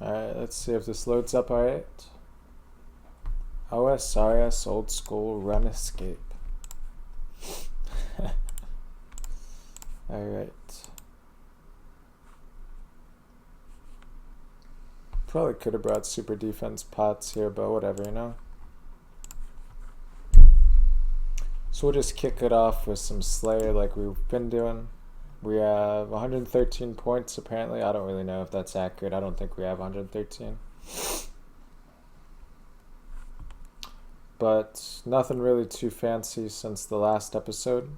Alright, let's see if this loads up alright. Osrs old school Runescape. Alright. Probably could have brought super defense pots here, but whatever, you know? So we'll just kick it off with some Slayer like we've been doing. We have 113 points apparently. I don't really know if that's accurate. I don't think we have 113. But nothing really too fancy since the last episode.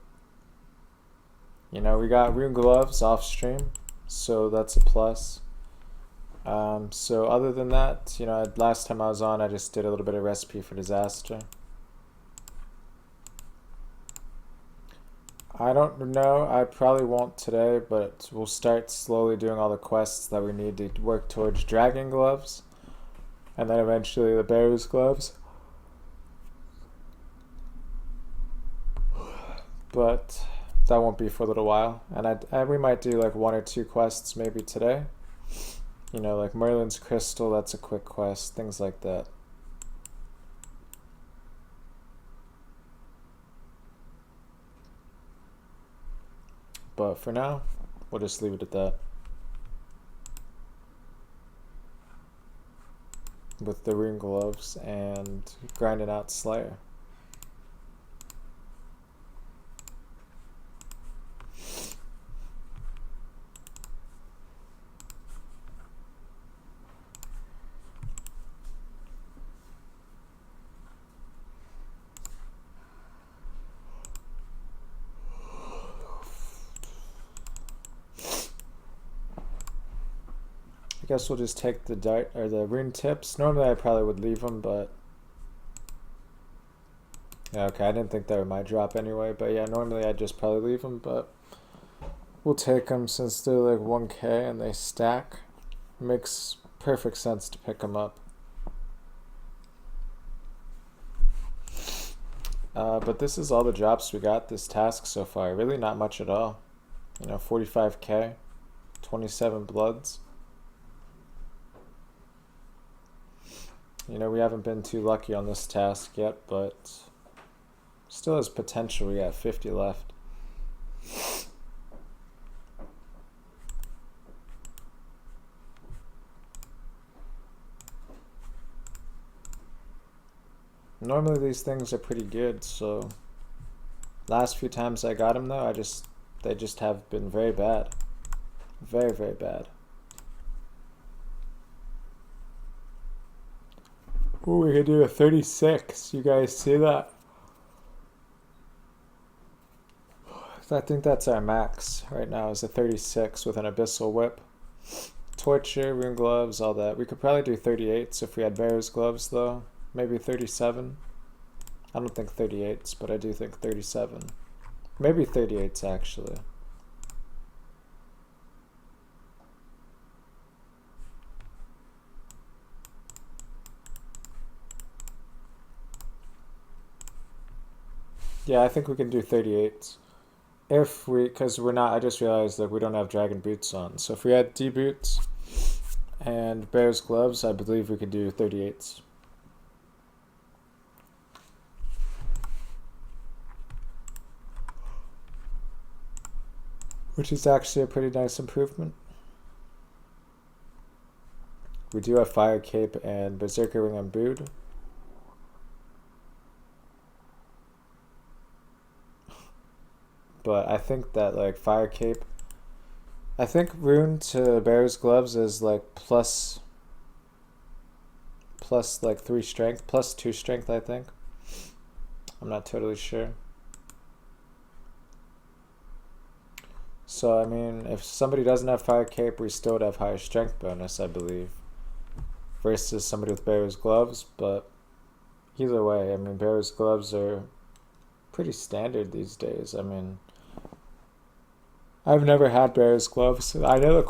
You know, we got rune gloves off stream, so that's a plus. So other than that, you know, last time I was on, I just did a little bit of recipe for disaster. I don't know, I probably won't today, but we'll start slowly doing all the quests that we need to work towards dragon gloves. And then eventually the bear's gloves. But that won't be for a little while. And we might do like 1 or 2 quests maybe today. You know, like Merlin's Crystal, that's a quick quest, things like that. But for now, we'll just leave it at that. With the rune gloves and grinding out Slayer. I guess we'll just take the dart or the rune tips. Normally I probably would leave them, but yeah, okay, I didn't think they were my drop anyway. But yeah, normally I'd just probably leave them, but we'll take them since they're like 1k and they stack. Makes perfect sense to pick them up. But this is all the drops we got this task so far. Really not much at all. You know, 45k, 27 bloods. You know, we haven't been too lucky on this task yet, but still has potential. We got 50 left. Normally these things are pretty good, so last few times I got them though, they just have been very bad. Very, very bad. Ooh, we could do a 36. You guys see that? I think that's our max right now is a 36 with an abyssal whip. Torture, rune gloves, all that. We could probably do 38s if we had bear's gloves though. Maybe 37. I don't think 38s, but I do think 37. Maybe 38s actually. Yeah, I think we can do 38s. If we, because we're not, I just realized that we don't have dragon boots on. So if we had D boots and bear's gloves, I believe we could do 38s. Which is actually a pretty nice improvement. We do have Fire Cape and Berserker Ring imbued. But I think that like Fire Cape, I think rune to bear's gloves is like plus like 3 strength, plus 2 strength I think. I'm not totally sure. So I mean, if somebody doesn't have Fire Cape, we still would have higher strength bonus, I believe, versus somebody with bear's gloves. But either way, I mean, bear's gloves are pretty standard these days. I mean, I've never had bear's gloves. I know the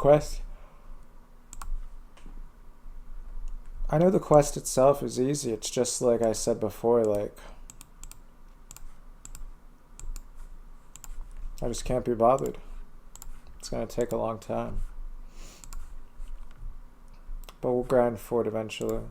quest itself is easy. It's just like I said before, like I just can't be bothered. It's gonna take a long time. but we'll grind for it eventually.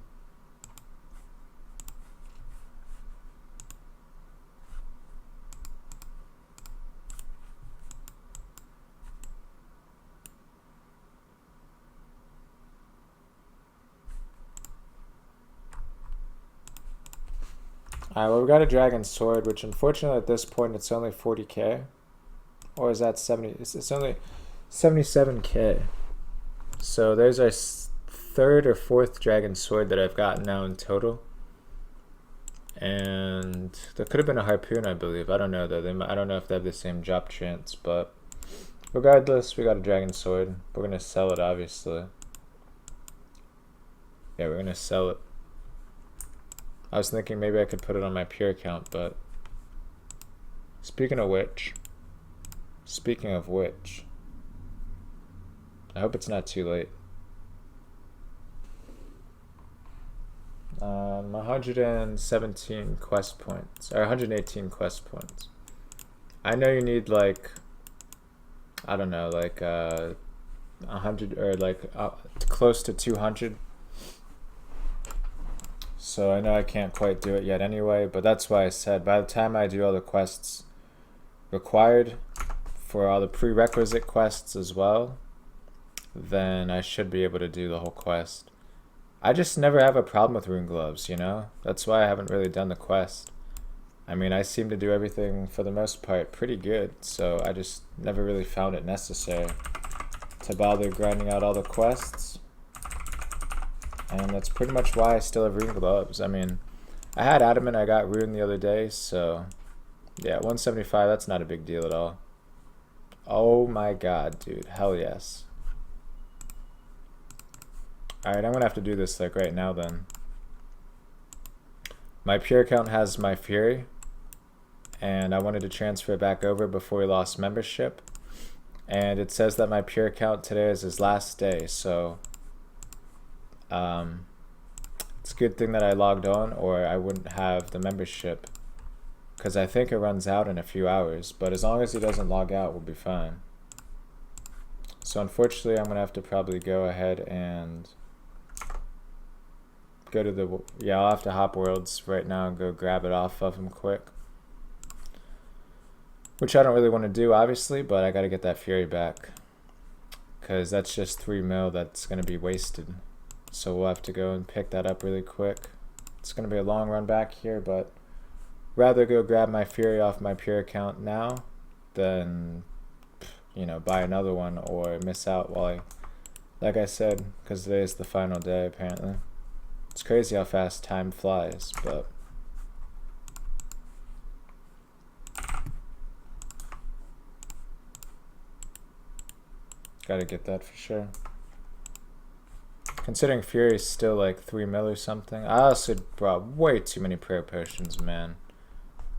Alright, well we got a dragon sword, which unfortunately at this point it's only 40k. Or is that 70? It's only 77k. So there's our third or fourth dragon sword that I've gotten now in total. And there could have been a harpoon, I believe. I don't know though. I don't know if they have the same drop chance, but regardless, we got a dragon sword. We're gonna sell it, obviously. Yeah, we're gonna sell it. I was thinking maybe I could put it on my pure account, but speaking of which, I hope it's not too late. 117 quest points, or 118 quest points. I know you need like, I don't know, like 100 or like close to 200. So I know I can't quite do it yet anyway, but that's why I said by the time I do all the quests required for all the prerequisite quests as well, then I should be able to do the whole quest. I just never have a problem with rune gloves, you know? That's why I haven't really done the quest. I mean, I seem to do everything for the most part pretty good, so I just never really found it necessary to bother grinding out all the quests. And that's pretty much why I still have rune gloves. I mean, I had adamant I got rune the other day, so yeah, 175, that's not a big deal at all. Oh my god, dude, hell yes. Alright, I'm gonna have to do this like right now then. My pure account has my fury, and I wanted to transfer it back over before we lost membership. And it says that my pure account today is his last day, so it's a good thing that I logged on, or I wouldn't have the membership, because I think it runs out in a few hours, but as long as he doesn't log out, we'll be fine. So unfortunately, I'm gonna have to probably go ahead and go to the, yeah, I'll have to hop worlds right now and go grab it off of him quick, which I don't really want to do, obviously, but I gotta get that fury back, because that's just 3 mil that's gonna be wasted. So we'll have to go and pick that up really quick. It's going to be a long run back here, but rather go grab my fury off my pure account now than, you know, buy another one or miss out while I, like I said, because today is the final day apparently. It's crazy how fast time flies, but gotta get that for sure. Considering Fury is still like 3 mil or something. I also brought way too many prayer potions, man.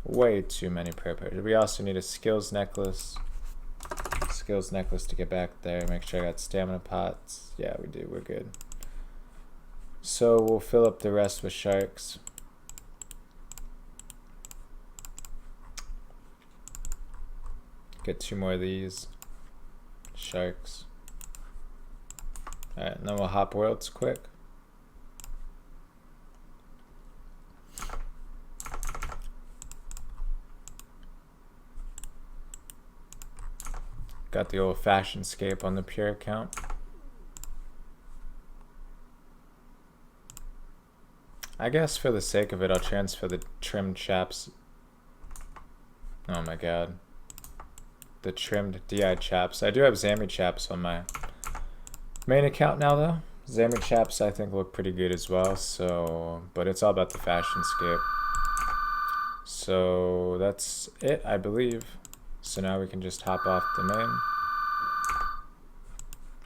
Way too many prayer potions. We also need a skills necklace. Skills necklace to get back there. Make sure I got stamina pots. Yeah, we do. We're good. So we'll fill up the rest with sharks. Get 2 more of these. Sharks. Alright, and then we'll hop worlds quick. Got the old fashioned scape on the pure account. I guess for the sake of it, I'll transfer the trimmed chaps. Oh my god. The trimmed DI chaps. I do have Zami chaps on my main account now though. Zami chaps I think look pretty good as well, so but it's all about the fashion scape. So that's it, I believe. So now we can just hop off the main.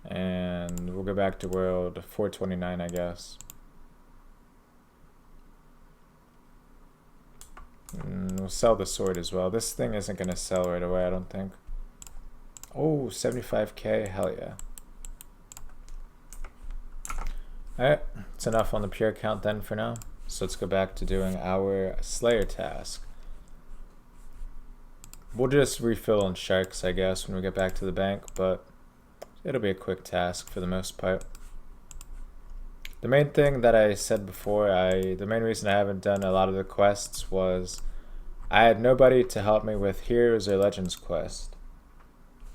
And we'll go back to world 429, I guess. And we'll sell the sword as well. This thing isn't going to sell right away, I don't think. Oh, 75k, hell yeah. Alright, it's enough on the pure count then for now. So let's go back to doing our Slayer task. We'll just refill on sharks, I guess, when we get back to the bank, but it'll be a quick task for the most part. The main thing that I said before, the main reason I haven't done a lot of the quests was I had nobody to help me with Heroes or Legends quest.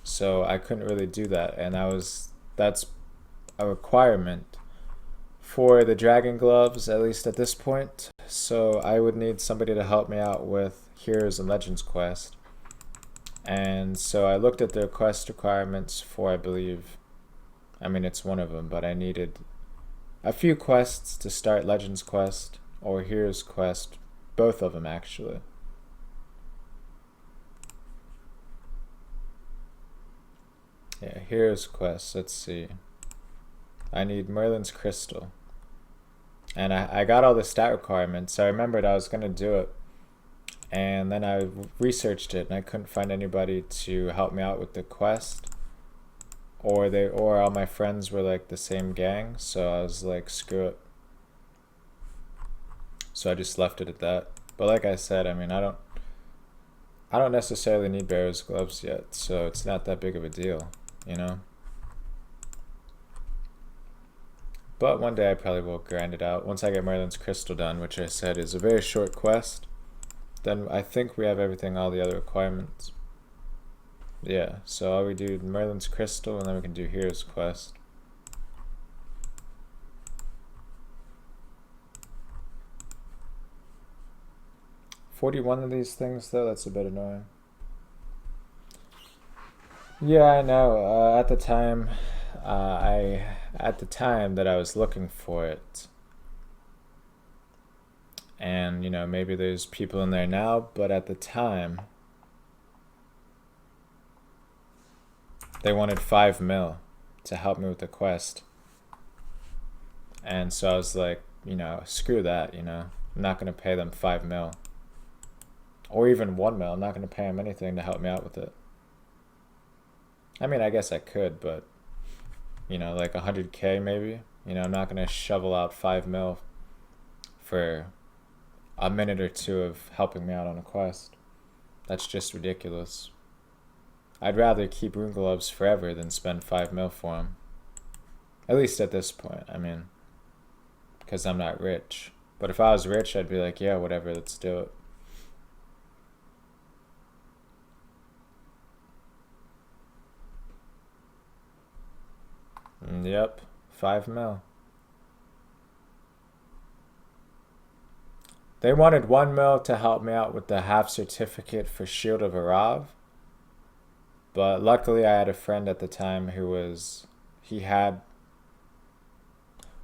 So I couldn't really do that, and that's a requirement for the Dragon Gloves, at least at this point. So I would need somebody to help me out with Heroes and Legends quest. And so I looked at the quest requirements for, I believe, I mean it's one of them, but I needed a few quests to start Legends quest or Heroes quest, both of them actually. Yeah, Heroes quest, let's see. I need Merlin's Crystal. And I got all the stat requirements, so I remembered I was going to do it. And then I researched it, and I couldn't find anybody to help me out with the quest. Or all my friends were like the same gang, so I was like, screw it. So I just left it at that. But like I said, I mean, I don't necessarily need Bear's Gloves yet, so it's not that big of a deal, you know? But one day I probably will grind it out. Once I get Merlin's Crystal done, which I said is a very short quest, then I think we have everything, all the other requirements. Yeah, so all we do Merlin's Crystal, and then we can do Heroes quest. $41 of these things though, that's a bit annoying. Yeah, I know. At the time that I was looking for it, and you know, maybe there's people in there now, but at the time they wanted 5 mil to help me with the quest, and so I was like, you know, screw that, you know, I'm not gonna pay them 5 mil or even 1 mil. I'm not gonna pay them anything to help me out with it. I mean, I guess I could, but you know, like 100K maybe. You know, I'm not gonna shovel out 5 mil for a minute or two of helping me out on a quest. That's just ridiculous. I'd rather keep Rune Gloves forever than spend 5 mil for them. At least at this point, I mean, because I'm not rich. But if I was rich, I'd be like, yeah, whatever, let's do it. Yep, 5 mil. They wanted 1 mil to help me out with the half certificate for Shield of Arav. But luckily I had a friend at the time who was,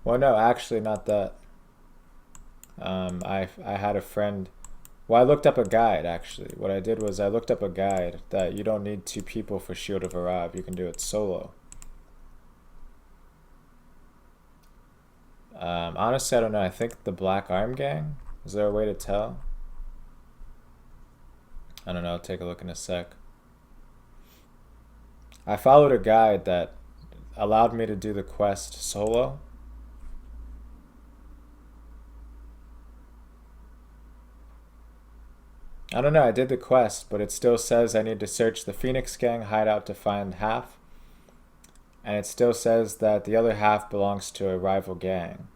well no, actually not that. I had a friend, well I looked up a guide actually. What I did was I looked up a guide that you don't need 2 people for Shield of Arav, you can do it solo. Honestly, I don't know. I think the Black Arm Gang? Is there a way to tell? I don't know. I'll take a look in a sec. I followed a guide that allowed me to do the quest solo. I don't know. I did the quest, but it still says I need to search the Phoenix Gang hideout to find half. And it still says that the other half belongs to a rival gang.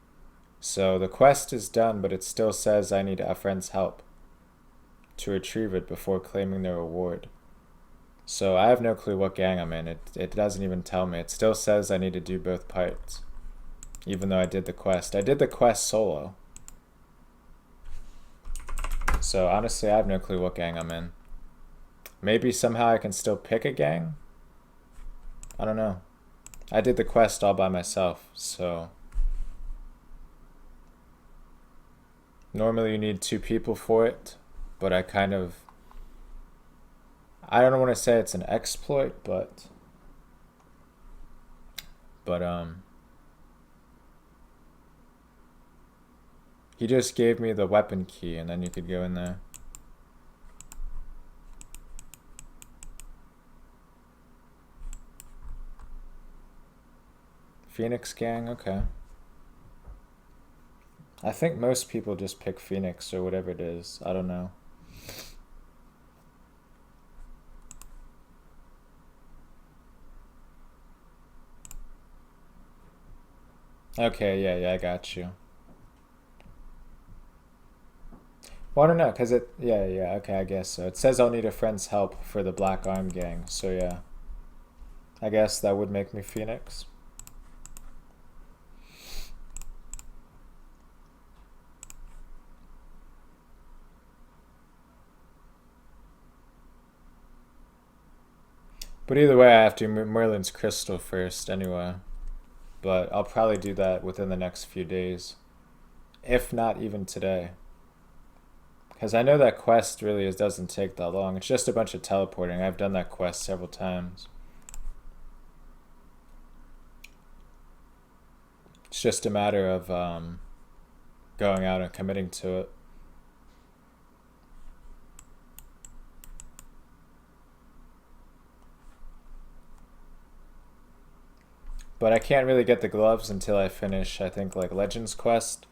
So the quest is done, but it still says I need a friend's help to retrieve it before claiming the reward. So I have no clue what gang I'm in. It doesn't even tell me. It still says I need to do both parts, even though I did the quest. I did the quest solo. So honestly, I have no clue what gang I'm in. Maybe somehow I can still pick a gang? I don't know. I did the quest all by myself, so normally you need 2 people for it, but I don't want to say it's an exploit, but he just gave me the weapon key and then you could go in there. Phoenix Gang, okay. I think most people just pick Phoenix or whatever it is. I don't know. Okay, yeah, I got you. Well, I don't know, cause yeah, okay, I guess so. It says I'll need a friend's help for the Black Arm Gang, so yeah, I guess that would make me Phoenix. But either way, I have to do Merlin's Crystal first anyway. But I'll probably do that within the next few days, if not even today. Because I know that quest really doesn't take that long. It's just a bunch of teleporting. I've done that quest several times. It's just a matter of going out and committing to it. But I can't really get the gloves until I finish, I think, like Legends Quest.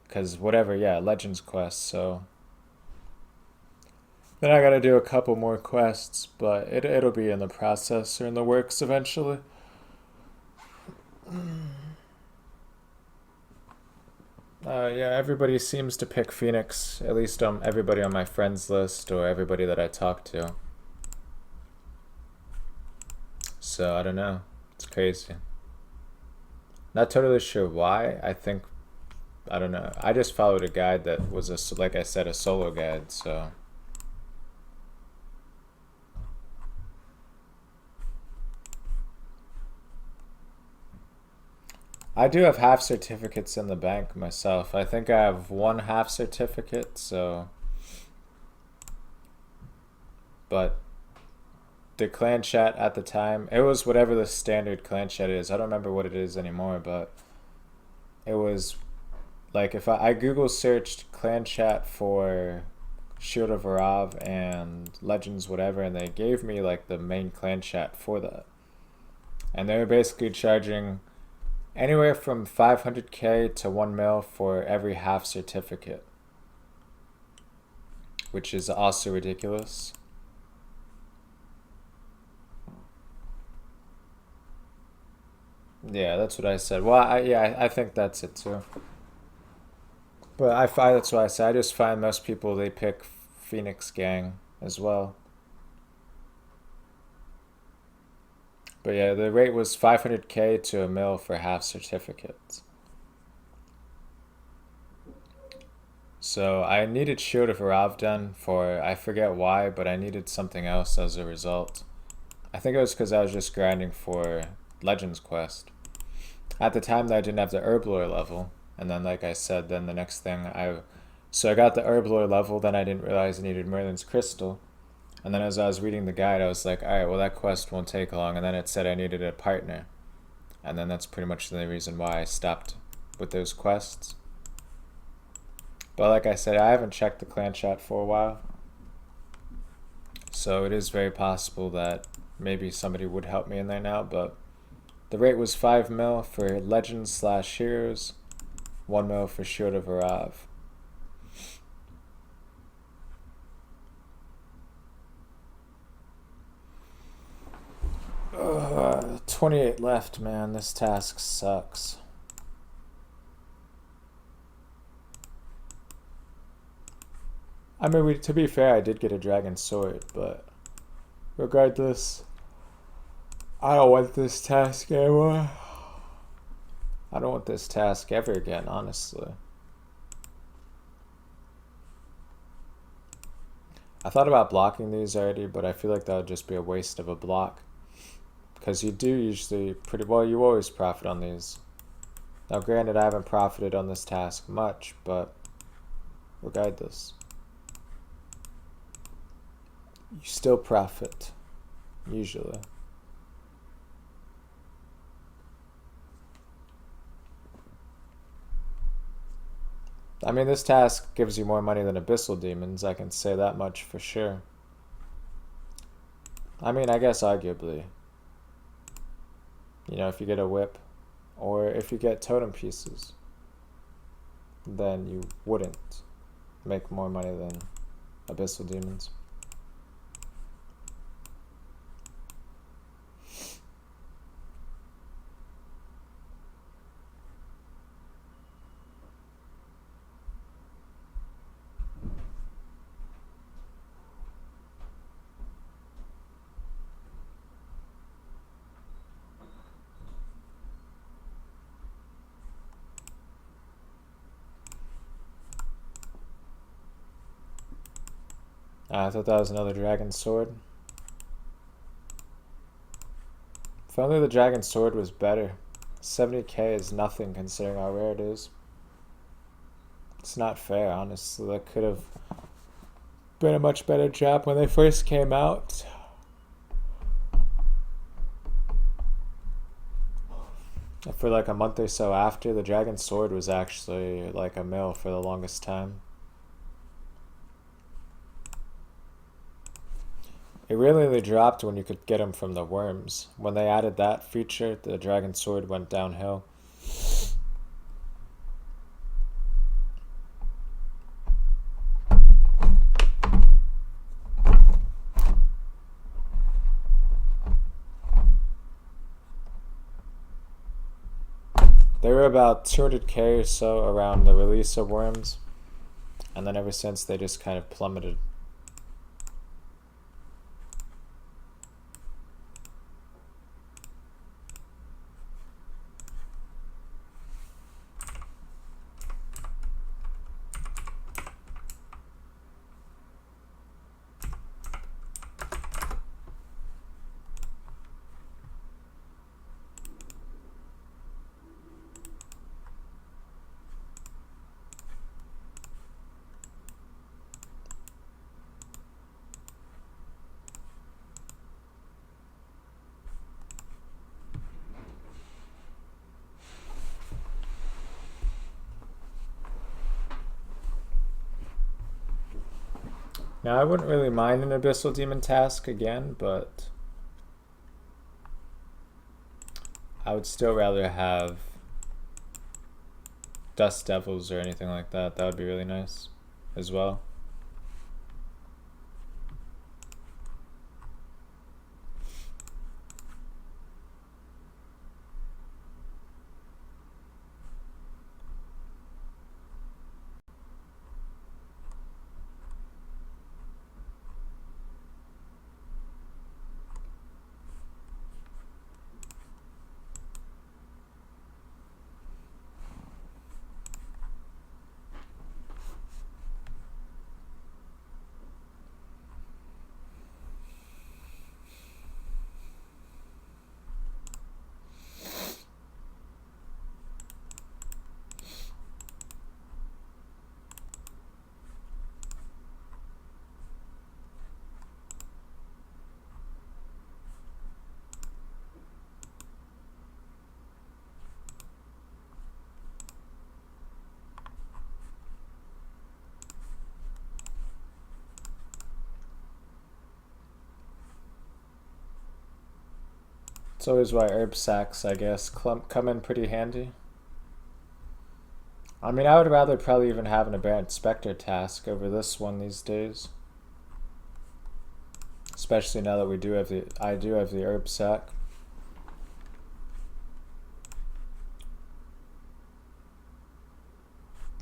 Because whatever, yeah, Legends Quest, so. Then I gotta do a couple more quests, but it'll be in the process or in the works eventually. Yeah, everybody seems to pick Phoenix, at least everybody on my friends list or everybody that I talk to. So I don't know. It's crazy. Not totally sure why. I don't know. I just followed a guide that was like I said, a solo guide. So I do have half certificates in the bank myself. I think I have one half certificate. So, but the clan chat at the time, it was whatever the standard clan chat is. I don't remember what it is anymore, but it was like if I Google searched clan chat for Shield of Arav and Legends whatever, and they gave me like the main clan chat for that. And they were basically charging anywhere from 500k to 1 mil for every half certificate, which is also ridiculous. Yeah, that's what I said. Well, I think that's it too. But I find that's why I say I just find most people they pick Phoenix Gang as well. But yeah, the rate was 500k to a mil for half certificates. So I needed Shield of Arav done for I forget why, but I needed something else as a result. I think it was because I was just grinding for Legends Quest. At the time, though, I didn't have the Herblore level, and then like I said, then the next thing I got the Herblore level, then I didn't realize I needed Merlin's Crystal. And then as I was reading the guide, I was like, alright, well, that quest won't take long. And then it said I needed a partner. And then that's pretty much the reason why I stopped with those quests. But like I said, I haven't checked the clan chat for a while. So it is very possible that maybe somebody would help me in there now. But the rate was 5 mil for Legends / Heroes, 1 mil for Shield of Arav. 28 left, man. This task sucks. I mean, to be fair, I did get a dragon sword, but regardless, I don't want this task anymore. I don't want this task ever again, honestly. I thought about blocking these already, but I feel like that would just be a waste of a block. Because you do usually pretty well, you always profit on these. Now granted, I haven't profited on this task much, but regardless, you still profit, usually. I mean, this task gives you more money than Abyssal Demons, I can say that much for sure. I mean, I guess arguably. You know, if you get a whip, or if you get totem pieces, then you wouldn't make more money than Abyssal Demons. I thought that was another dragon sword. If only the dragon sword was better. 70k is nothing considering how rare it is. It's not fair, honestly. That could have been a much better job when they first came out. For like a month or so after, the dragon sword was actually like a mill for the longest time. It really only dropped when you could get them from the worms. When they added that feature, the dragon sword went downhill. They were about 200k or so around the release of worms, and then ever since they just kind of plummeted. Now, I wouldn't really mind an Abyssal Demon task again, but I would still rather have Dust Devils or anything like that. That would be really nice as well. It's always why herb sacks, I guess, come in pretty handy. I mean, I would rather probably even have an Aberrant Spectre task over this one these days. Especially now that I do have the herb sack.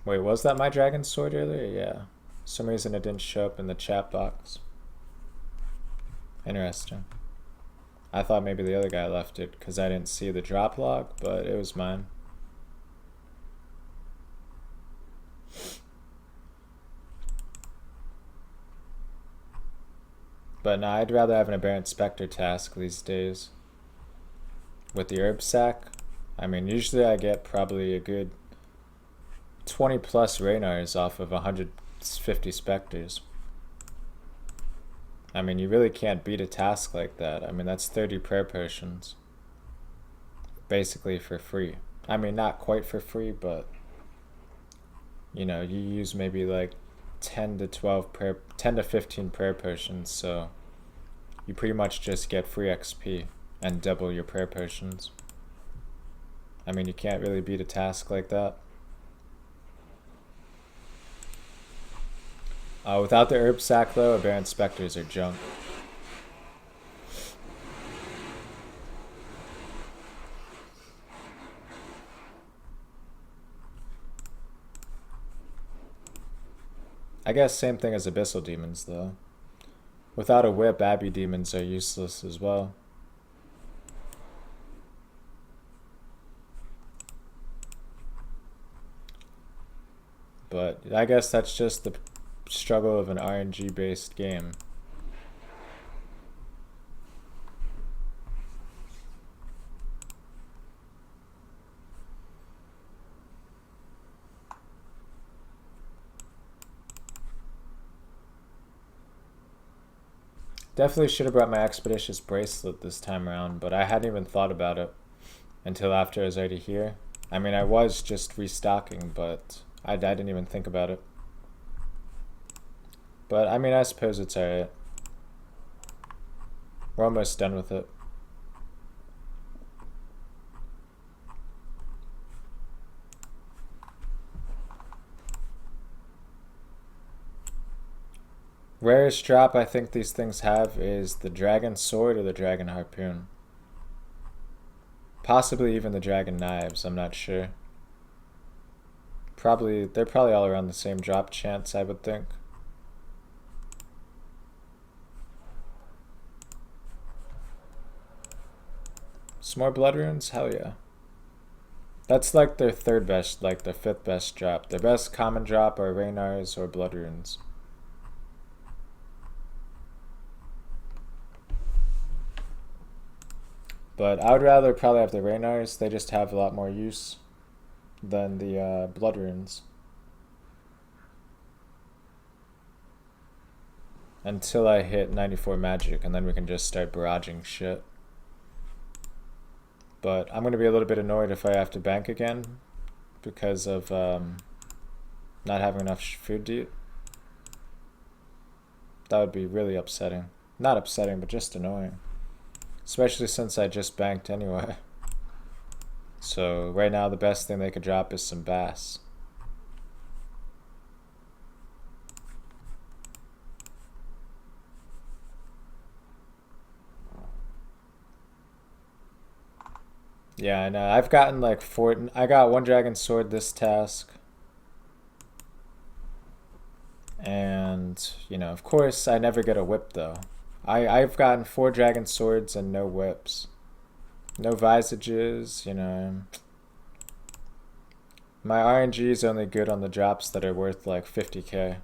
Wait, was that my dragon sword earlier? Yeah. For some reason it didn't show up in the chat box. Interesting. I thought maybe the other guy left it because I didn't see the drop log, but it was mine. But no, I'd rather have an Aberrant Spectre task these days. With the herb sack, I mean, usually I get probably a good 20 plus Raynars off of 150 Spectres. I mean, you really can't beat a task like that. I mean, that's 30 prayer potions. Basically for free. I mean, not quite for free, but you know, you use maybe like 10 to 15 prayer potions, so you pretty much just get free XP and double your prayer potions. I mean, you can't really beat a task like that. Without the herb sack though, Aberrant Spectres are junk. I guess same thing as Abyssal Demons though. Without a whip, Abbey Demons are useless as well. But I guess that's just the struggle of an RNG based game. Definitely should have brought my Expeditious Bracelet this time around, but I hadn't even thought about it until after I was already here. I mean, I was just restocking, but I didn't even think about it. But, I mean, I suppose it's alright. We're almost done with it. Rarest drop I think these things have is the Dragon Sword or the Dragon Harpoon. Possibly even the Dragon Knives, I'm not sure. They're probably all around the same drop chance, I would think. Some more Blood Runes? Hell yeah. That's like their third best, like their fifth best drop. Their best common drop are Raynars or Blood Runes. But I would rather probably have the Raynars. They just have a lot more use than the Blood Runes. Until I hit 94 magic, and then we can just start barraging shit. But I'm going to be a little bit annoyed if I have to bank again because of not having enough food to eat. That would be really upsetting. Not upsetting, but just annoying. Especially since I just banked anyway. So right now the best thing they could drop is some bass. Yeah, I know. I've gotten like I got one Dragon Sword this task. And, you know, of course I never get a whip though. I've gotten 4 Dragon Swords and no whips. No visages, you know. My RNG is only good on the drops that are worth like 50k.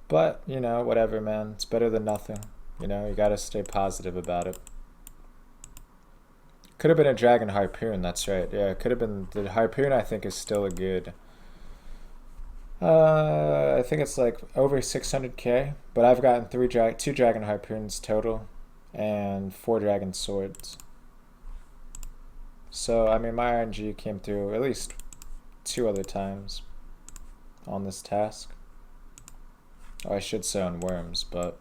But, you know, whatever, man. It's better than nothing. You know, you gotta stay positive about it. Could have been a Dragon Harpoon, that's right. Yeah, it could have been. The Harpoon, I think, is still a good. I think it's like over 600k, but I've gotten 2 Dragon Harpoons total and 4 Dragon Swords. So, I mean, my RNG came through at least 2 other times on this task. Oh, I should say on worms, but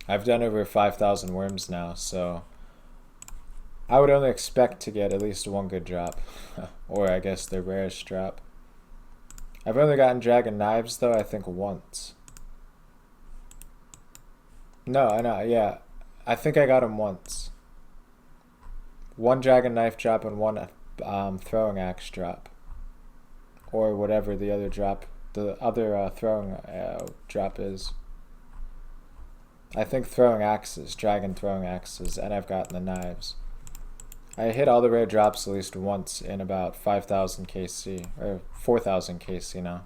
I've done over 5,000 worms now, so I would only expect to get at least 1 good drop. Or I guess the rarest drop. I've only gotten Dragon Knives though, I think once. No, I know, yeah. I think I got them once. 1 Dragon Knife drop and 1 Throwing Axe drop. Or whatever the other drop, the other throwing drop is. I think Throwing Axes, Dragon Throwing Axes, and I've gotten the Knives. I hit all the rare drops at least once in about 5,000 KC, or 4,000 KC now.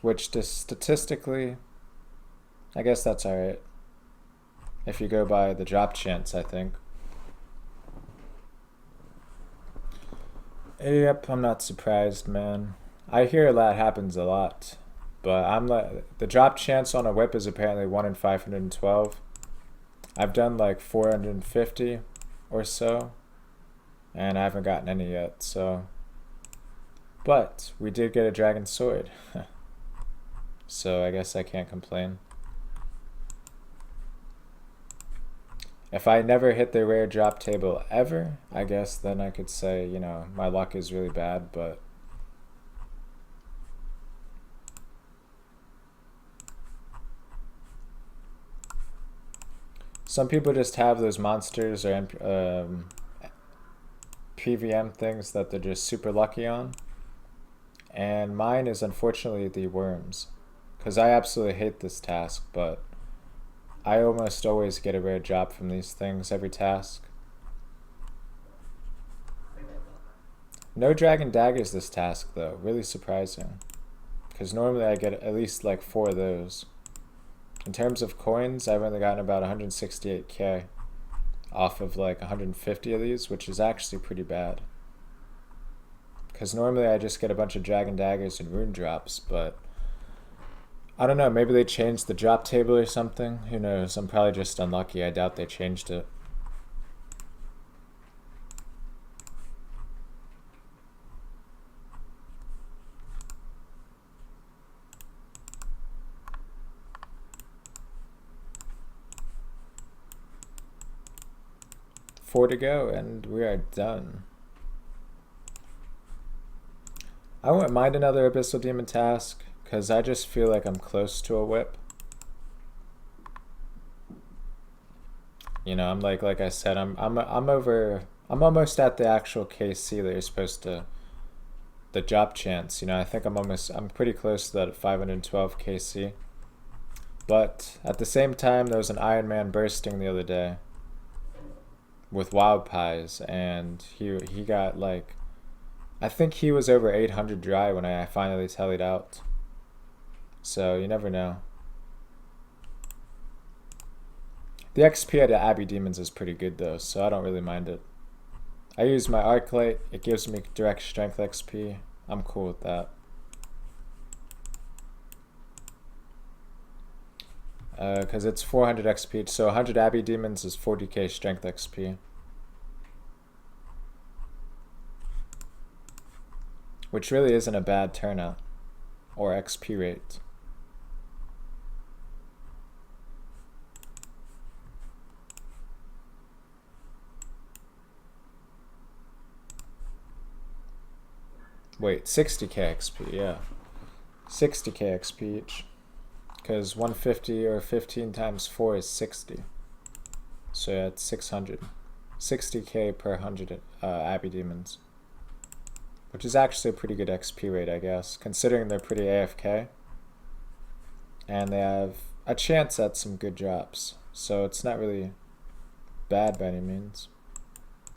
Which just statistically, I guess that's alright. If you go by the drop chance, I think. Yep, I'm not surprised, man. I hear that happens a lot. But I'm like, the drop chance on a whip is apparently 1 in 512. I've done like 450 or so, and I haven't gotten any yet, so. But we did get a Dragon Sword, so I guess I can't complain. If I never hit the rare drop table ever, I guess then I could say, you know, my luck is really bad, but some people just have those monsters or PVM things that they're just super lucky on. And mine is unfortunately the worms. Because I absolutely hate this task, but I almost always get a rare drop from these things every task. No dragon daggers this task though, really surprising. Because normally I get at least like 4 of those. In terms of coins, I've only gotten about 168k off of like 150 of these, which is actually pretty bad. Because normally I just get a bunch of dragon daggers and rune drops, but I don't know, maybe they changed the drop table or something. Who knows? I'm probably just unlucky. I doubt they changed it. Four to go, and we are done. I wouldn't mind another Abyssal Demon task, because I just feel like I'm close to a whip. You know, I'm like I said, I'm almost at the actual KC that you're supposed to, the drop chance. You know, I think I'm pretty close to that 512 KC. But at the same time, there was an Iron Man bursting the other day with wild pies, and he got like, I think he was over 800 dry when I finally tallied out. So you never know. The XP at the Abbey Demons is pretty good though, so I don't really mind it. I use my Arc Light, it gives me direct strength XP. I'm cool with that. Because it's 400 XP, so 100 Abbey Demons is 40k strength XP. Which really isn't a bad turnout, or XP rate. Wait, 60k XP, yeah. 60k XP each. Because 150 or 15 times 4 is 60. So yeah, it's 600. 60k per 100 Abbey Demons. Which is actually a pretty good XP rate, I guess, considering they're pretty AFK. And they have a chance at some good drops. So it's not really bad by any means.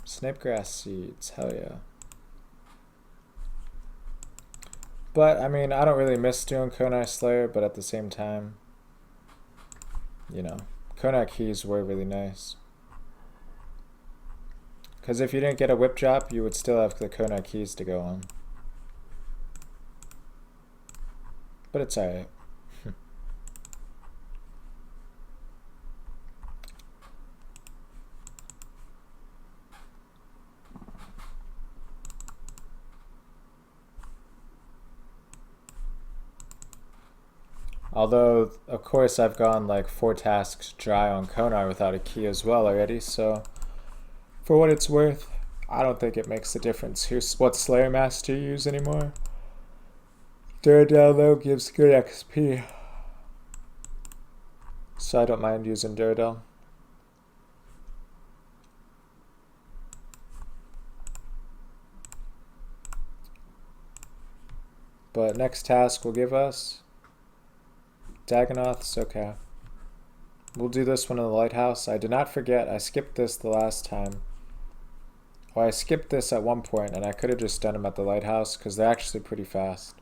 Snapegrass seeds, hell yeah. But, I mean, I don't really miss doing Konai Slayer, but at the same time, you know, Konai keys were really nice. Because if you didn't get a whip drop, you would still have the Konai keys to go on. But it's alright. Although, of course, I've gone like 4 tasks dry on Konar without a key as well already, so for what it's worth, I don't think it makes a difference what Slayer Master you use anymore. Duradel though gives good XP, so I don't mind using Duradel. But next task will give us Dagonoths, okay. We'll do this one in the lighthouse. I did not forget, I skipped this the last time. Well, I skipped this at one point, and I could have just done them at the lighthouse, because they're actually pretty fast.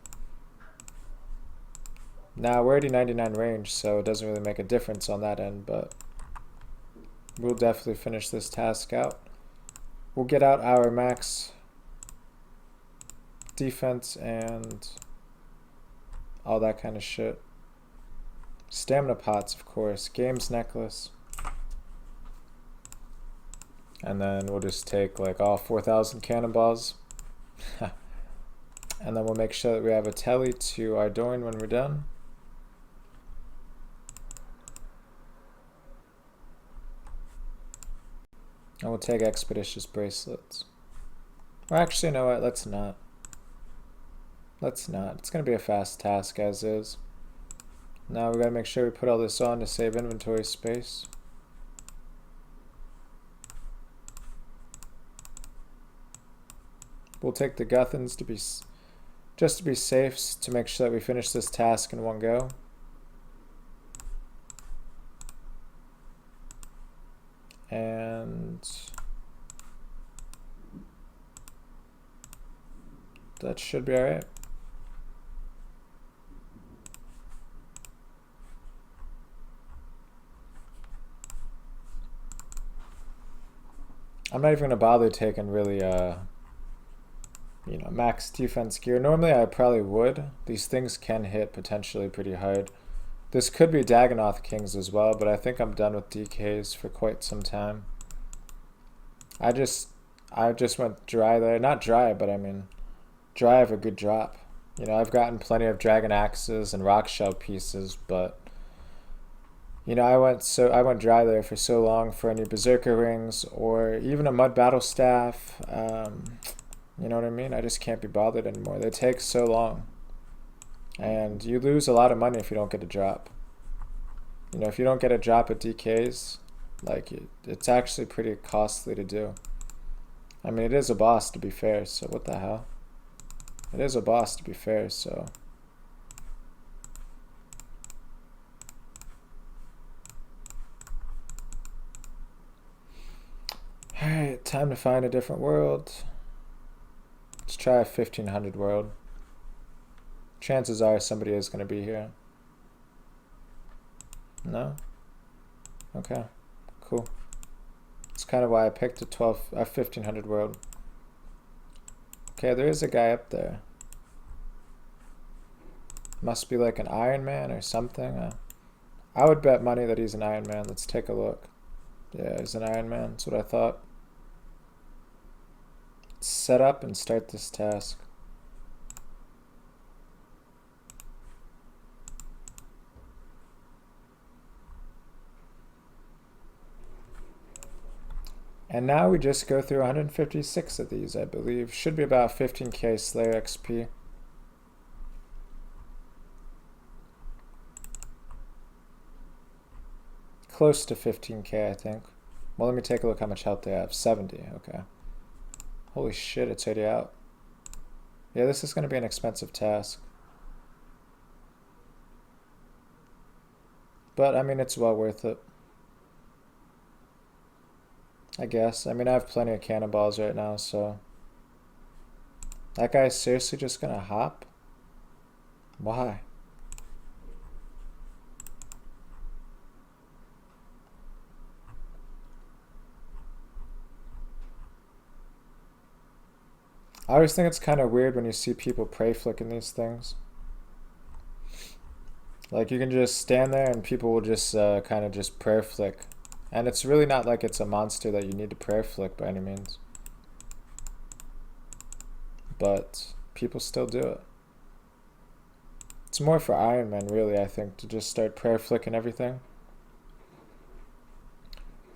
Now, we're already 99 range, so it doesn't really make a difference on that end, but we'll definitely finish this task out. We'll get out our max defense and all that kind of shit. Stamina pots, of course. Games necklace. And then we'll just take like all 4,000 cannonballs. And then we'll make sure that we have a telly to Ardorn when we're done. And we'll take expeditious bracelets. Or actually, you know what? Let's not. Let's not. It's going to be a fast task as is. Now we gotta make sure we put all this on to save inventory space. We'll take the Guthans to be just to be safe, to make sure that we finish this task in one go. And that should be alright. I'm not even gonna bother taking really you know, max defense gear. Normally I probably would. These things can hit potentially pretty hard. This could be Dagonoth Kings as well, but I think I'm done with DKs for quite some time. I just went dry there. Not dry, but I mean dry of a good drop. You know, I've gotten plenty of Dragon Axes and Rock Shell pieces, but you know, I went dry there for so long for any Berserker Rings or even a Mud Battle Staff. You know what I mean? I just can't be bothered anymore. They take so long. And you lose a lot of money if you don't get a drop. You know, if you don't get a drop at DKs, like, it's actually pretty costly to do. I mean, it is a boss to be fair, so what the hell? It is a boss to be fair, so... Alright, time to find a different world. Let's try a 1500 world. Chances are somebody is going to be here. No? Okay, cool. That's kind of why I picked a 1500 world. Okay, there is a guy up there. Must be like an Iron Man or something. I would bet money that he's an Iron Man. Let's take a look. Yeah, he's an Iron Man. That's what I thought. Let's set up and start this task. And now we just go through 156 of these, I believe. Should be about 15k Slayer XP. Close to 15k, I think. Well, let me take a look how much health they have. 70, okay. Holy shit, it's already out. Yeah, this is going to be an expensive task. But, I mean, it's well worth it. I guess. I mean, I have plenty of cannonballs right now, so... That guy's seriously just gonna hop? Why? I always think it's kind of weird when you see people prey flicking these things. Like, you can just stand there and people will just kind of just prayer flick. And it's really not like it's a monster that you need to prayer flick by any means. But people still do it. It's more for Iron Man, really, I think, to just start prayer flicking everything.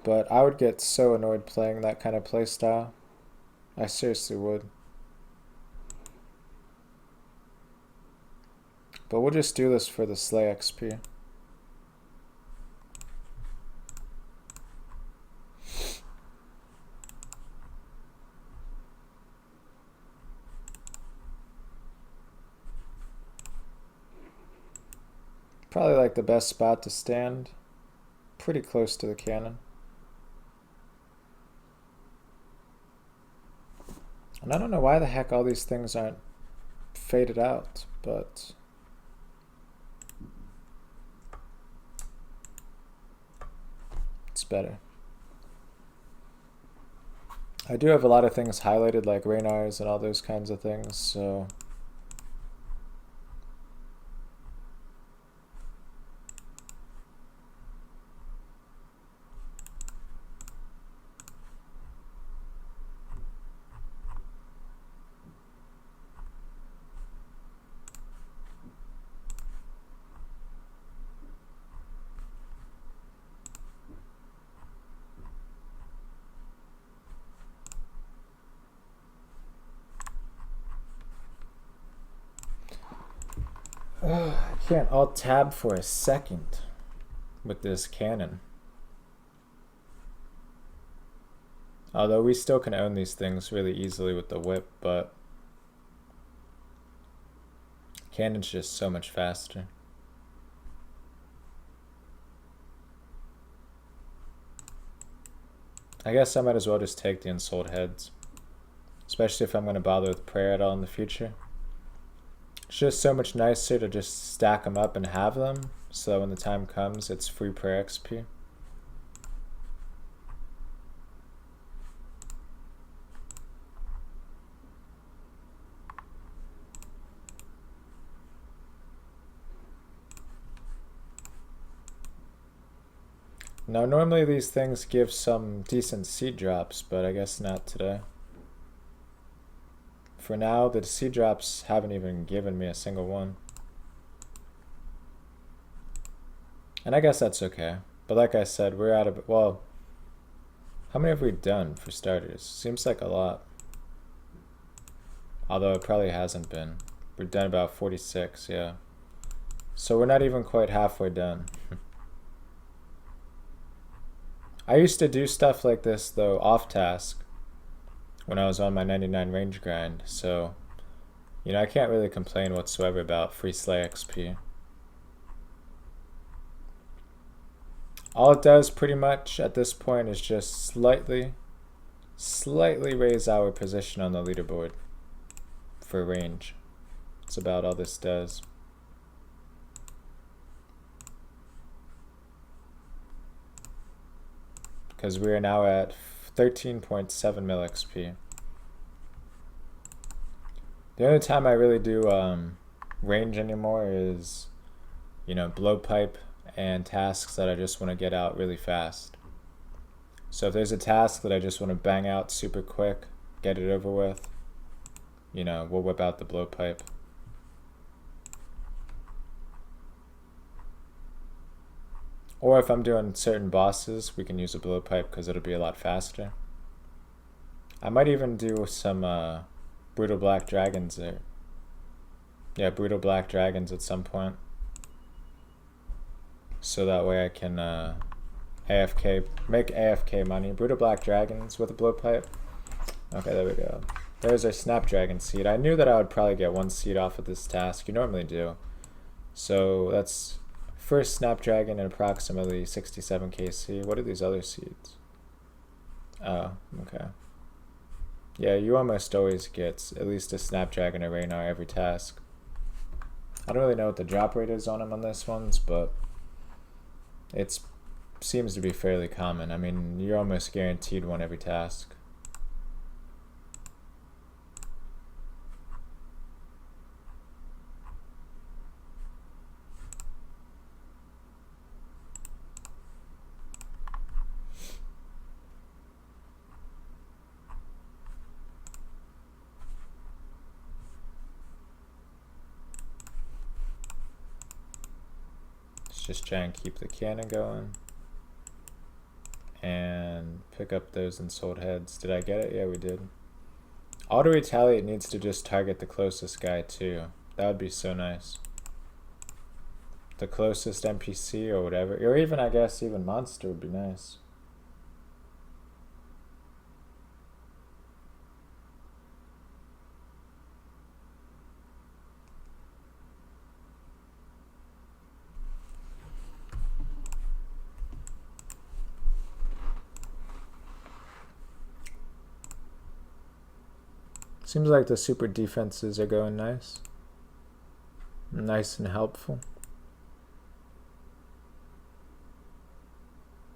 But I would get so annoyed playing that kind of playstyle. I seriously would. But we'll just do this for the Slay XP. Probably like the best spot to stand. Pretty close to the cannon. And I don't know why the heck all these things aren't faded out, but... it's better. I do have a lot of things highlighted like Raynars and all those kinds of things, so... I can't alt-tab for a second with this cannon. Although we still can own these things really easily with the whip, but cannon's just so much faster. I guess I might as well just take the unsold heads. especially if I'm going to bother with prayer at all in the future. It's just so much nicer to just stack them up and have them, so that when the time comes, it's free prayer XP. Now, normally these things give some decent seed drops, but I guess not today. For now, the seed drops haven't even given me a single one. And I guess that's okay. But like I said, we're out of, well, how many have we done for starters? Seems like a lot. Although it probably hasn't been. We've done about 46, yeah. So we're not even quite halfway done. I used to do stuff like this, though, off task when I was on my 99 range grind, so, you know, I can't really complain whatsoever about free Slay XP. All it does pretty much at this point is just slightly raise our position on the leaderboard for range. That's about all this does. Because we are now at 13.7 mil XP. The only time I really do range anymore is, you know, blowpipe and tasks that I just want to get out really fast. So if there's a task that I just want to bang out super quick, get it over with, you know, we'll whip out the blowpipe. Or if I'm doing certain bosses, we can use a blowpipe because it'll be a lot faster. I might even do some brutal black dragons there. Yeah, brutal black dragons at some point. So that way I can AFK, make AFK money. Brutal black dragons with a blowpipe. Okay, there we go. There's our snapdragon seed. I knew that I would probably get one seed off of this task. You normally do. So that's first snapdragon and approximately 67 KC. What are these other seeds? Oh, okay. Yeah, you almost always get at least a snapdragon or Raynar every task. I don't really know what the drop rate is on them on this ones, but it seems to be fairly common. I mean, you're almost guaranteed one every task. Just try and keep the cannon going and pick up those unsold heads. Did I get it? Yeah, we did. Auto retaliate needs to just target the closest guy too. That would be so nice. The closest NPC or whatever, or even, I guess, even monster would be nice. Seems like the super defenses are going nice. Nice and helpful.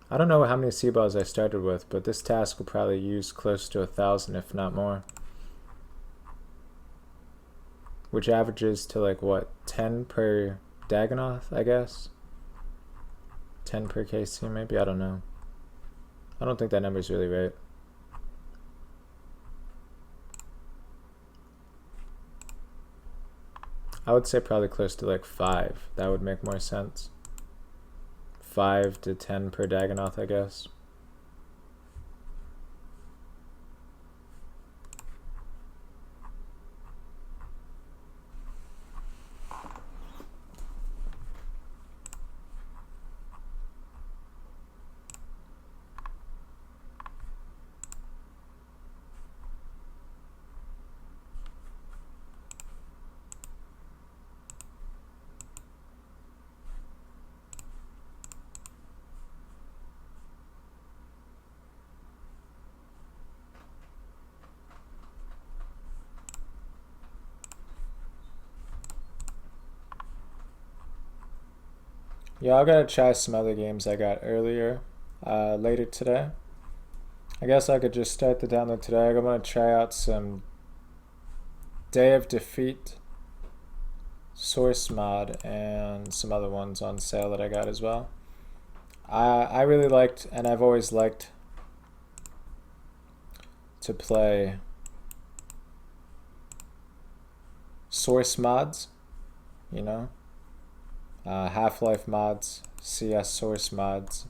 I don't know how many C-balls I started with, but this task will probably use close to 1,000, if not more. Which averages to like, what, 10 per Dagonoth, I guess? 10 per KC, maybe? I don't know. I don't think that number's really right. I would say probably close to like 5. That would make more sense. 5 to 10 per Dagonoth, I guess. Yeah, I'm gonna try some other games I got earlier, later today. I guess I could just start the download today. I'm gonna try out some Day of Defeat source mod and some other ones on sale that I got as well. I really liked, and I've always liked to play source mods, you know, Half-Life mods, CS source mods,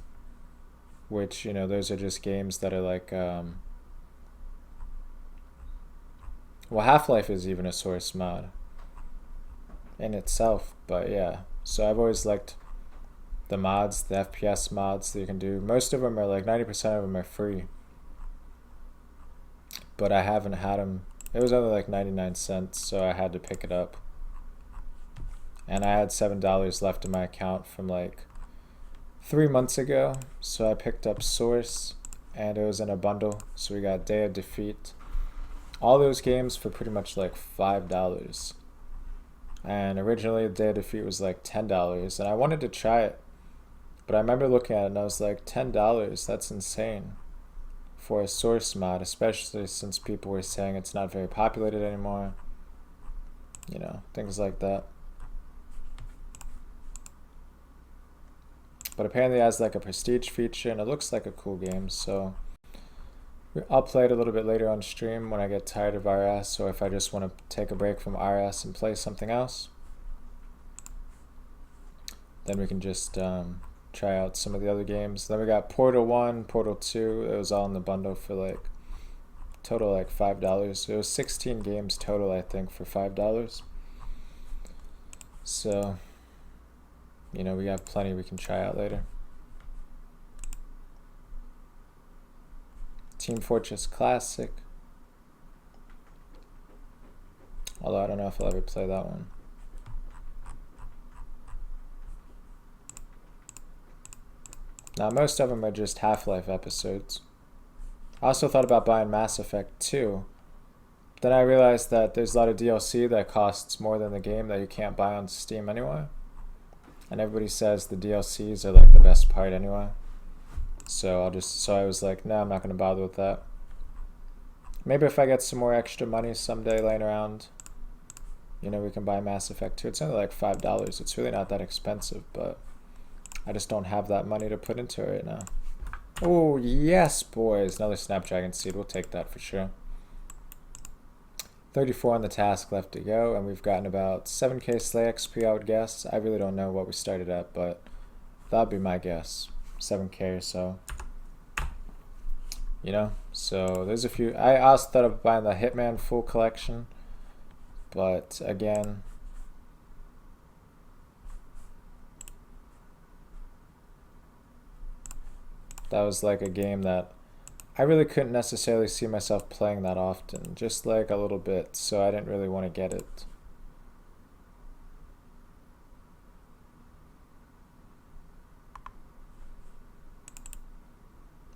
which, you know, those are just games that are like, well, Half-Life is even a source mod in itself, but yeah. So I've always liked the mods, the FPS mods that you can do. Most of them are like 90% of them are free, but I haven't had them. It was only like 99 cents, so I had to pick it up. And I had $7 left in my account from like 3 months ago, so I picked up Source, and it was in a bundle. So we got Day of Defeat, all those games for pretty much like $5. And originally Day of Defeat was like $10, and I wanted to try it, but I remember looking at it and I was like, $10, that's insane for a source mod, especially since people were saying it's not very populated anymore, you know, things like that. But apparently it has like a prestige feature, and it looks like a cool game, so I'll play it a little bit later on stream when I get tired of RS, or if I just want to take a break from RS and play something else. Then we can just try out some of the other games. Then we got Portal 1, Portal 2. It was all in the bundle for like total like $5. It was 16 games total, I think, for $5. So, you know, we got plenty we can try out later. Team Fortress Classic. Although I don't know if I'll ever play that one. Now, most of them are just Half-Life episodes. I also thought about buying Mass Effect 2. Then I realized that there's a lot of DLC that costs more than the game that you can't buy on Steam anyway. And everybody says the DLCs are like the best part anyway. So I was like, no, I'm not going to bother with that. Maybe if I get some more extra money someday laying around, you know, we can buy Mass Effect 2. It's only like $5. It's really not that expensive, but I just don't have that money to put into it right now. Oh, yes, boys. Another Snapdragon Seed. We'll take that for sure. 34 on the task left to go, and we've gotten about 7k Slay XP, I would guess. I really don't know what we started at, but that'd be my guess. 7k or so. You know? So there's a few. I also thought of buying the Hitman full collection, but again, that was like a game that I really couldn't necessarily see myself playing that often, just like a little bit, so I didn't really want to get it.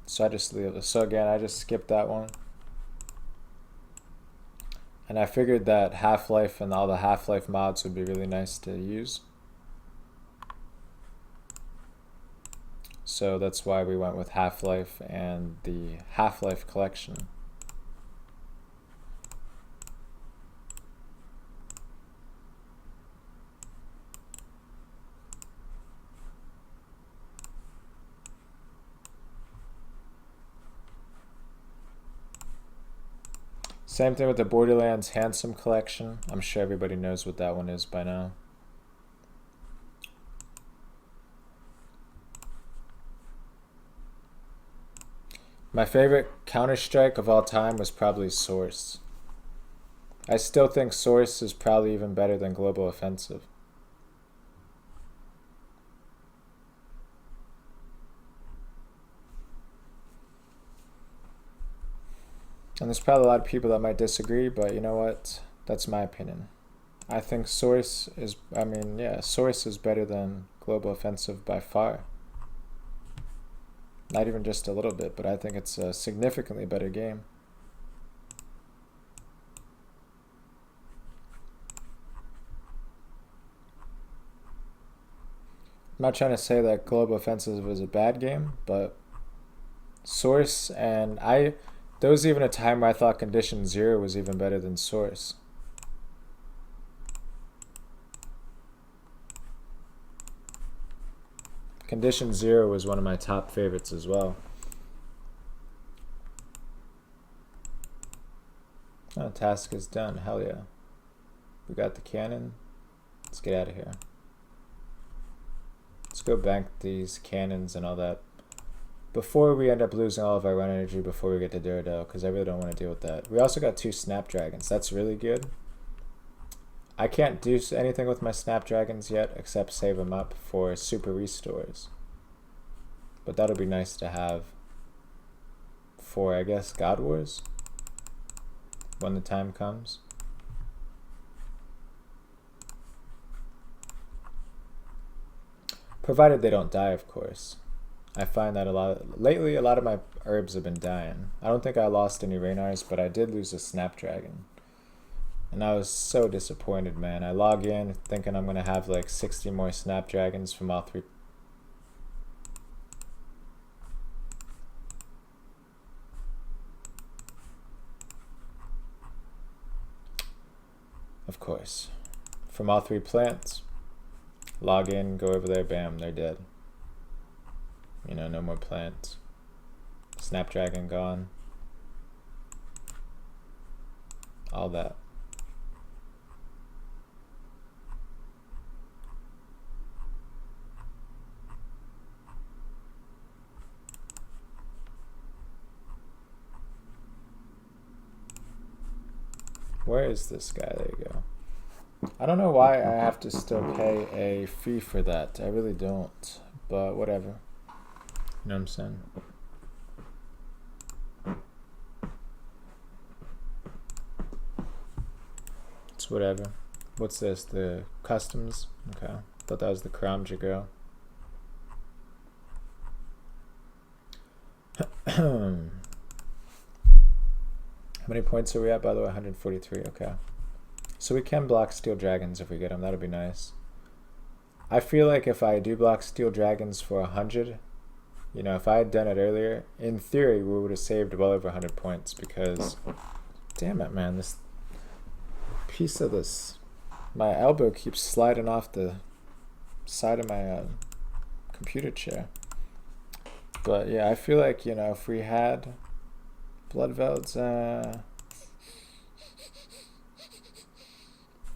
So I just leave it. So again, I just skipped that one. And I figured that Half-Life and all the Half-Life mods would be really nice to use. So that's why we went with Half-Life and the Half-Life collection. Same thing with the Borderlands Handsome collection. I'm sure everybody knows what that one is by now. My favorite Counter-Strike of all time was probably Source. I still think Source is probably even better than Global Offensive. And there's probably a lot of people that might disagree, but you know what? That's my opinion. I think Source is, Source is better than Global Offensive by far. Not even just a little bit, but I think it's a significantly better game. not trying to say that Global Offensive was a bad game, but Source and there was even a time where I thought Condition Zero was even better than Source. Condition Zero was one of my top favorites as well. Oh, task is done. Hell yeah. We got the cannon. Let's get out of here. Let's go bank these cannons and all that before we end up losing all of our run energy before we get to Duradel, because I really don't want to deal with that. We also got 2 Snapdragons. That's really good. I can't do anything with my Snapdragons yet except save them up for super restores. But that'll be nice to have for, I guess, God Wars when the time comes. Provided they don't die, of course. I find that lately a lot of my herbs have been dying. I don't think I lost any Raynars, but I did lose a Snapdragon. And I was so disappointed, man. I log in thinking I'm going to have like 60 more Snapdragons from all 3. Of course. From all 3 plants. Log in, go over there, bam, they're dead. You know, no more plants. Snapdragon gone. All that. Where is this guy? There you go. I don't know why I have to still pay a fee for that. I really don't. But whatever. You know what I'm saying? It's whatever. What's this? The customs? Okay. Thought that was the Crown Jago. How many points are we at, by the way? 143. Okay. So we can block Steel Dragons if we get them. That'll be nice. I feel like if I do block Steel Dragons for 100, you know, if I had done it earlier, in theory, we would have saved well over 100 points because, damn it, man, this piece of this, my elbow keeps sliding off the side of my computer chair. But yeah, I feel like, you know, if we had Bloodvelds, I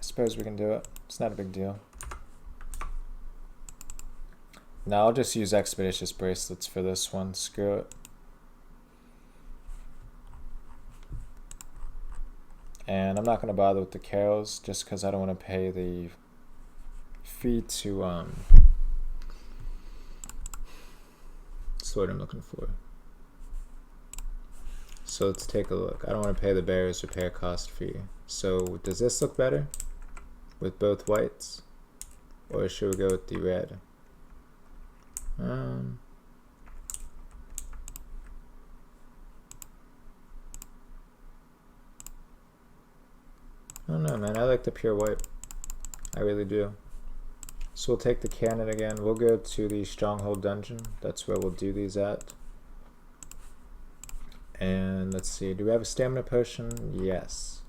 suppose we can do it. It's not a big deal. Now I'll just use Expeditious Bracelets for this one. Screw it. And I'm not going to bother with the carols just because I don't want to pay the fee to that's what I'm looking for. So let's take a look. I don't want to pay the bearer's repair cost fee. So does this look better with both whites, or should we go with the red? I don't know, man. I like the pure white. I really do. So we'll take the cannon again. We'll go to the Stronghold Dungeon. That's where we'll do these at. And let's see. Do we have a stamina potion? Yes.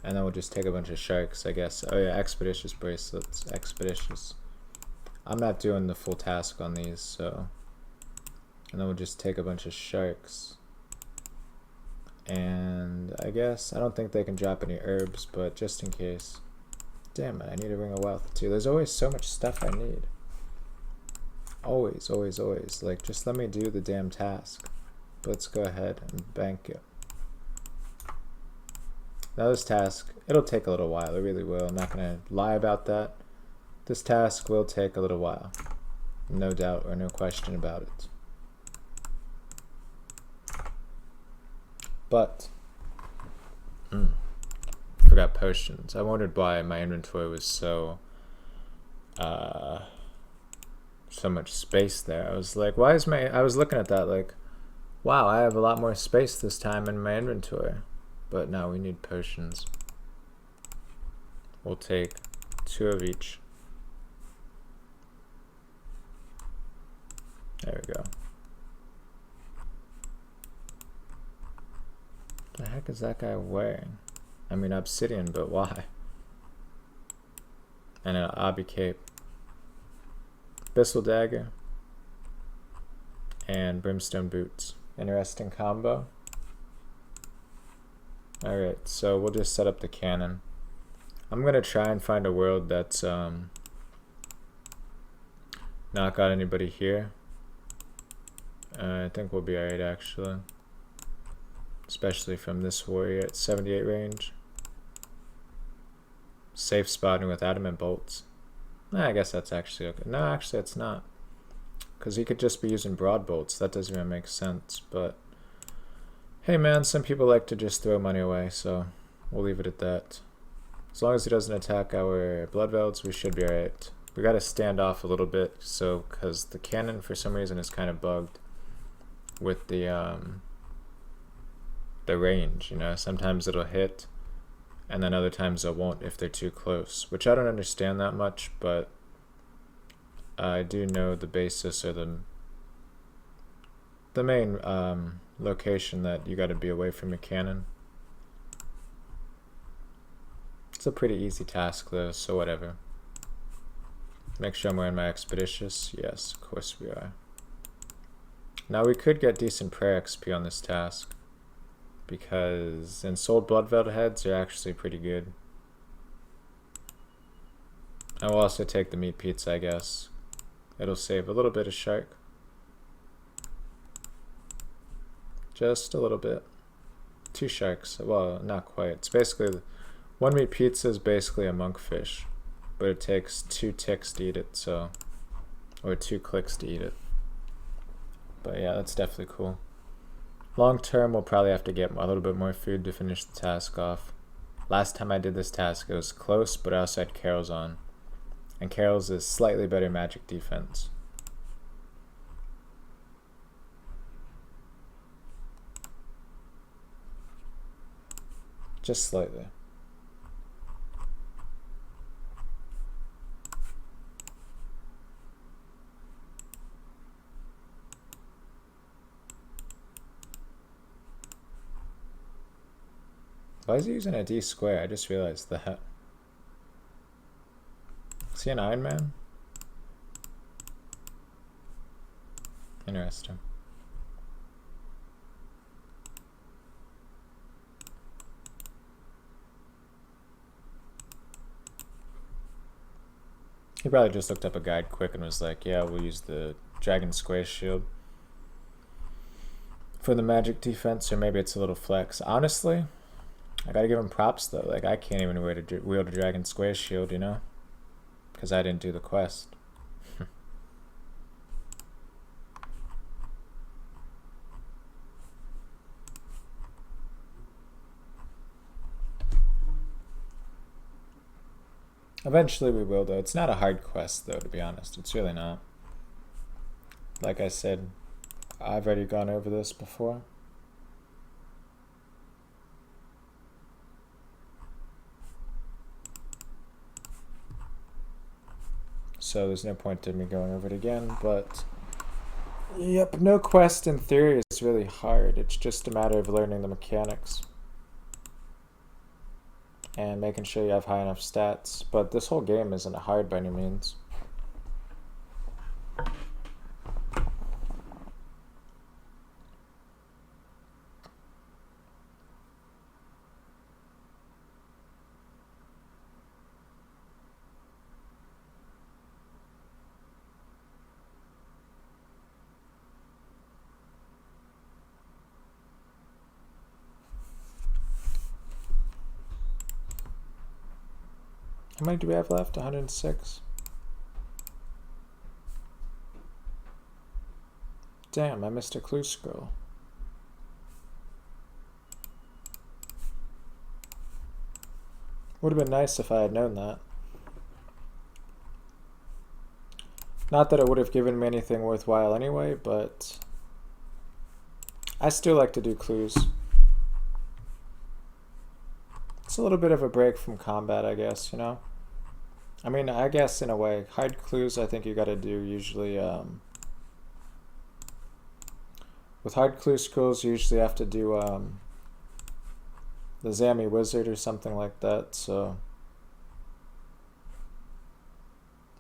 And then we'll just take a bunch of sharks, I guess. Oh yeah, Expeditious Bracelets. Expeditious. I'm not doing the full task on these, so. And then we'll just take a bunch of sharks. And I guess, I don't think they can drop any herbs, but just in case. Damn it, I need a Ring of Wealth too. There's always so much stuff I need. Always, always, always. Like, just let me do the damn task. But let's go ahead and bank it. Now this task, it'll take a little while. It really will. I'm not going to lie about that. This task will take a little while. No doubt or no question about it. But, forgot potions. I wondered why my inventory was so much space there. I was like, why is I was looking at that like, wow, I have a lot more space this time in my inventory. But now we need potions. We'll take 2 of each. There we go. The heck is that guy wearing? I mean, obsidian, but why? And an obby cape. Abyssal dagger. And brimstone boots. Interesting combo. Alright, so we'll just set up the cannon. I'm gonna try and find a world that's not got anybody here. I think we'll be alright actually. Especially from this warrior at 78 range. Safe spotting with adamant bolts. I guess that's actually okay. No, actually it's not. Because he could just be using broad bolts. That doesn't even make sense. But hey man, some people like to just throw money away, so we'll leave it at that. As long as he doesn't attack our blood velds, we should be alright. We gotta stand off a little bit, so because the cannon for some reason is kind of bugged with the range, you know. Sometimes it'll hit, and then other times it won't if they're too close, which I don't understand that much, but I do know the basis or the main location that you got to be away from your cannon. It's a pretty easy task though, so whatever. Make sure I'm wearing my expeditious. Yes, of course we are. Now we could get decent prayer XP on this task, because ensouled bloodveld heads are actually pretty good. I will also take the meat pizza, I guess. It'll save a little bit of shark. Just a little bit. 2 sharks. Well, not quite. It's basically, 1 meat pizza is basically a monkfish, but it takes 2 ticks to eat it, so, or 2 clicks to eat it. But yeah, that's definitely cool. Long term, we'll probably have to get a little bit more food to finish the task off. Last time I did this task, it was close, but I also had Carol's on. And Carol's is slightly better magic defense. Just slightly. Why is he using a D square? I just realized that. Is he an Iron Man? Interesting. He probably just looked up a guide quick and was like, yeah, we'll use the dragon square shield for the magic defense, or maybe it's a little flex. Honestly, I gotta give him props though. Like, I can't even wield a dragon square shield, you know? Because I didn't do the quest. Eventually we will though. It's not a hard quest though, to be honest. It's really not. Like I said, I've already gone over this before. So there's no point in me going over it again, but yep, no quest in theory is really hard. It's just a matter of learning the mechanics and making sure you have high enough stats. But this whole game isn't hard by any means. How many do we have left? 106. Damn, I missed a clue scroll. Would have been nice if I had known that. Not that it would have given me anything worthwhile anyway, but I still like to do clues. It's a little bit of a break from combat, I guess, you know? I mean, I guess in a way, hard clues I think you gotta do usually With hard clue scrolls, you usually have to do the Zami Wizard or something like that, so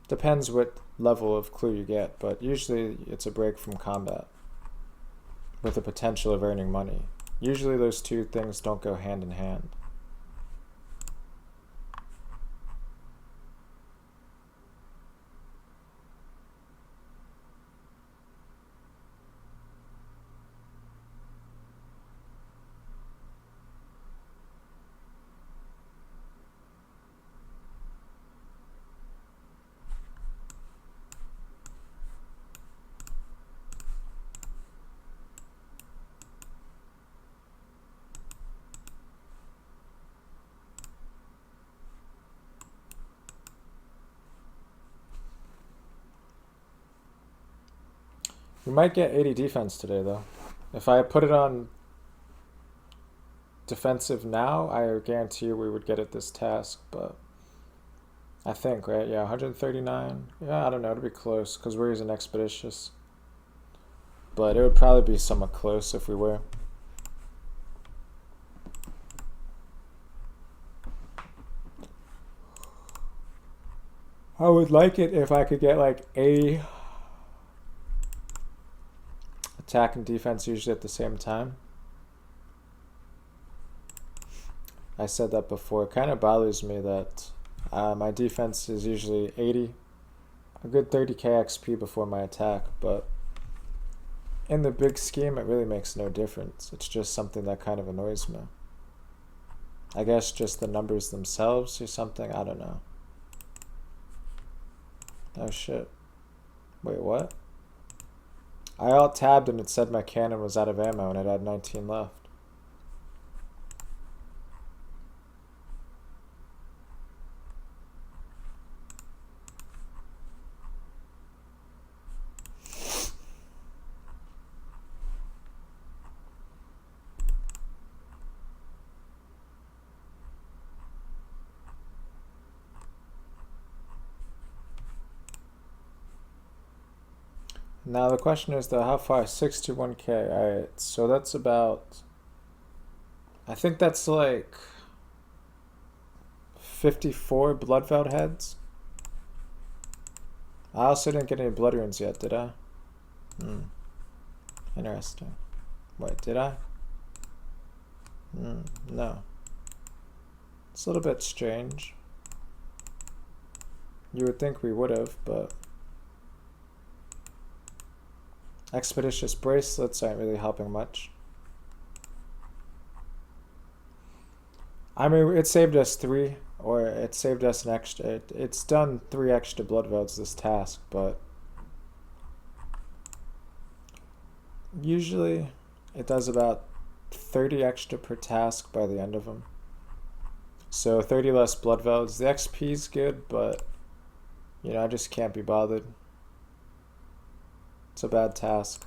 depends what level of clue you get, but usually it's a break from combat with the potential of earning money. Usually those two things don't go hand in hand. We might get 80 defense today, though. If I put it on defensive now, I guarantee you we would get it this task, but I think, right? Yeah, 139. Yeah, I don't know. It'll be close because we're using Expeditious. But it would probably be somewhat close if we were. I would like it if I could get like 80 attack and defense usually at the same time. I said that before. It kind of bothers me that my defense is usually 80, a good 30k XP before my attack, but in the big scheme it really makes no difference. It's just something that kind of annoys me. I guess just the numbers themselves or something, I don't know. Oh shit. Wait, what? I alt-tabbed and it said my cannon was out of ammo and it had 19 left. Now the question is though, how far? 61k. Alright, so that's about, I think that's like 54 Bloodveld heads. I also didn't get any blood runes yet, did I? Interesting. Wait, did I? No. It's a little bit strange. You would think we would have, but Expeditious bracelets aren't really helping much. I mean, it saved us 3, or it saved us an extra. It's done 3 extra Bloodvelds this task, but usually it does about 30 extra per task by the end of them. So 30 less Bloodvelds. The XP's good, but you know, I just can't be bothered. It's a bad task.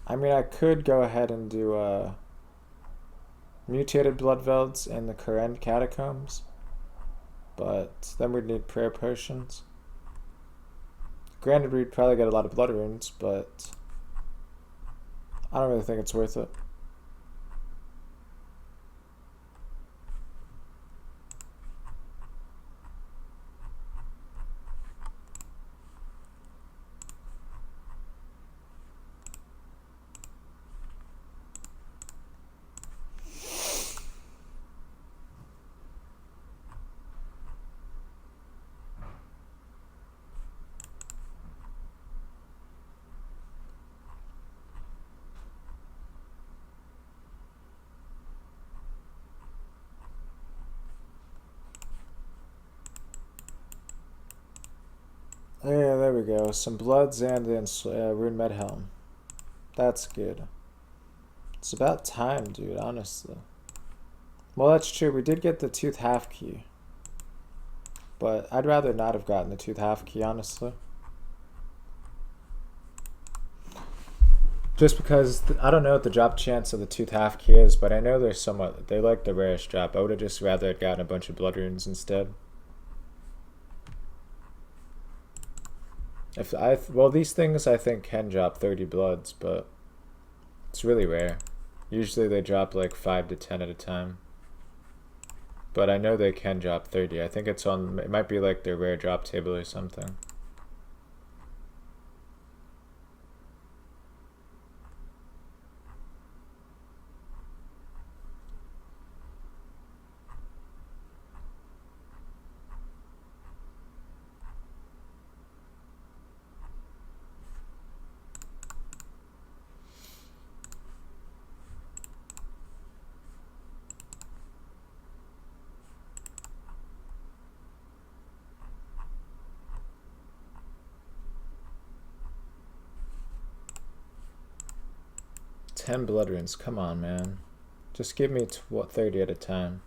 I mean, I could go ahead and do mutated Bloodvelds in the Koren catacombs, but then we'd need prayer potions. Granted, we'd probably get a lot of blood runes, but I don't really think it's worth it. Yeah, there we go. Some bloods and then Rune Medhelm. That's good. It's about time, dude, honestly. Well, that's true. We did get the Tooth Half Key. But I'd rather not have gotten the Tooth Half Key, honestly. Just because, I don't know what the drop chance of the Tooth Half Key is, but I know they're somewhat, they like the rarest drop. I would have just rather gotten a bunch of blood runes instead. Well, these things I think can drop 30 bloods, but it's really rare. Usually they drop like 5 to 10 at a time. But I know they can drop 30. I think it's on, it might be like their rare drop table or something. Ten blood runes, come on, man. Just give me 30 at a time.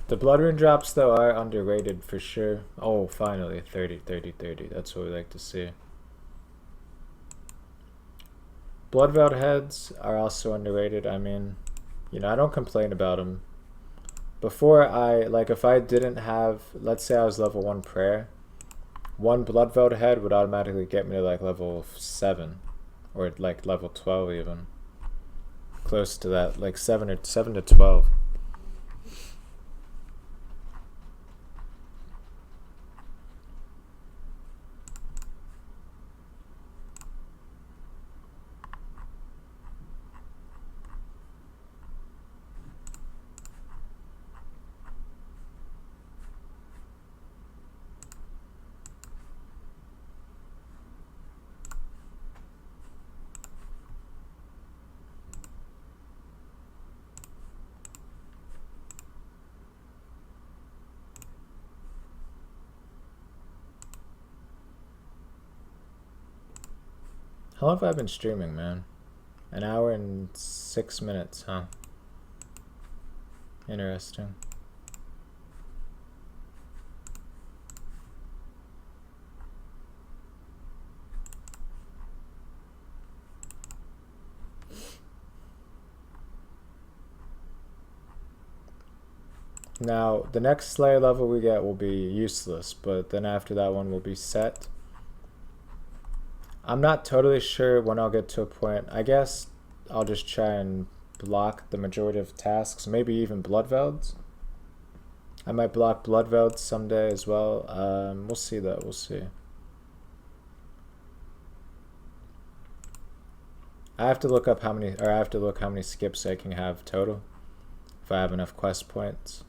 The blood rune drops, though, are underrated for sure. Oh, finally, 30, 30, 30. That's what we like to see. Blood Veiled heads are also underrated. I mean, you know, I don't complain about them. Before if I didn't have, let's say I was level 1 prayer, one Blood Veiled head would automatically get me to like level 7. Or like level 12 even. Close to that, like 7 to 12. How long have I been streaming, man? An hour and 6 minutes, huh? Interesting. Now, the next Slayer level we get will be useless, but then after that one will be set. I'm not totally sure when I'll get to a point. I guess I'll just try and block the majority of tasks, maybe even Blood Velds. I might block Blood Velds someday as well. We'll see though, we'll see. I have to look up how many skips I can have total, if I have enough quest points.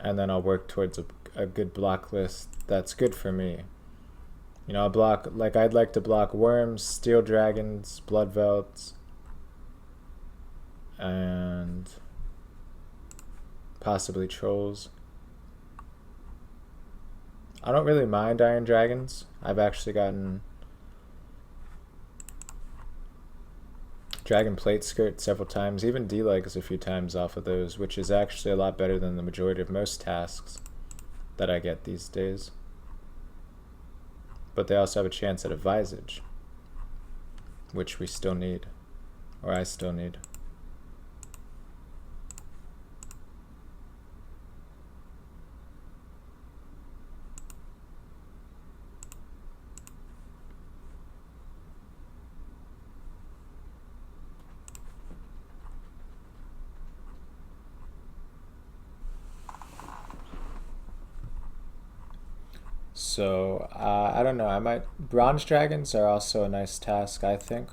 And then I'll work towards a good block list that's good for me. You know, I'd like to block worms, steel dragons, blood velds, and possibly trolls. I don't really mind iron dragons. I've actually gotten dragon plate skirt several times, even D-legs a few times off of those, which is actually a lot better than the majority of most tasks that I get these days. But they also have a chance at a visage, which we still need, or I still need. So, I don't know, bronze dragons are also a nice task, I think.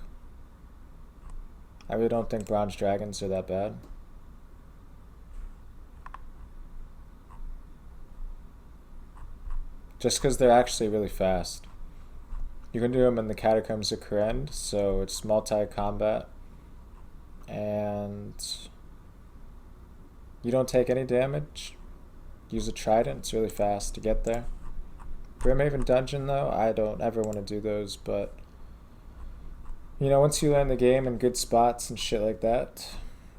I really don't think bronze dragons are that bad. Just because they're actually really fast. You can do them in the Catacombs of Kourend, so it's multi-combat. And you don't take any damage. Use a trident, it's really fast to get there. Brimhaven Dungeon though, I don't ever want to do those, but you know, once you land the game in good spots and shit like that,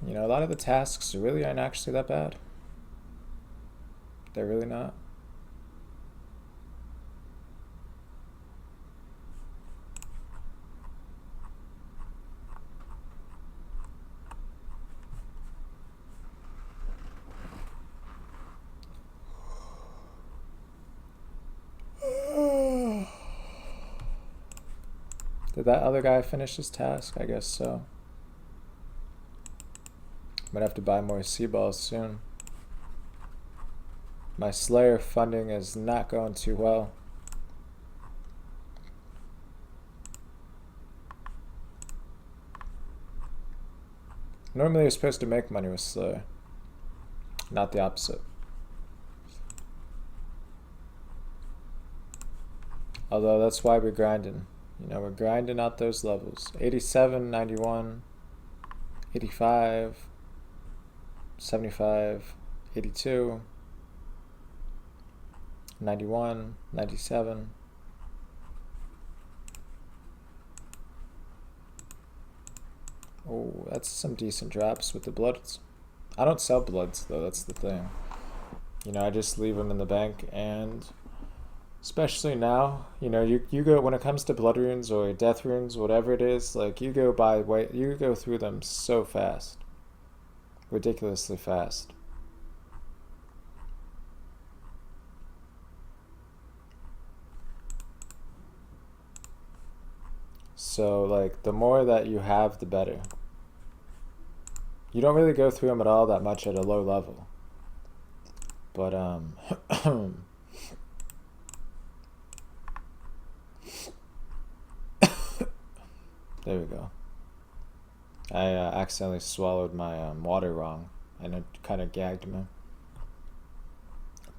you know, a lot of the tasks really aren't actually that bad. They're really not. Did that other guy finish his task? I guess so. Might have to buy more sea balls soon. My Slayer funding is not going too well. Normally you're supposed to make money with Slayer, not the opposite. Although that's why we're grinding. You know, we're grinding out those levels. 87, 91, 85, 75, 82, 91, 97. Oh, that's some decent drops with the bloods. I don't sell bloods though, that's the thing. You know, I just leave them in the bank, and especially now, you know, you go, when it comes to blood runes or death runes, whatever it is, like you go through them so fast. Ridiculously fast. So like the more that you have, the better. You don't really go through them at all that much at a low level. But there we go. I accidentally swallowed my water wrong, and it kind of gagged me.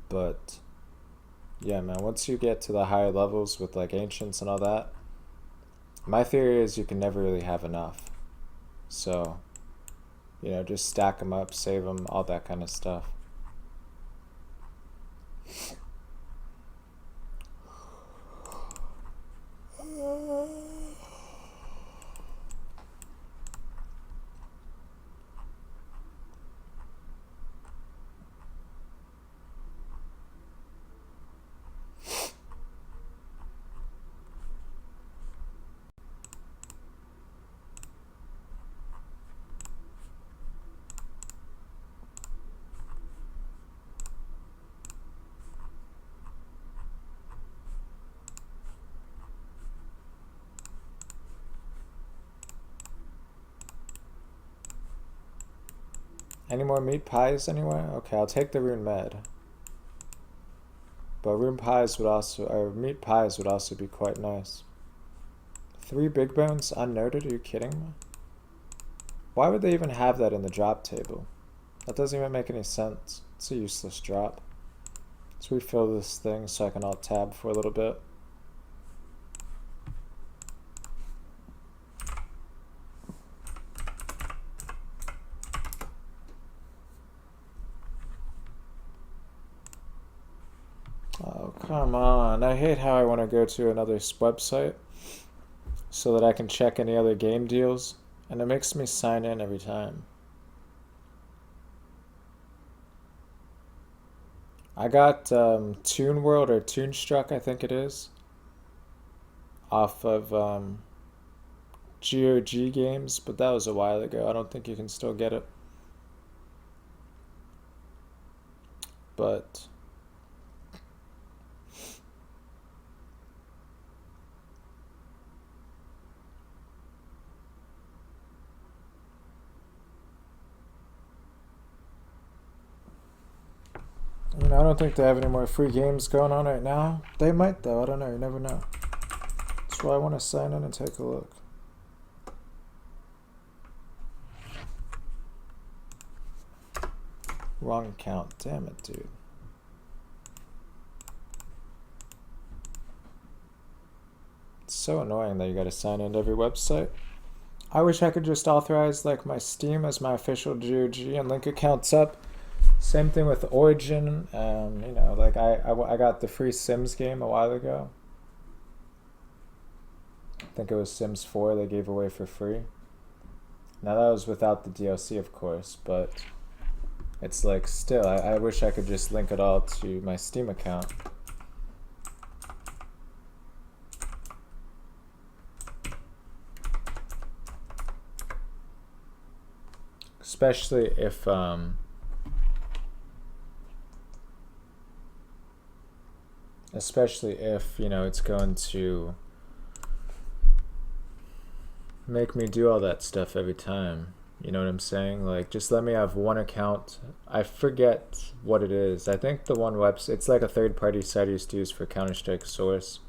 But yeah, man, once you get to the higher levels with like ancients and all that, my theory is you can never really have enough. So, you know, just stack them up, save them, all that kind of stuff. Any more meat pies anywhere? Okay, I'll take the rune med. But rune pies would also, or meat pies would also be quite nice. 3 big bones unnoted? Are you kidding me? Why would they even have that in the drop table? That doesn't even make any sense. It's a useless drop. Let's refill this thing so I can alt tab for a little bit. Oh, come on. I hate how I want to go to another website so that I can check any other game deals, and it makes me sign in every time. I got Toon World or Toonstruck, I think it is, off of GOG Games, but that was a while ago. I don't think you can still get it. But you know, I don't think they have any more free games going on right now. They might though, I don't know, you never know. That's why I want to sign in and take a look. Wrong account, damn it, dude. It's so annoying that you gotta sign into every website. I wish I could just authorize like my Steam as my official GOG and link accounts up. Same thing with Origin. You know, like I got the free Sims game a while ago. I think it was Sims 4 they gave away for free. Now that was without the DLC, of course, but it's like still, I wish I could just link it all to my Steam account. Especially if you know it's going to make me do all that stuff every time. You know what I'm saying? Like, just let me have one account. I forget what it is. I think the one website, it's like a third-party site I used to use for Counter-Strike Source.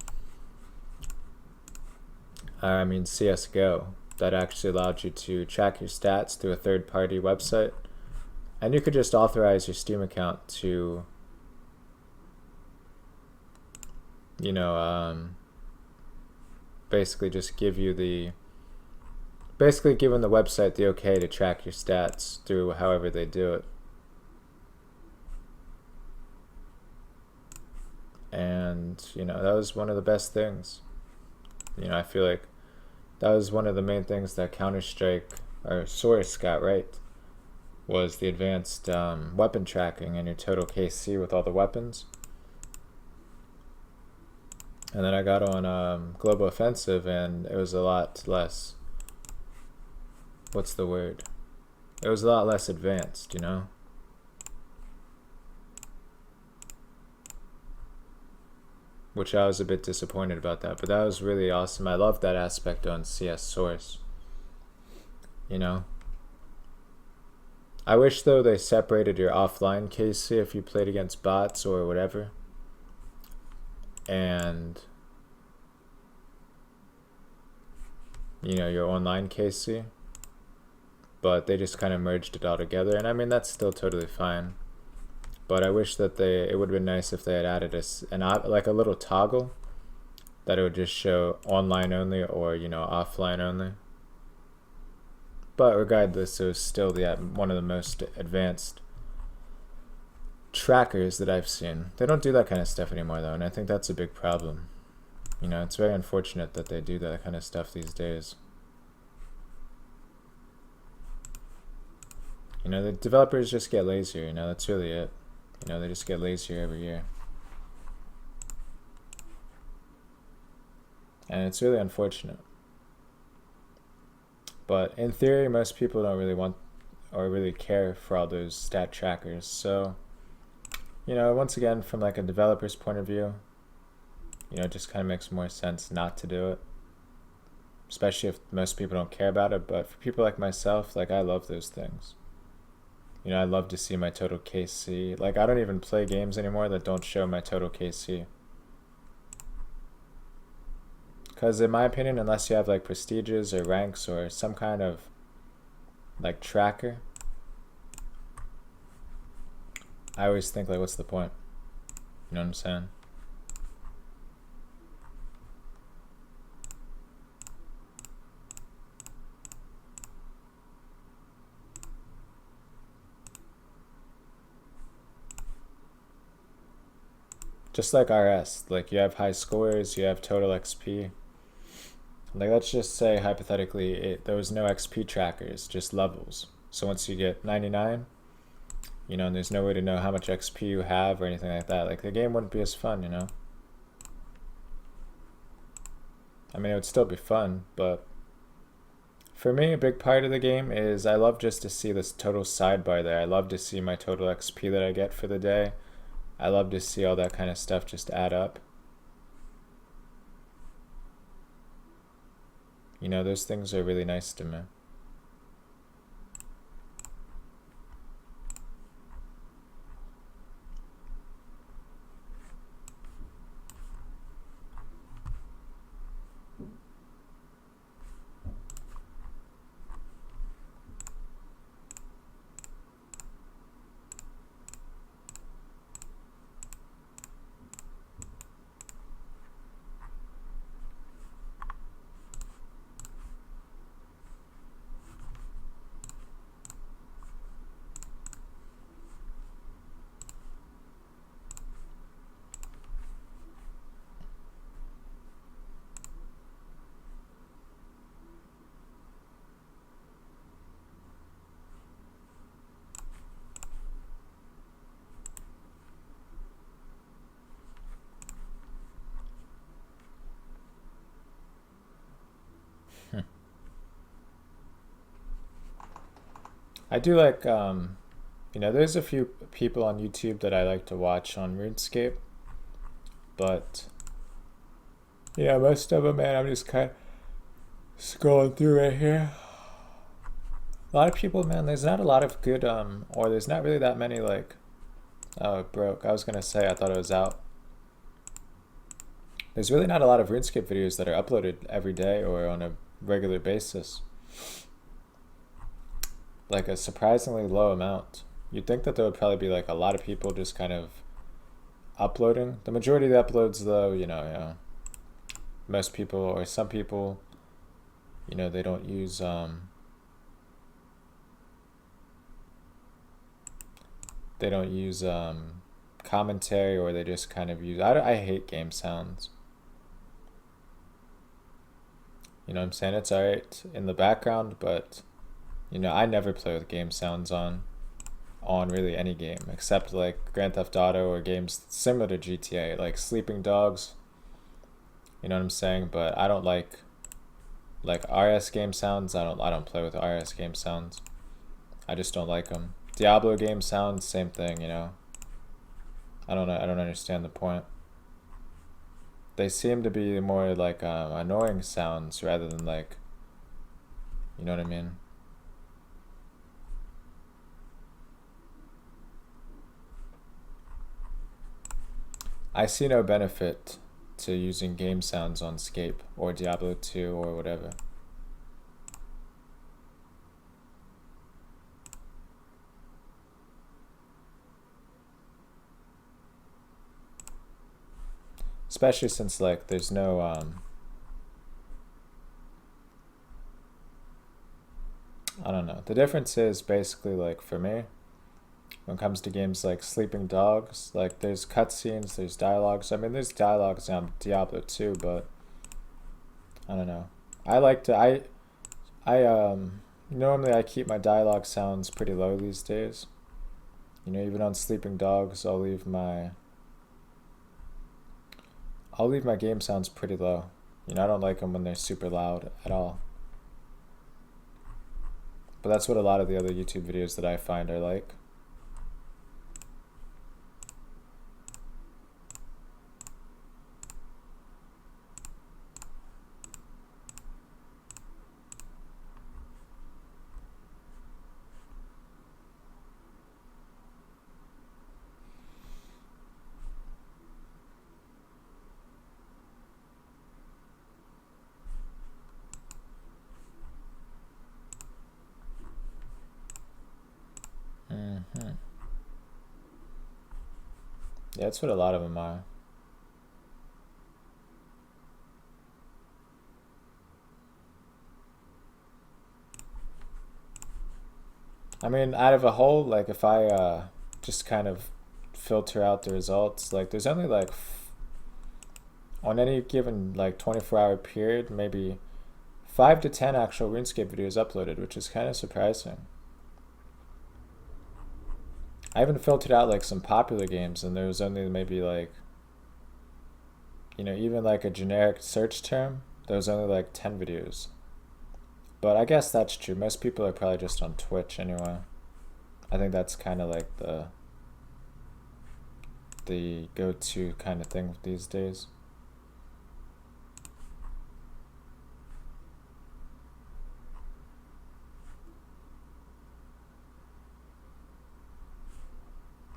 I mean CSGO, that actually allowed you to track your stats through a third-party website. And you could just authorize your Steam account to, you know, basically just give you the, basically giving the website the okay to track your stats through however they do it. And, you know, that was one of the best things. You know, I feel like that was one of the main things that Counter-Strike or Source got right, was the advanced weapon tracking and your total KC with all the weapons. And then I got on Global Offensive and it was a lot less, what's the word? It was a lot less advanced, you know? Which I was a bit disappointed about that, but that was really awesome. I love that aspect on CS Source, you know? I wish though they separated your offline KC if you played against bots or whatever, and you know, your online KC, but they just kind of merged it all together, and I mean that's still totally fine. But I wish that it would have been nice if they had added like a little toggle that it would just show online only or, you know, offline only. But regardless, it was still one of the most advanced trackers that I've seen. They don't do that kind of stuff anymore though, and I think that's a big problem. You know, it's very unfortunate that they do that kind of stuff these days. You know, the developers just get lazier, you know, that's really it. You know, they just get lazier every year. And it's really unfortunate. But in theory, most people don't really want or really care for all those stat trackers. So, you know, once again, from like a developer's point of view, you know, it just kind of makes more sense not to do it. Especially if most people don't care about it. But for people like myself, like, I love those things. You know, I love to see my total KC. Like, I don't even play games anymore that don't show my total KC. Because in my opinion, unless you have like prestiges or ranks or some kind of like tracker, I always think like, what's the point? You know what I'm saying? Just like RS, like you have high scores, you have total XP. Like, let's just say hypothetically there was no XP trackers, just levels. So once you get 99, you know, and there's no way to know how much XP you have or anything like that, like the game wouldn't be as fun, you know? I mean, it would still be fun, but for me, a big part of the game is I love just to see this total sidebar there. I love to see my total XP that I get for the day. I love to see all that kind of stuff just add up. You know, those things are really nice to me. I do like, you know, there's a few people on YouTube that I like to watch on RuneScape, but yeah, most of them, man, I'm just kind of scrolling through right here. A lot of people, man, there's not a lot of good, or there's not really that many, like, oh, it broke. I was gonna say, I thought it was out. There's really not a lot of RuneScape videos that are uploaded every day or on a regular basis. Like a surprisingly low amount. You'd think that there would probably be like a lot of people just kind of uploading. The majority of the uploads, though, you know, most people or some people, you know, they don't use commentary, or they just kind of use. I hate game sounds. You know what I'm saying? It's alright in the background, but you know, I never play with game sounds on really any game except like Grand Theft Auto or games similar to GTA, like Sleeping Dogs. You know what I'm saying? But I don't like RS game sounds. I don't play with RS game sounds. I just don't like them. Diablo game sounds, same thing, you know. I don't understand the point. They seem to be more like annoying sounds rather than like, you know what I mean? I see no benefit to using game sounds on Scape or Diablo 2 or whatever. Especially since like there's no I don't know. The difference is basically like for me, when it comes to games like Sleeping Dogs, like there's cutscenes, there's dialogues. I mean, there's dialogues on Diablo 2, but I don't know. I like to I normally I keep my dialogue sounds pretty low these days. You know, even on Sleeping Dogs, I'll leave my game sounds pretty low. You know, I don't like them when they're super loud at all. But that's what a lot of the other YouTube videos that I find are like. Yeah, that's what a lot of them are. I mean, out of a whole, like if I just kind of filter out the results, like there's only like on any given like 24-hour period, maybe 5 to 10 actual RuneScape videos uploaded, which is kind of surprising. I even filtered out like some popular games, and there was only maybe like, you know, even like a generic search term, there was only like 10 videos. But I guess that's true. Most people are probably just on Twitch anyway. I think that's kind of like the go-to kind of thing these days.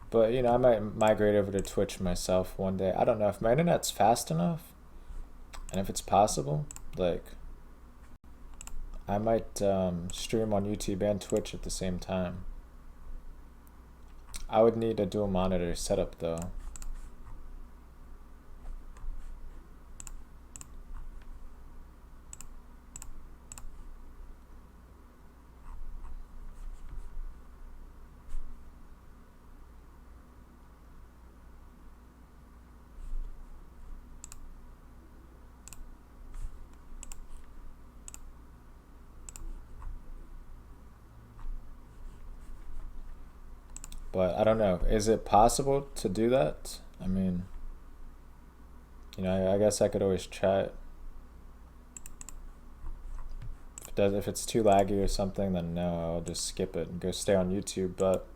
But you know, I might migrate over to Twitch myself one day. I don't know if my internet's fast enough, and if it's possible, like I might stream on YouTube and Twitch at the same time. I would need a dual monitor setup though. But I don't know. Is it possible to do that? I mean, you know, I guess I could always try it. If it's too laggy or something, then no, I'll just skip it and go stay on YouTube. But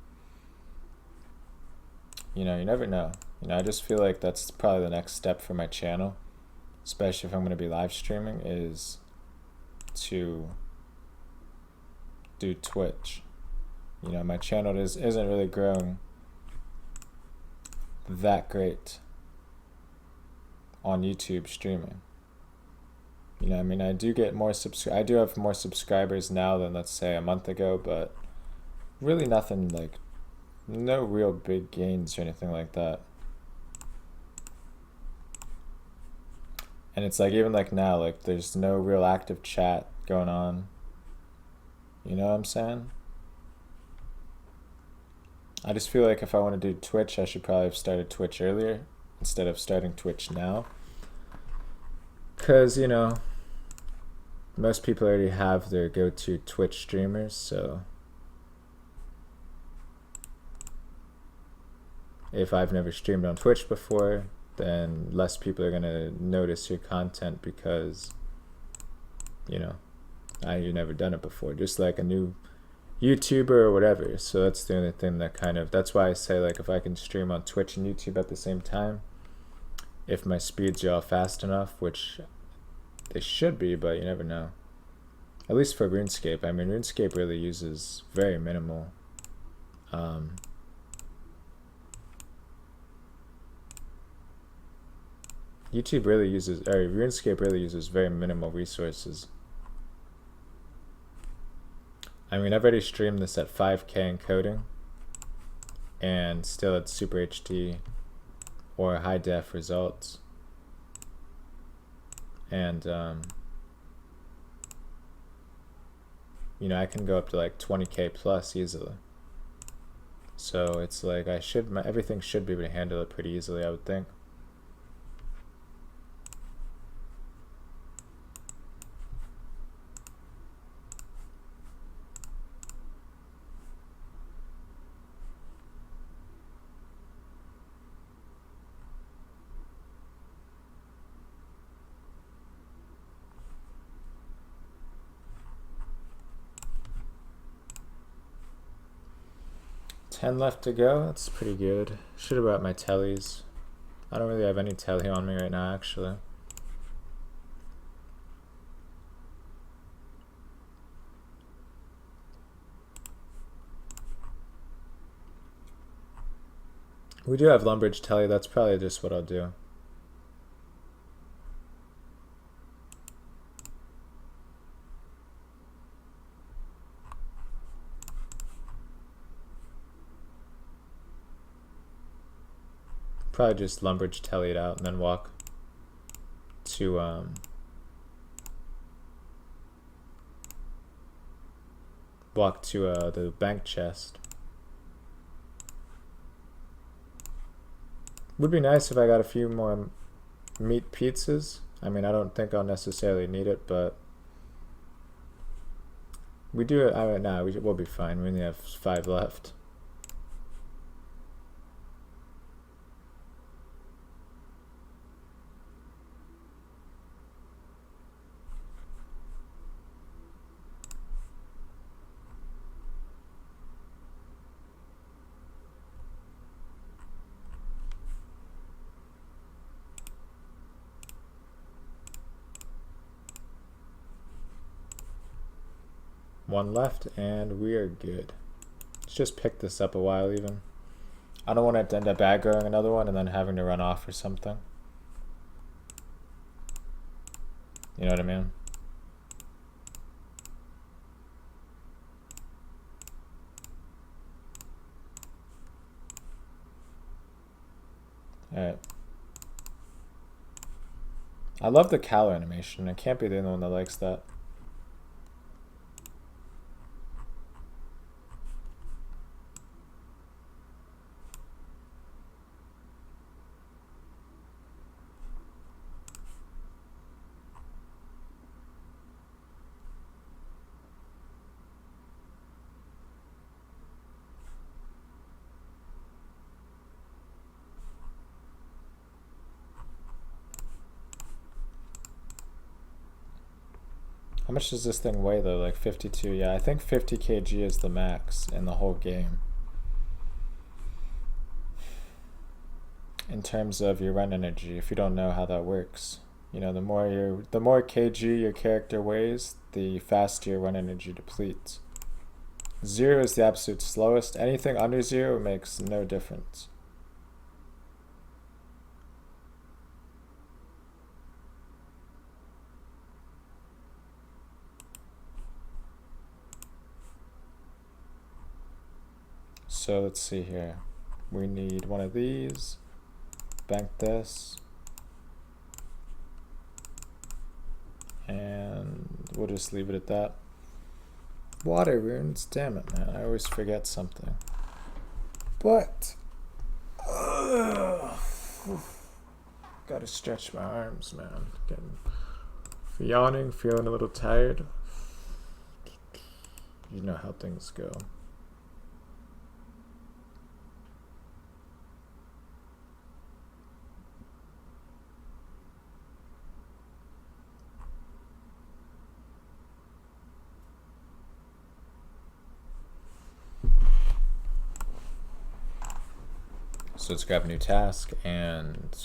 you never know. I just feel like that's probably the next step for my channel, especially if I'm going to be live streaming, is to do Twitch. My channel isn't really growing that great on YouTube streaming. I do get more I do have more subscribers now than, let's say, a month ago, but really nothing like, no real big gains or anything like that. And it's like, even like now, like there's no real active chat going on. You know what I'm saying? I just feel like if I want to do Twitch, I should probably have started Twitch earlier instead of starting Twitch now. Because, most people already have their go-to Twitch streamers, so if I've never streamed on Twitch before, then less people are going to notice your content because, you've never done it before. Just like a new YouTuber or whatever. So that's the only thing that that's why I say, like, if I can stream on Twitch and YouTube at the same time, if my speeds are all fast enough, which they should be, but you never know. At least for RuneScape. RuneScape really uses very minimal RuneScape really uses very minimal resources. I've already streamed this at 5K encoding and still at Super HD or high def results. And I can go up to like 20K plus easily. So it's like everything should be able to handle it pretty easily, I would think. $10 left to go. That's pretty good. Should have brought my tellies. I don't really have any telly on me right now, actually. We do have Lumbridge telly. That's probably just what I'll do. Probably just Lumbridge telly it out and then walk to the bank chest. Would be nice if I got a few more meat pizzas. I don't think I'll necessarily need it, but we do it. We'll be fine. We only have 5 left. One left and we are good. Let's just pick this up a while even. I don't want it to end up aggroing another one and then having to run off or something. You know what I mean? Alright. I love the cowl animation. I can't be the only one that likes that. How much does this thing weigh though? Like 52? Yeah, I think 50 kg is the max in the whole game. In terms of your run energy, if you don't know how that works. You know, the more kg your character weighs, the faster your run energy depletes. 0 is the absolute slowest. Anything under 0 makes no difference. So let's see here. We need one of these. Bank this. And we'll just leave it at that. Water runes, damn it, man. I always forget something. But gotta stretch my arms, man. Getting yawning, feeling a little tired. You know how things go. So let's grab a new task and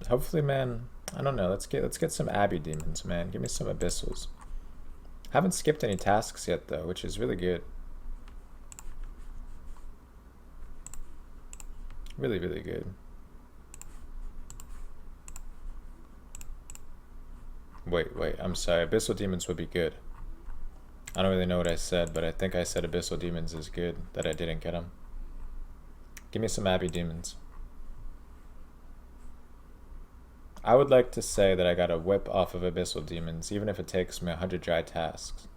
hopefully, man, I don't know, let's get some Abbey demons, man. Give me some abyssals. Haven't skipped any tasks yet though, which is really good. Really, really good. Wait, I'm sorry. Abyssal demons would be good. I don't really know what I said, but I think I said abyssal demons is good, that I didn't get them. Give me some Abbey demons. I would like to say that I got a whip off of abyssal demons, even if it takes me 100 dry tasks.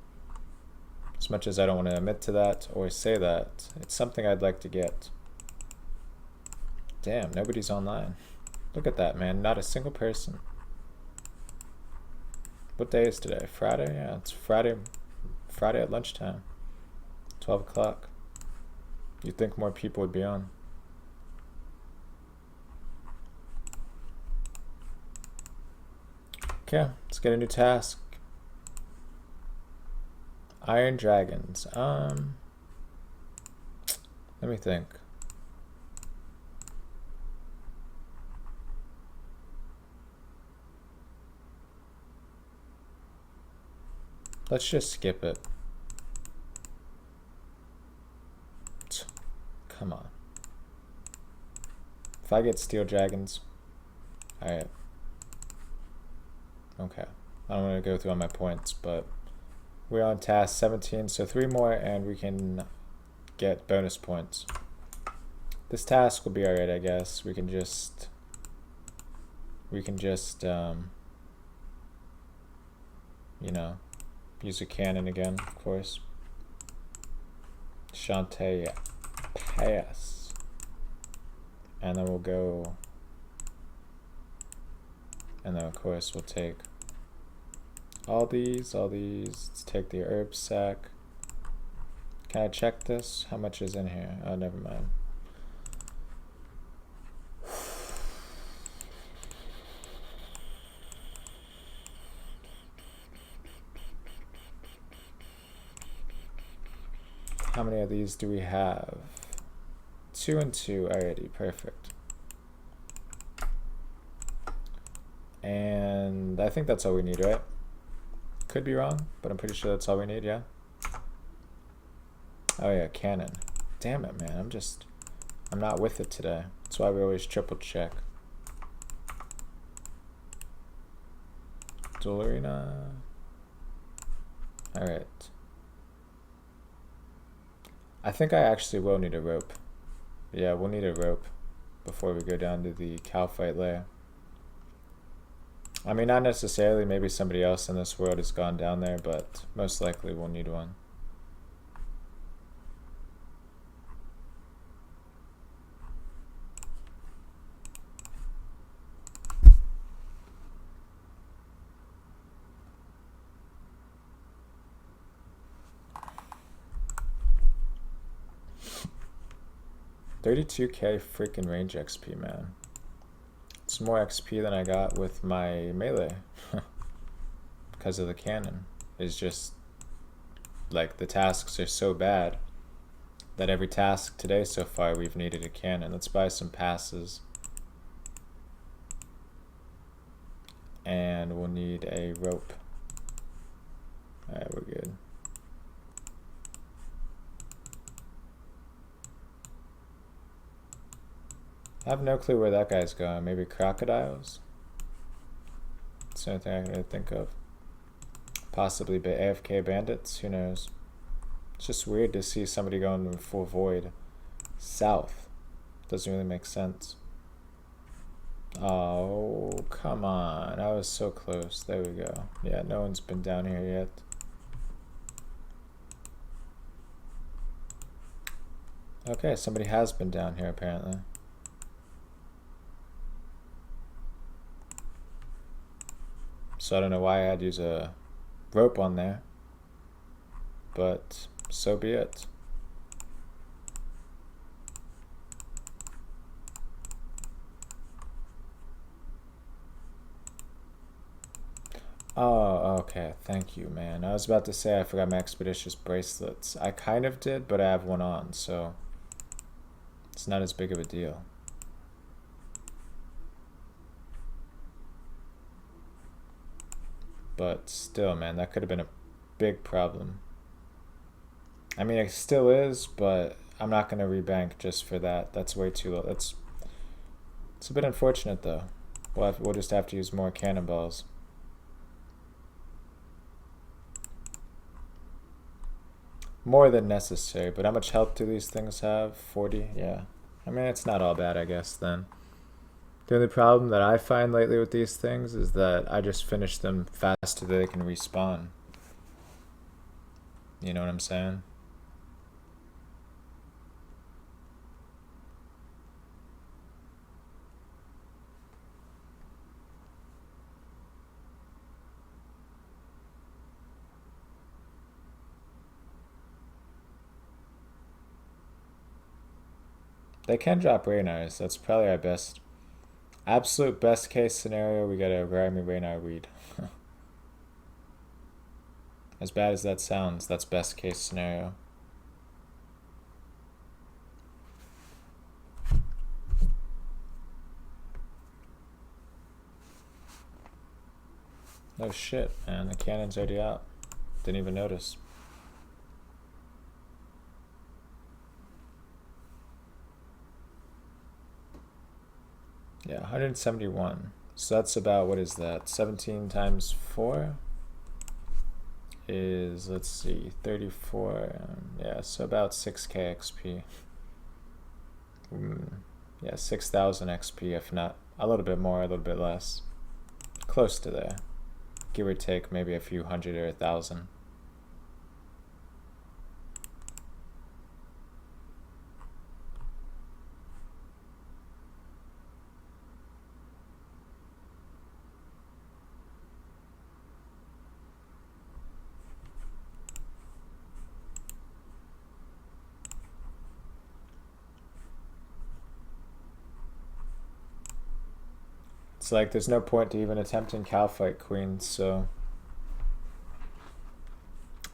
As much as I don't want to admit to that or say that, it's something I'd like to get. Damn, nobody's online. Look at that, man. Not a single person. What day is today? Friday? Yeah, it's Friday at lunchtime. 12 o'clock. You'd think more people would be on. Okay, let's get a new task. Iron dragons. Let me think. Let's just skip it. Come on. If I get steel dragons, alright. Okay, I don't want to go through all my points, but we're on task 17, so 3 more and we can get bonus points. This task will be alright, I guess. We can just you know, use a cannon again, of course. Shantae pass. And then we'll go, and then of course we'll take all these. Let's take the herb sack. Can I check this? How much is in here? Oh, never mind. How many of these do we have? 2 and 2 already, perfect. And I think that's all we need, right? Could be wrong, but I'm pretty sure that's all we need, yeah? Oh yeah, cannon. Damn it, man, I'm not with it today. That's why we always triple check. Duel arena. Alright. I think I actually will need a rope. Yeah, we'll need a rope before we go down to the cow fight lair. I mean, not necessarily, maybe somebody else in this world has gone down there, but most likely we'll need one. $32K freaking range XP, man. It's more XP than I got with my melee because of the cannon. is just like the tasks are so bad that every task today so far we've needed a cannon. Let's buy some passes. And we'll need a rope. Alright, we're good. I have no clue where that guy's going. Maybe crocodiles? That's the only thing I can really think of. Possibly AFK bandits? Who knows? It's just weird to see somebody going in full void. South. Doesn't really make sense. Oh, come on. I was so close. There we go. Yeah, no one's been down here yet. Okay, somebody has been down here apparently. So I don't know why I had to use a rope on there, but so be it. Oh, okay. Thank you, man. I was about to say I forgot my expeditious bracelets. I kind of did, but I have one on, so it's not as big of a deal. But still, man, that could have been a big problem. I mean, it still is, but I'm not going to rebank just for that. That's way too low. It's a bit unfortunate, though. We'll just have to use more cannonballs. More than necessary, but how much health do these things have? 40? Yeah. I mean, it's not all bad, I guess, then. The only problem that I find lately with these things is that I just finish them faster than they can respawn. You know what I'm saying? They can drop Raynars. That's probably our best. Absolute best case scenario, we get a Rhyme Raynar weed. As bad as that sounds, that's best case scenario. Oh shit, man, the cannon's already out. Didn't even notice. Yeah, 171. So that's about, what is that? 17 times 4 is, let's see, 34. Yeah, so about 6k XP. Yeah, 6,000 XP, if not a little bit more, a little bit less. Close to there. Give or take maybe a few hundred or 1,000. It's like there's no point to even attempting Calfight Queens, so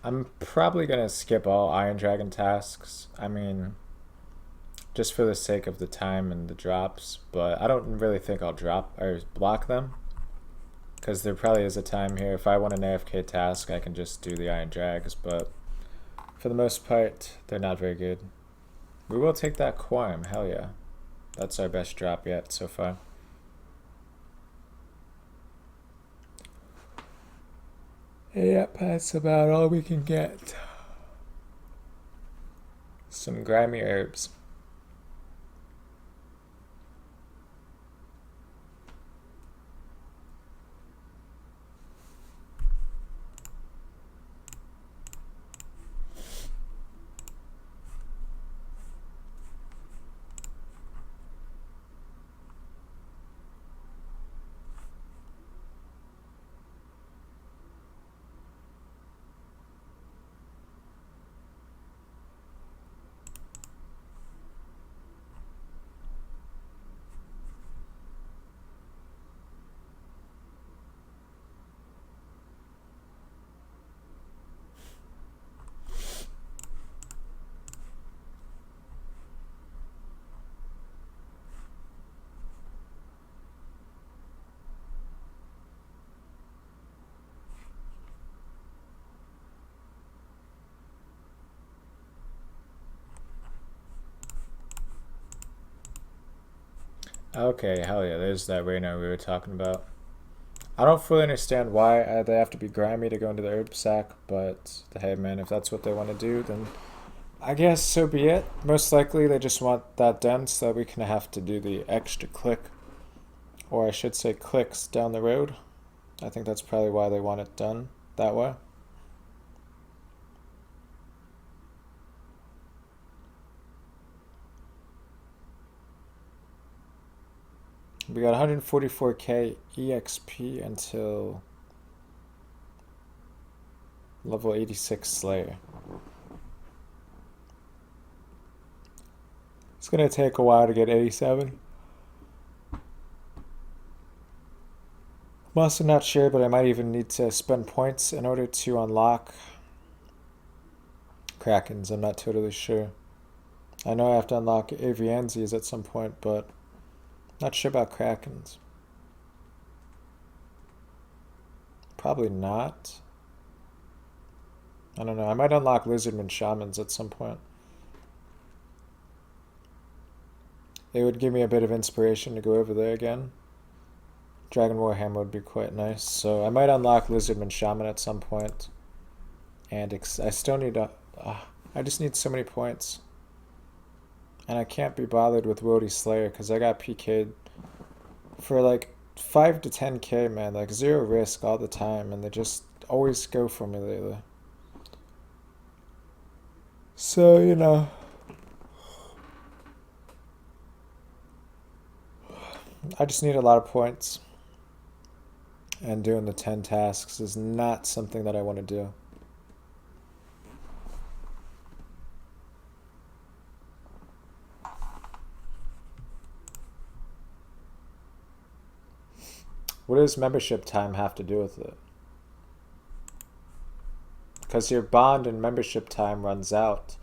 I'm probably gonna skip all Iron Dragon tasks. I mean, just for the sake of the time and the drops, but I don't really think I'll drop or block them, because there probably is a time here. If I want an AFK task, I can just do the Iron Drags, but for the most part, they're not very good. We will take that Quorum, hell yeah. That's our best drop yet so far. Yep, that's about all we can get. Some grimy herbs. Okay, hell yeah, there's that Reno we were talking about. I don't fully understand why they have to be grimy to go into the herb sack, but hey man, if that's what they want to do, then I guess so be it. Most likely they just want that done so that we can have to do the extra click, or I should say clicks down the road. I think that's probably why they want it done that way. We got 144k EXP until level 86 Slayer. It's gonna take a while to get 87. I'm also not sure, but I might even need to spend points in order to unlock Krakens. I'm not totally sure. I know I have to unlock Avianzies at some point, but not sure about Krakens. Probably not. I don't know. I might unlock Lizardman Shamans at some point. It would give me a bit of inspiration to go over there again. Dragon Warhammer would be quite nice. So I might unlock Lizardman Shaman at some point. And I still need to... I just need so many points. And I can't be bothered with Woady Slayer because I got PK'd for like 5 to 10k, man. Like 0 risk all the time. And they just always go for me lately. So, you know... I just need a lot of points. And doing the 10 tasks is not something that I want to do. What does membership time have to do with it? Because your bond and membership time runs out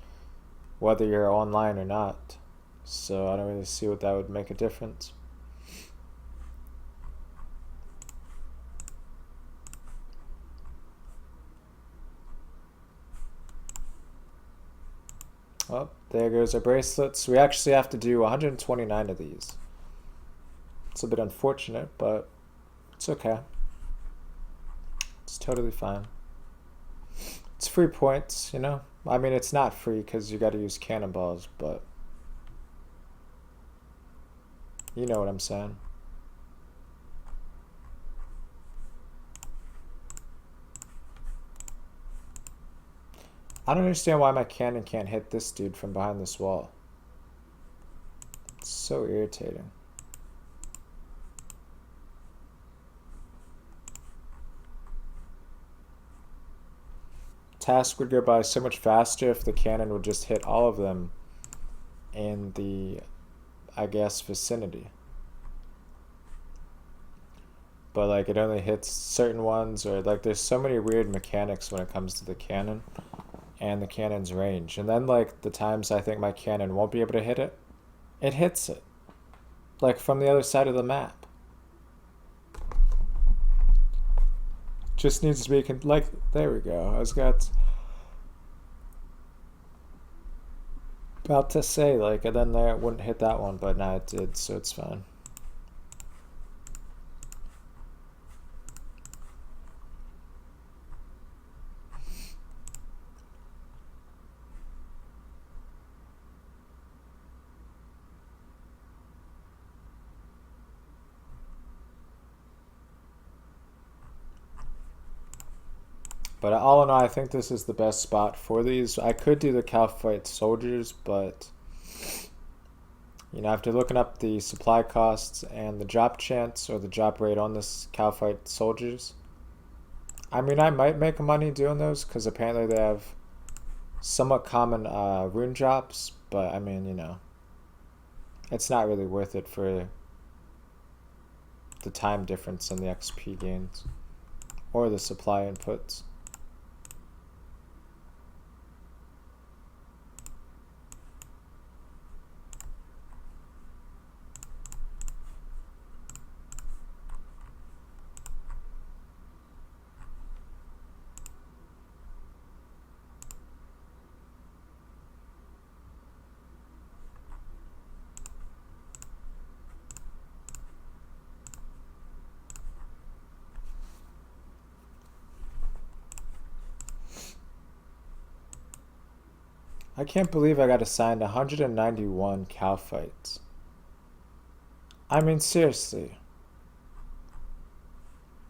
whether you're online or not. So I don't really see what that would make a difference. Oh, there goes our bracelets. We actually have to do 129 of these. It's a bit unfortunate, but it's okay. It's totally fine. It's free points, you know? I mean, it's not free because you got to use cannonballs, but you know what I'm saying. I don't understand why my cannon can't hit this dude from behind this wall. It's so irritating. Task would go by so much faster if the cannon would just hit all of them in the, I guess, vicinity. But like it only hits certain ones, or like there's so many weird mechanics when it comes to the cannon and the cannon's range. And then like the times I think my cannon won't be able to hit it, it hits it. Like from the other side of the map. Just needs to be, like, there we go. I was about to say, like, and then there it wouldn't hit that one, but now it did, so it's fine. But all in all, I think this is the best spot for these. I could do the Calphite soldiers, but you know, after looking up the supply costs and the drop chance or the drop rate on this Calphite soldiers, I mean, I might make money doing those because apparently they have somewhat common rune drops, but I mean, you know, it's not really worth it for the time difference in the XP gains or the supply inputs. I can't believe I got assigned 191 cow fights. I mean, seriously.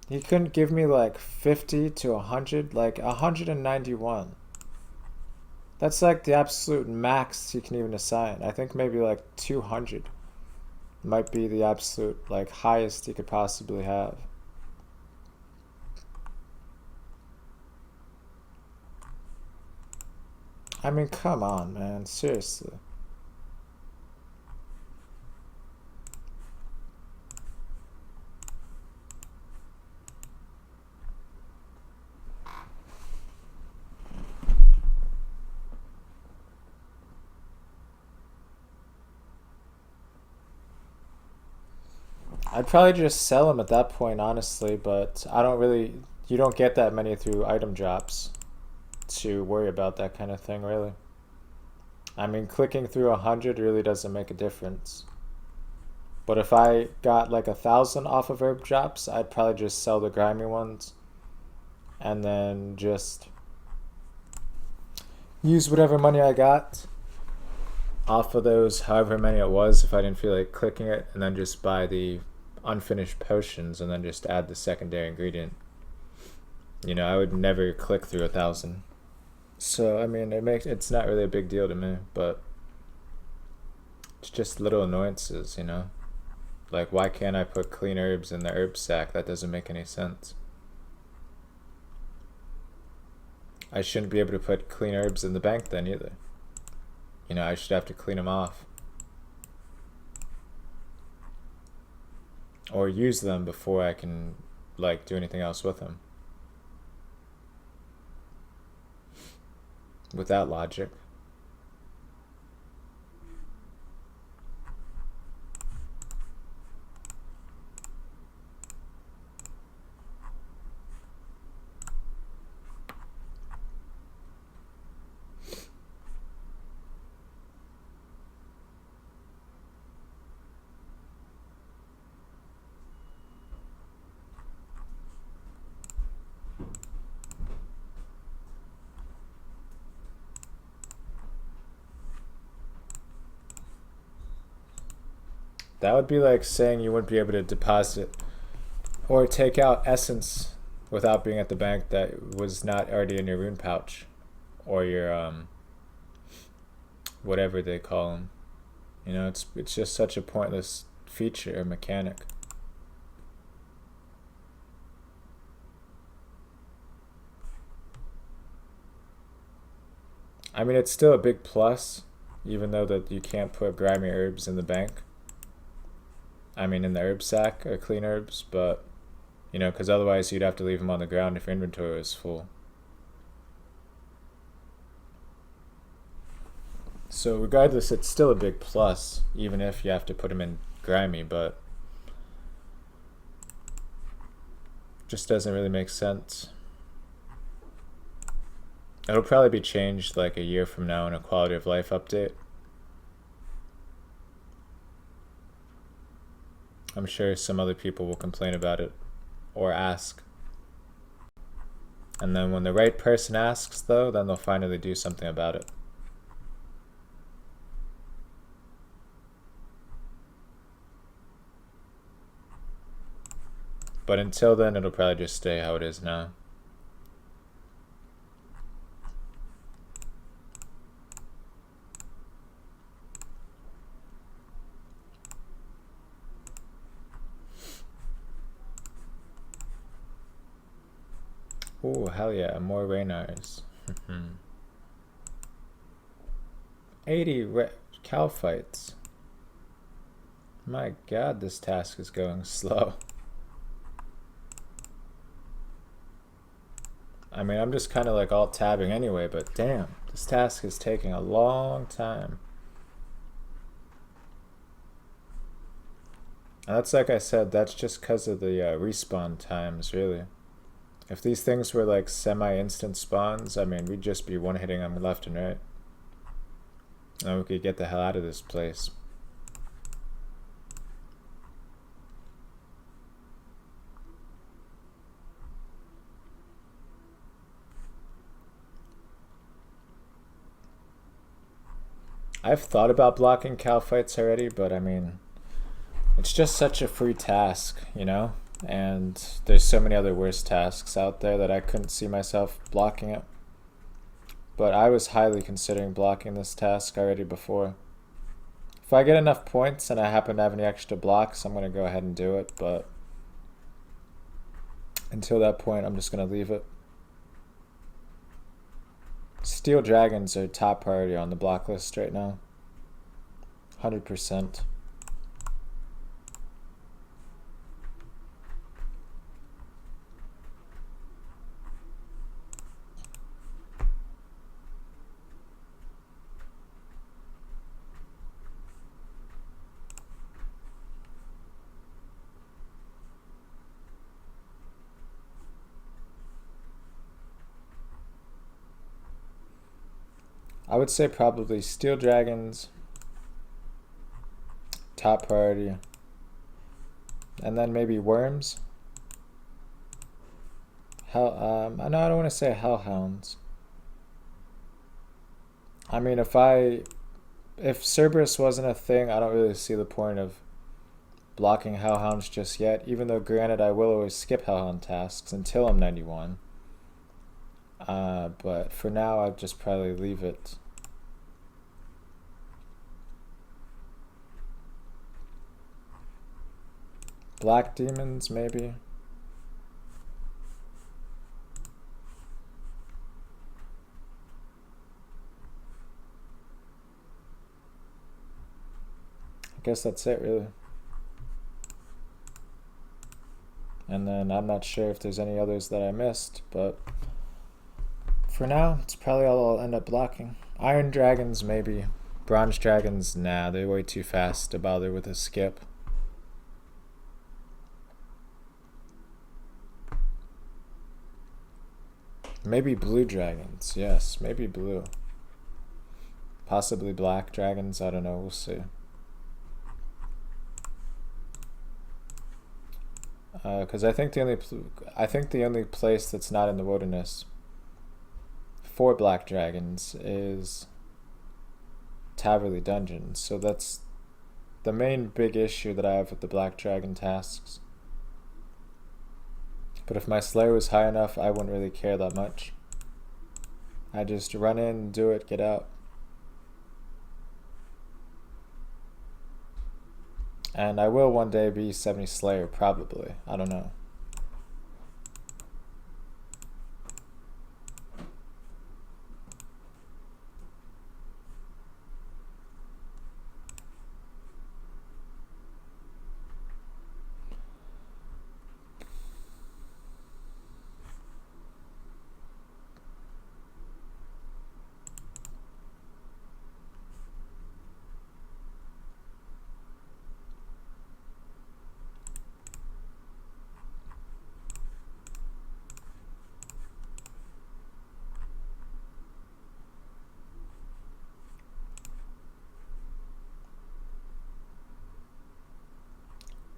He couldn't give me like 50 to 100, like 191. That's like the absolute max he can even assign. I think maybe like 200 might be the absolute like highest he could possibly have. I mean, come on, man. Seriously. I'd probably just sell them at that point, honestly, but I don't really. You don't get that many through item drops to worry about that kind of thing, really. I mean, clicking through 100 really doesn't make a difference. But if I got like 1,000 off of herb drops, I'd probably just sell the grimy ones and then just use whatever money I got off of those, however many it was, if I didn't feel like clicking it, and then just buy the unfinished potions and then just add the secondary ingredient. You know, I would never click through 1,000. So I mean, it's not really a big deal to me, but it's just little annoyances, you know. Like, why can't I put clean herbs in the herb sack? That doesn't make any sense. I shouldn't be able to put clean herbs in the bank then either. You know, I should have to clean them off. Or use them before I can, like, do anything else with them. With that logic. That would be like saying you wouldn't be able to deposit or take out essence without being at the bank that was not already in your rune pouch or your whatever they call them. You know, it's just such a pointless feature or mechanic. I mean, it's still a big plus, even though that you can't put grimy herbs in the bank. I mean, in the herb sack or clean herbs, but you know, because otherwise you'd have to leave them on the ground if your inventory was full. So regardless, it's still a big plus, even if you have to put them in grimy, but just doesn't really make sense. It'll probably be changed like a year from now in a quality of life update. I'm sure some other people will complain about it or ask. And then when the right person asks, though, then they'll finally do something about it. But until then, it'll probably just stay how it is now. Oh, hell yeah, more Raynars. 80 cow fights. My god, this task is going slow. I mean, I'm just kind of like alt tabbing anyway, but damn, this task is taking a long time. And that's like I said, that's just because of the respawn times, really. If these things were like semi-instant spawns, I mean, we'd just be one-hitting them left and right. And we could get the hell out of this place. I've thought about blocking cow fights already, but I mean, it's just such a free task, you know? And there's so many other worse tasks out there that I couldn't see myself blocking it. But I was highly considering blocking this task already before. If I get enough points and I happen to have any extra blocks, I'm going to go ahead and do it, but until that point, I'm just going to leave it. Steel dragons are top priority on the block list right now. 100%. I would say probably steel dragons, top priority, and then maybe worms. No, I don't want to say hellhounds. I mean, if Cerberus wasn't a thing, I don't really see the point of blocking hellhounds just yet, even though granted I will always skip hellhound tasks until I'm 91. But for now, I'd just probably leave it. Black demons, maybe. I guess that's it, really. And then I'm not sure if there's any others that I missed, but for now, it's probably all I'll end up blocking. Iron dragons, maybe. Bronze dragons, nah, they're way too fast to bother with a skip. Maybe blue dragons, yes, maybe blue. Possibly black dragons, I don't know, we'll see. Because I think the only place that's not in the wilderness for black dragons is Taverley Dungeons. So that's the main big issue that I have with the black dragon tasks. But if my Slayer was high enough, I wouldn't really care that much. I just run in, do it, get out. And I will one day be 70 Slayer, probably. I don't know.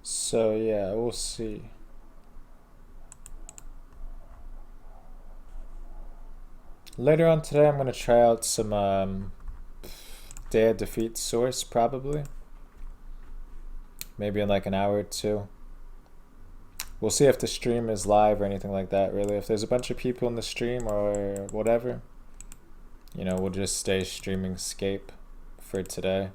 So yeah, we'll see. Later on today, I'm going to try out some Day of Defeat source, probably. Maybe in like an hour or two. We'll see if the stream is live or anything like that, really. If there's a bunch of people in the stream or whatever, you know, we'll just stay streaming Scape for today.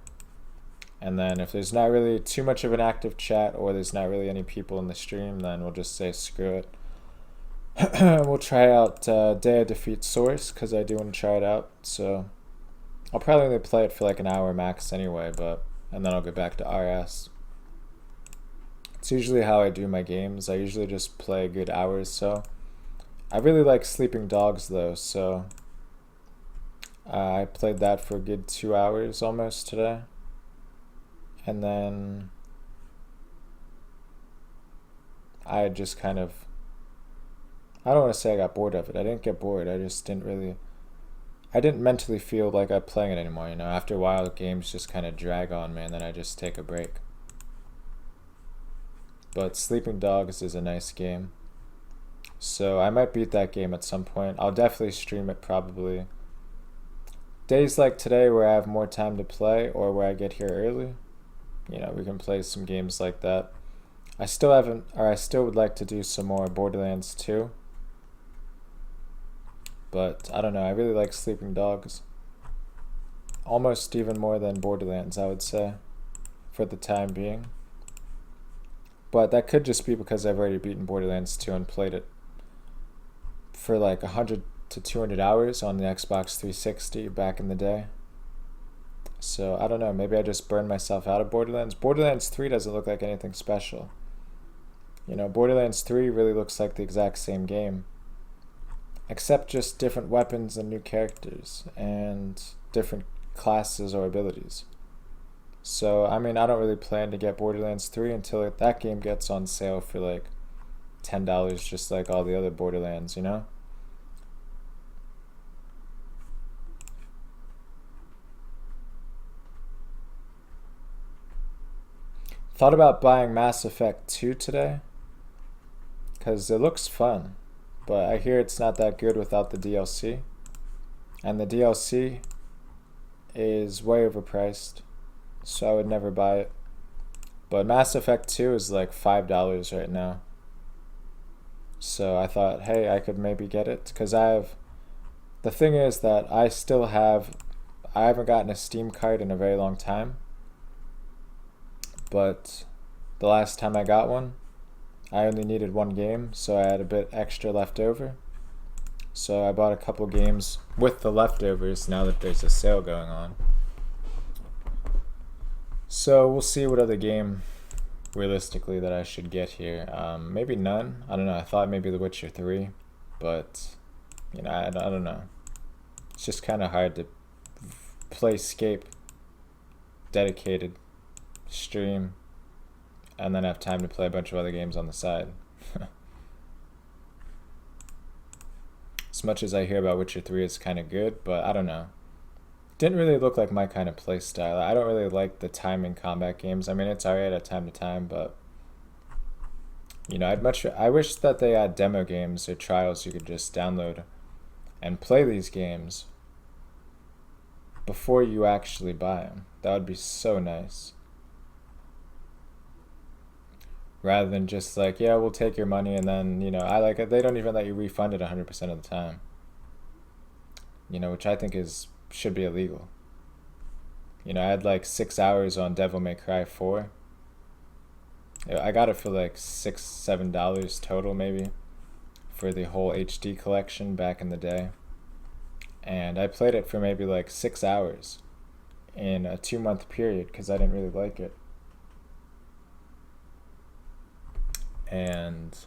And then if there's not really too much of an active chat or there's not really any people in the stream, then we'll just say screw it. We'll try out Day of Defeat Source, because I do want to try it out. So I'll probably only play it for like an hour max anyway, and then I'll get back to RS. It's usually how I do my games. I usually just play a good hour or so. I really like Sleeping Dogs though, so I played that for a good 2 hours almost today. And then I just kind of, I don't want to say I got bored of it. I didn't get bored. I just I didn't mentally feel like I'm playing it anymore, you know. After a while, games just kind of drag on me, and then I just take a break. But Sleeping Dogs is a nice game. So I might beat that game at some point. I'll definitely stream it probably days like today where I have more time to play or where I get here early, you know, we can play some games like that. I still haven't, or I still would like to do some more Borderlands 2. But I don't know, I really like Sleeping Dogs. Almost even more than Borderlands, I would say, for the time being. But that could just be because I've already beaten Borderlands 2 and played it for like 100 to 200 hours on the Xbox 360 back in the day. So I don't know, maybe I just burned myself out of Borderlands. Borderlands 3 doesn't look like anything special. You know, Borderlands 3 really looks like the exact same game, except just different weapons and new characters and different classes or abilities. So, I mean, I don't really plan to get Borderlands 3 until that game gets on sale for like $10, just like all the other Borderlands, you know? Thought about buying Mass Effect 2 today, because it looks fun, but I hear it's not that good without the DLC. And the DLC is way overpriced, so I would never buy it. But Mass Effect 2 is like $5 right now. So I thought, hey, I could maybe get it, because I have... The thing is that I haven't gotten a Steam card in a very long time. But the last time I got one, I only needed one game, so I had a bit extra left over. So I bought a couple games with the leftovers now that there's a sale going on. So we'll see what other game realistically that I should get here. Maybe none. I don't know. I thought maybe The Witcher 3, but you know, I don't know. It's just kind of hard to play Scape dedicated stream and then have time to play a bunch of other games on the side. As much as I hear about Witcher 3, it's kind of good, but I don't know. Didn't really look like my kind of play style. I don't really like the timing combat games. I mean, it's alright at time to time, but you know, I wish that they had demo games or trials you could just download and play these games before you actually buy them. That would be so nice. Rather than just like, yeah, we'll take your money, and then, you know, I like it. They don't even let you refund it 100% of the time. You know, which I think should be illegal. You know, I had like 6 hours on Devil May Cry 4. I got it for like $6, $7 total maybe for the whole HD collection back in the day. And I played it for maybe like 6 hours in a 2-month period because I didn't really like it. And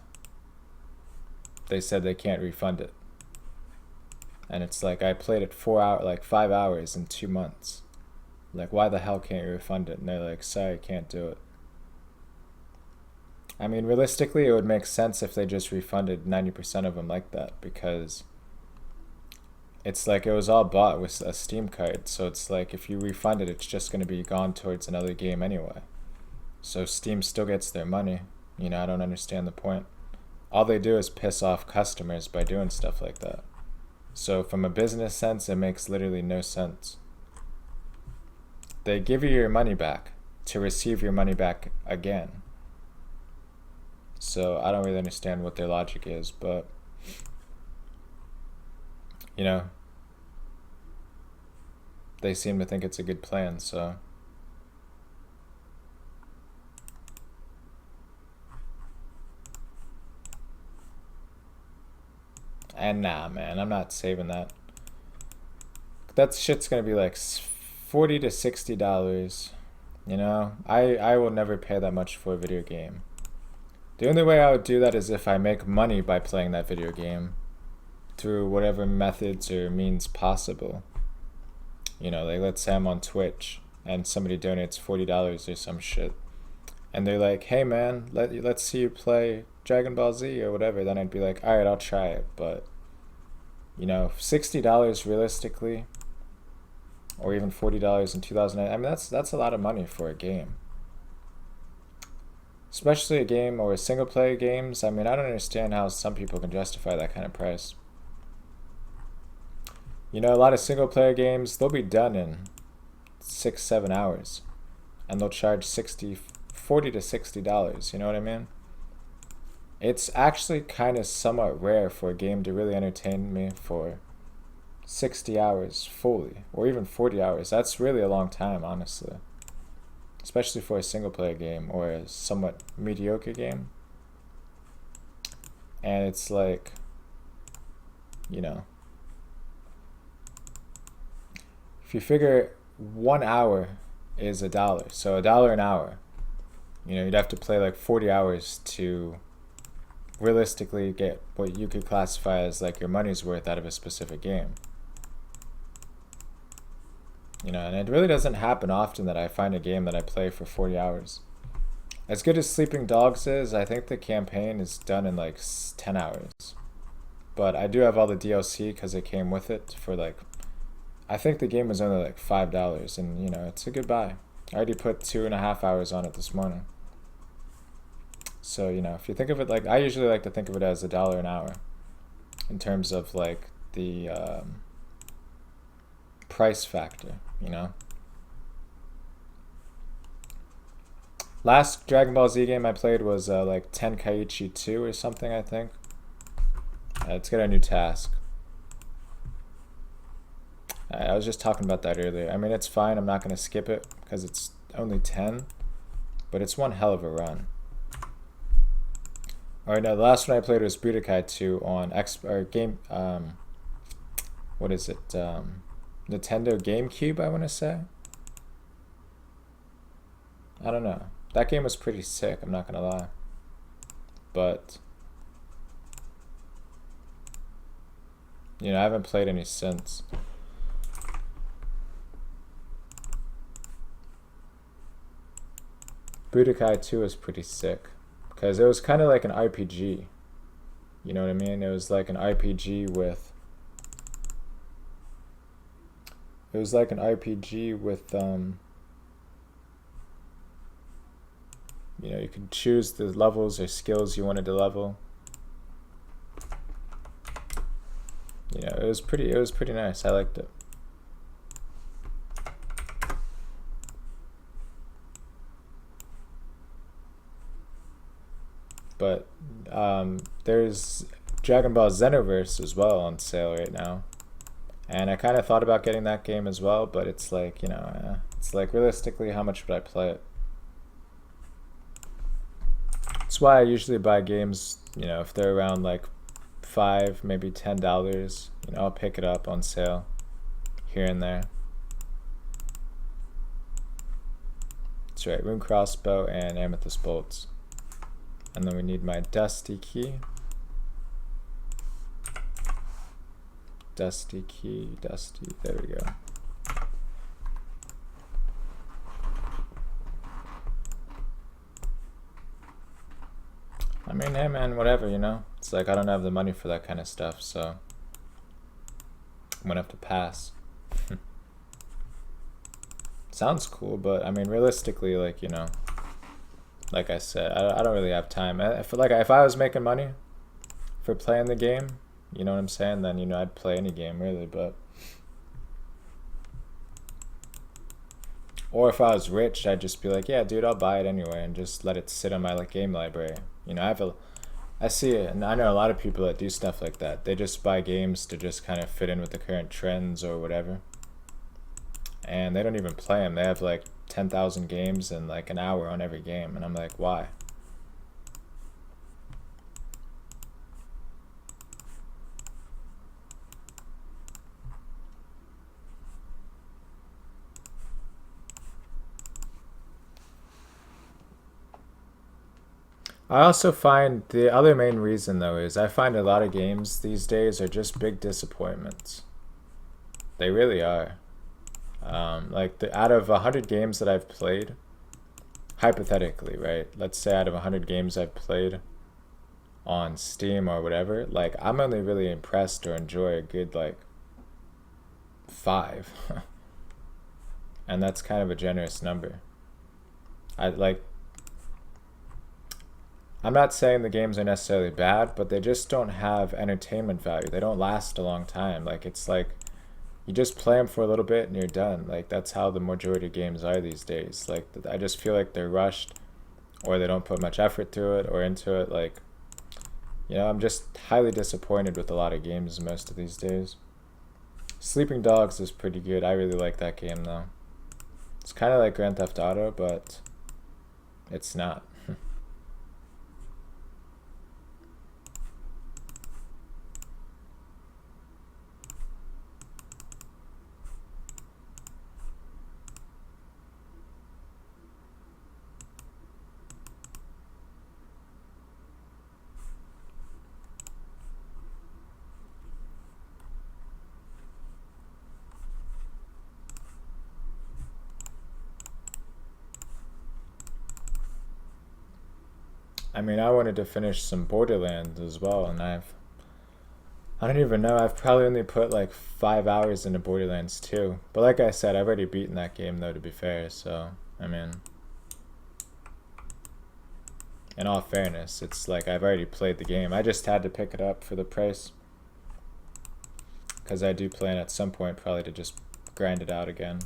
they said they can't refund it. And it's like, I played it 5 hours in 2 months. Like, why the hell can't you refund it? And they're like, sorry, can't do it. I mean, realistically, it would make sense if they just refunded 90% of them like that, because it's like it was all bought with a Steam card. So it's like, if you refund it, it's just going to be gone towards another game anyway. So Steam still gets their money. You know, I don't understand the point. All they do is piss off customers by doing stuff like that. So from a business sense, it makes literally no sense. They give you your money back to receive your money back again. So I don't really understand what their logic is, but you know, they seem to think it's a good plan, so and nah, man, I'm not saving that. That shit's gonna be like $40 to $60. You know, I will never pay that much for a video game. The only way I would do that is if I make money by playing that video game through whatever methods or means possible. You know, like let's say I'm on Twitch and somebody donates $40 or some shit, and they're like, hey man, let's see you play Dragon Ball Z or whatever, then I'd be like, alright, I'll try it. But you know, $60 realistically, or even $40 in 2009, I mean, that's a lot of money for a game. Especially a game or a single player games. I mean, I don't understand how some people can justify that kind of price. You know, a lot of single player games, they'll be done in 6, 7 hours, and they'll charge $40 to $60. You know what I mean? It's actually kind of somewhat rare for a game to really entertain me for 60 hours fully, or even 40 hours. That's really a long time, honestly. Especially for a single player game or a somewhat mediocre game. And it's like, you know, if you figure 1 hour is $1, so $1 an hour, you know, you'd have to play like 40 hours to realistically get what you could classify as like your money's worth out of a specific game. You know, and it really doesn't happen often that I find a game that I play for 40 hours. As good as Sleeping Dogs is, I think the campaign is done in like 10 hours. But I do have all the DLC because it came with it for like, I think the game was only like $5, and you know, it's a good buy. I already put 2.5 hours on it this morning. So, you know, if you think of it like, I usually like to think of it as $1 an hour in terms of like the price factor, you know. Last Dragon Ball Z game I played was like Tenkaichi 2 or something, I think. It's got a new task. I was just talking about that earlier. I mean, it's fine. I'm not going to skip it because it's only 10, but it's one hell of a run. Alright, now the last one I played was Budokai 2 on what is it? Nintendo GameCube, I want to say. I don't know. That game was pretty sick, I'm not gonna lie. But, you know, I haven't played any since. Budokai 2 was pretty sick because it was kind of like an RPG. You know what I mean? It was like an RPG with you know, you could choose the levels or skills you wanted to level. You know, it was pretty nice. I liked it. But there's Dragon Ball Xenoverse as well on sale right now. And I kind of thought about getting that game as well, but it's like, you know, it's like realistically, how much would I play it? That's why I usually buy games, you know, if they're around like $5, maybe $10, you know, I'll pick it up on sale here and there. That's right, Rune Crossbow and Amethyst Bolts. And then we need my Dusty Key. Dusty Key, Dusty, there we go. I mean, hey man, whatever, you know? It's like I don't have the money for that kind of stuff, so I'm gonna have to pass. Sounds cool, but I mean, realistically, like, you know, like I said, I don't really have time. I feel like if I was making money for playing the game, you know what I'm saying, then, you know, I'd play any game really, but or if I was rich, I'd just be like, yeah, dude, I'll buy it anyway and just let it sit on my like game library. You know, I see it, and I know a lot of people that do stuff like that. They just buy games to just kind of fit in with the current trends or whatever, and they don't even play them. They have like 10,000 games and like an hour on every game, and I'm like, why? I also find the other main reason though is I find a lot of games these days are just big disappointments. They really are. Like out of 100 games that I've played, hypothetically, right? Let's say out of 100 games I've played on Steam or whatever, like I'm only really impressed or enjoy a good like 5. And that's kind of a generous number. I'm not saying the games are necessarily bad, but they just don't have entertainment value. They don't last a long time. Like, it's like you just play them for a little bit and you're done. Like that's how the majority of games are these days. Like I just feel like they're rushed, or they don't put much effort to it or into it. Like, you know, I'm just highly disappointed with a lot of games most of these days. Sleeping Dogs is pretty good. I really like that game though. It's kind of like Grand Theft Auto, but it's not. I mean, I wanted to finish some Borderlands as well, and I don't even know, I've probably only put like 5 hours into Borderlands 2. But like I said, I've already beaten that game though, to be fair, so, I mean, in all fairness, it's like I've already played the game. I just had to pick it up for the price, because I do plan at some point probably to just grind it out again.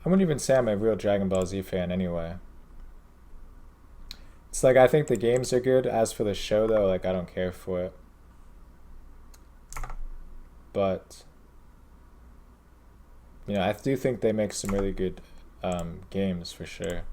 I wouldn't even say I'm a real Dragon Ball Z fan anyway. It's like I think the games are good. As for the show though, like I don't care for it. But you know, I do think they make some really good games for sure.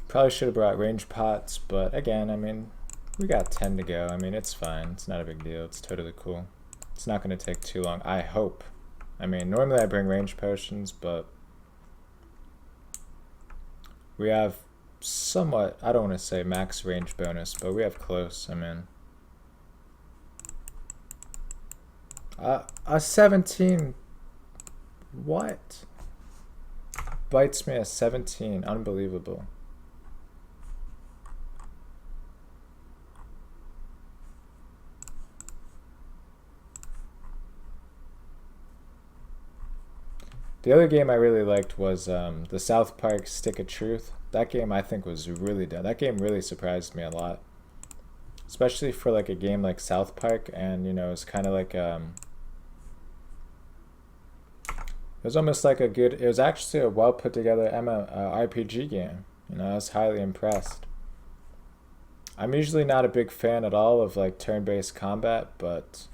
Probably should have brought range pots, but again, I mean, we got 10 to go. I mean, it's fine. It's not a big deal. It's totally cool. It's not going to take too long, I hope. I mean, normally I bring range potions, but we have somewhat, I don't want to say max range bonus, but we have close. I mean, a 17, what? Bites me a 17, unbelievable. The other game I really liked was the South Park Stick of Truth. That game I think was really done. That game really surprised me a lot, especially for like a game like South Park. And you know, it's kind of like it was almost like a good. It was actually a well put together RPG game. You know, I was highly impressed. I'm usually not a big fan at all of like turn-based combat, but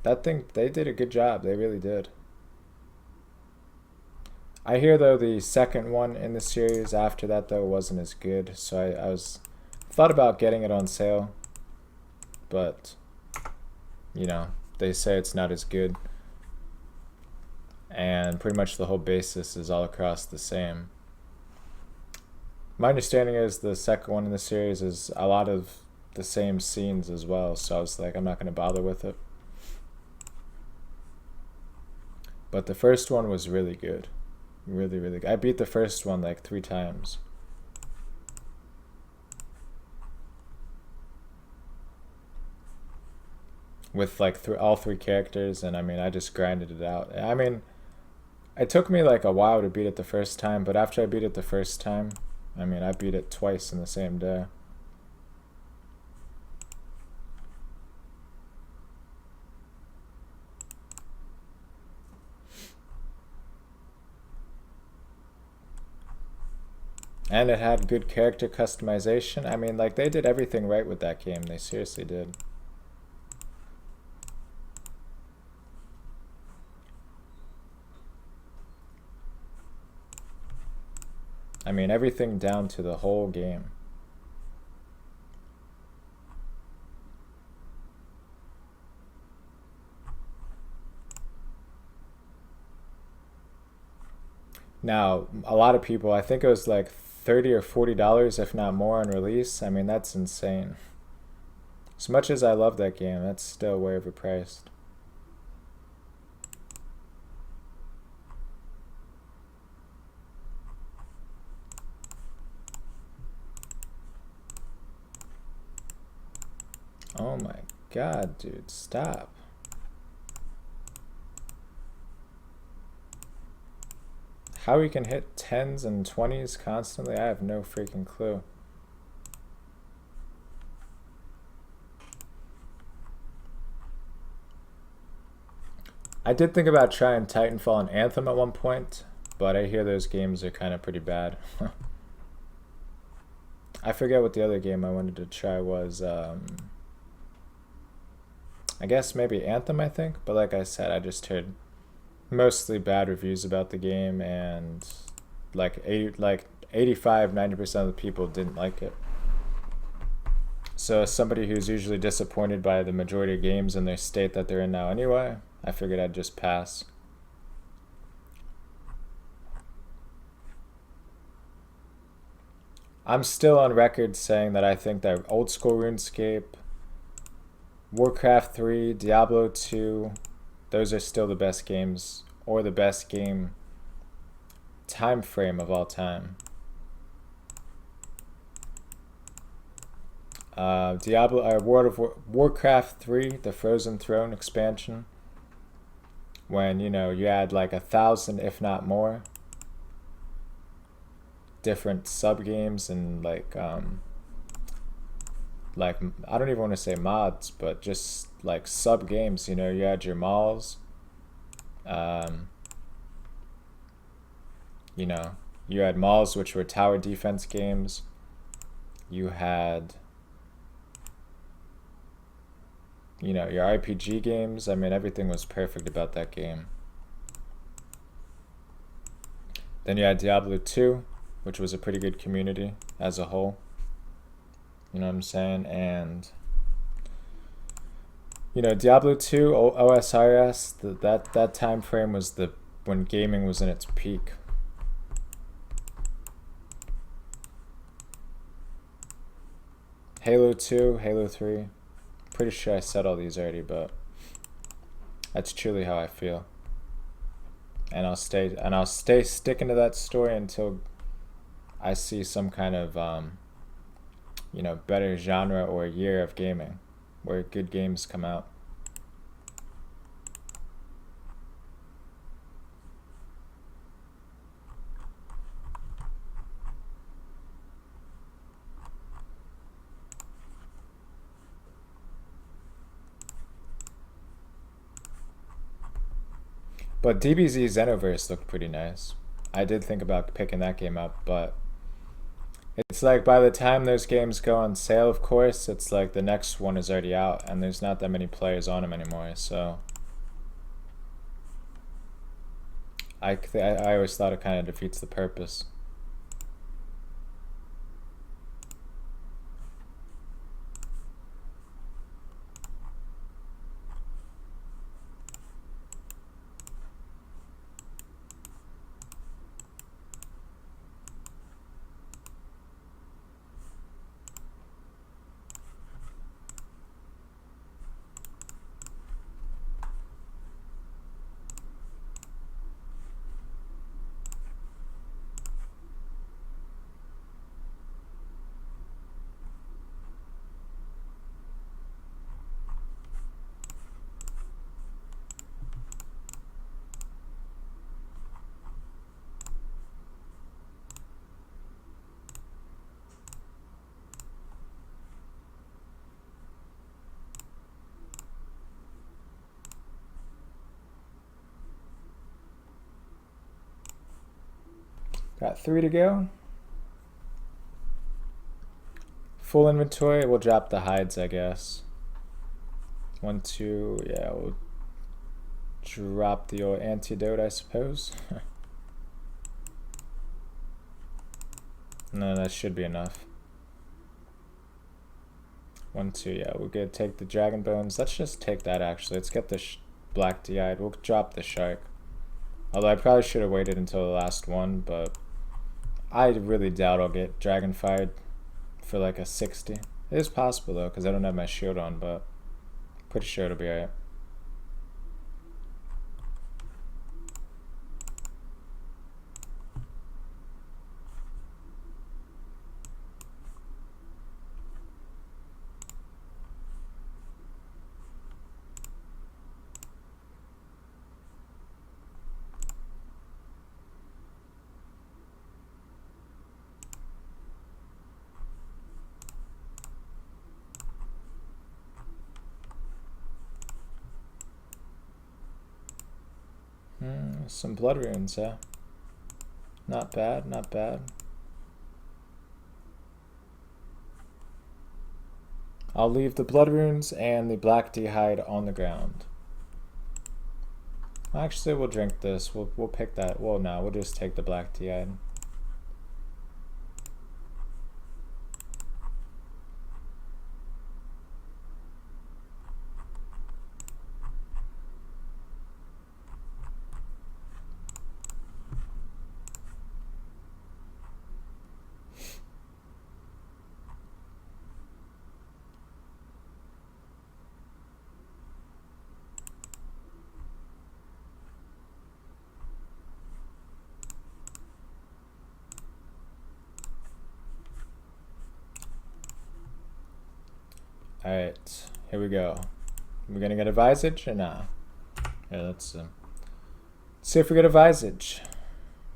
that thing, they did a good job. They really did. I hear though the second one in the series after that though wasn't as good, so I was thought about getting it on sale, but you know, they say it's not as good, and pretty much the whole basis is all across the same. My understanding is the second one in the series is a lot of the same scenes as well, so I was like, I'm not going to bother with it. But the first one was really good. Really, really good. I beat the first one like 3 times. With like all 3 characters, and I mean, I just grinded it out. I mean, it took me like a while to beat it the first time, but after I beat it the first time, I mean, I beat it twice in the same day. And it had good character customization. I mean, like, they did everything right with that game. They seriously did. I mean, everything down to the whole game. Now, a lot of people, I think it was like $30 or $40, if not more, on release. I mean, that's insane. As much as I love that game, that's still way overpriced. Oh my god, dude, stop. How we can hit 10s and 20s constantly, I have no freaking clue. I did think about trying Titanfall and Anthem at one point, but I hear those games are kind of pretty bad. I forget what the other game I wanted to try was. I guess maybe Anthem, I think. But like I said, I just heard mostly bad reviews about the game, and like 85-90% of the people didn't like it. So as somebody who's usually disappointed by the majority of games in their state that they're in now anyway, I figured I'd just pass. I'm still on record saying that I think that old school RuneScape, Warcraft 3, Diablo 2, those are still the best games, or the best game time frame of all time. Warcraft 3, the Frozen Throne expansion, when you had like 1,000, if not more, different sub games and like I don't even want to say mods, but just like sub games. You had your malls. You had malls, which were tower defense games. You had your RPG games. I mean, everything was perfect about that game. Then you had Diablo 2, which was a pretty good community as a whole. You know what I'm saying? And Diablo 2, OSRS, that time frame was when gaming was in its peak. Halo 2, Halo 3. Pretty sure I said all these already, but that's truly how I feel. And I'll stay sticking to that story until I see some kind of better genre or year of gaming where good games come out. But DBZ Xenoverse looked pretty nice. I did think about picking that game up, but it's like by the time those games go on sale, of course, it's like the next one is already out, and there's not that many players on them anymore, so I always thought it kind of defeats the purpose. Got 3 to go. Full inventory, we'll drop the hides, I guess. 1, 2, yeah, we'll drop the old antidote, I suppose. No, that should be enough. 1, 2, yeah, we're gonna take the dragon bones. Let's just take that actually. Let's get the black DI'd. We'll drop the shark. Although I probably should have waited until the last one, but I really doubt I'll get dragon fired for like a 60 It is possible though, because I don't have my shield on, but pretty sure it'll be alright. Some blood runes, yeah. Not bad, not bad. I'll leave the blood runes and the black d'hide on the ground. Actually, we'll drink this. We'll pick that. Well, no, we'll just take the black d'hide. Alright, here we go. We're gonna get a visage or nah? Yeah, let's see if we get a visage.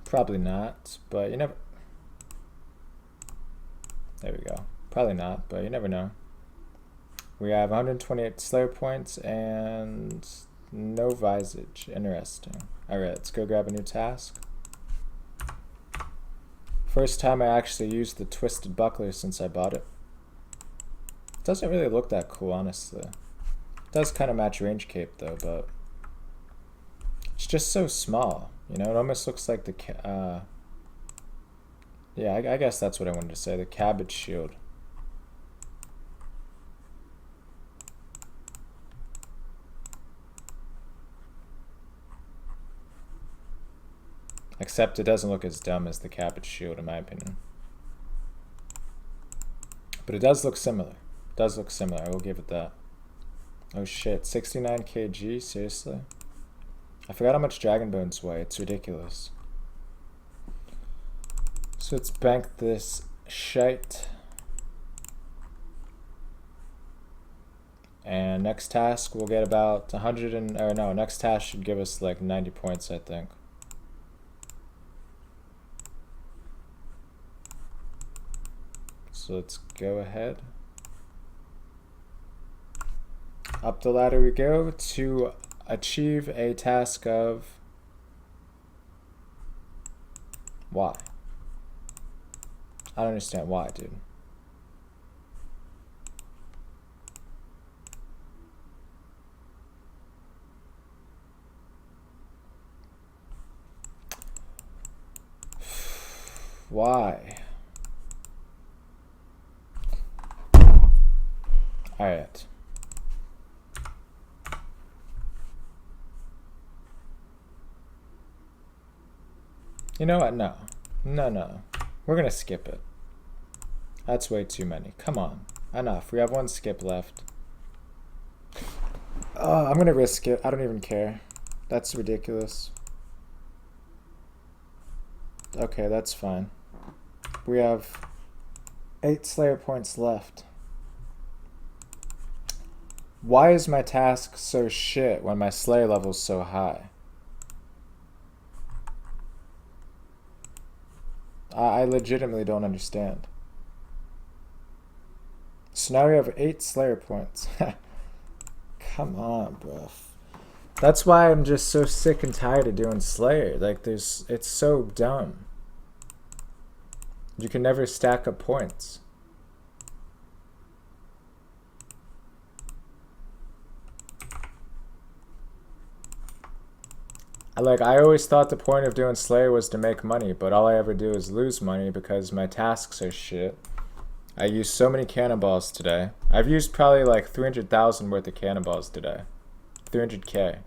Probably not, but you never. There we go. Probably not, but you never know. We have 128 Slayer points and no visage. Interesting. Alright, let's go grab a new task. First time I actually used the Twisted Buckler since I bought it. Doesn't really look that cool, honestly. It does kind of match Runescape though, but it's just so small. You know, it almost looks like the yeah, I guess that's what I wanted to say. The cabbage shield. Except it doesn't look as dumb as the cabbage shield, in my opinion. But it does look similar. Does look similar, I will give it that. Oh shit, 69 kg, seriously? I forgot how much dragon bones weigh, it's ridiculous. So let's bank this shite. And next task we'll get about 100 and, or no, next task should give us like 90 points, I think. So let's go ahead. Up the ladder we go to achieve a task of... Why? I don't understand why, dude. Why? Alright. You know what? No. No. We're gonna skip it. That's way too many. Come on. Enough. We have one skip left. I'm gonna risk it. I don't even care. That's ridiculous. Okay, that's fine. We have 8 Slayer points left. Why is my task so shit when my Slayer level's so high? I legitimately don't understand. So now we have 8 Slayer points. Come on, bro. That's why I'm just so sick and tired of doing Slayer. Like, it's so dumb. You can never stack up points. Like, I always thought the point of doing Slayer was to make money, but all I ever do is lose money because my tasks are shit. I used so many cannonballs today. I've used probably like 300,000 worth of cannonballs today. 300k.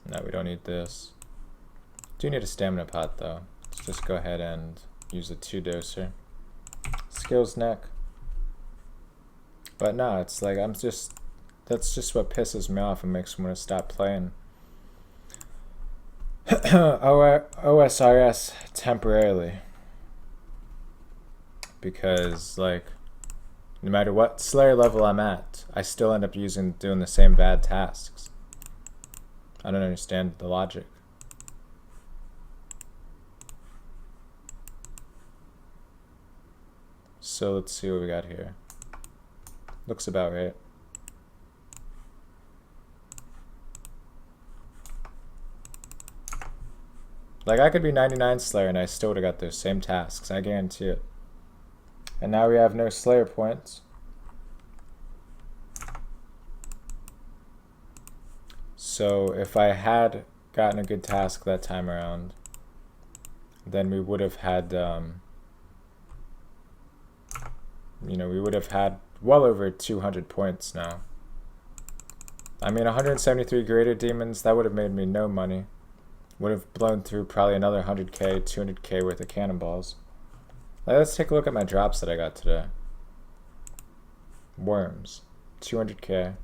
No, we don't need this. Do need a stamina pot though. Let's just go ahead and use a 2-doser. Skills neck. But no, it's like that's just what pisses me off and makes me want to stop playing. OSRS temporarily. Because like no matter what Slayer level I'm at, I still end up doing the same bad tasks. I don't understand the logic. So let's see what we got here. Looks about right. Like I could be 99 Slayer and I still would have got those same tasks, I guarantee it. And now we have no Slayer points. So if I had gotten a good task that time around, then we would have had, we would have had well over 200 points now. I mean, 173 greater demons, that would have made me no money. Would have blown through probably another 100k, 200k worth of cannonballs. Let's take a look at my drops that I got today. Worms, 200k,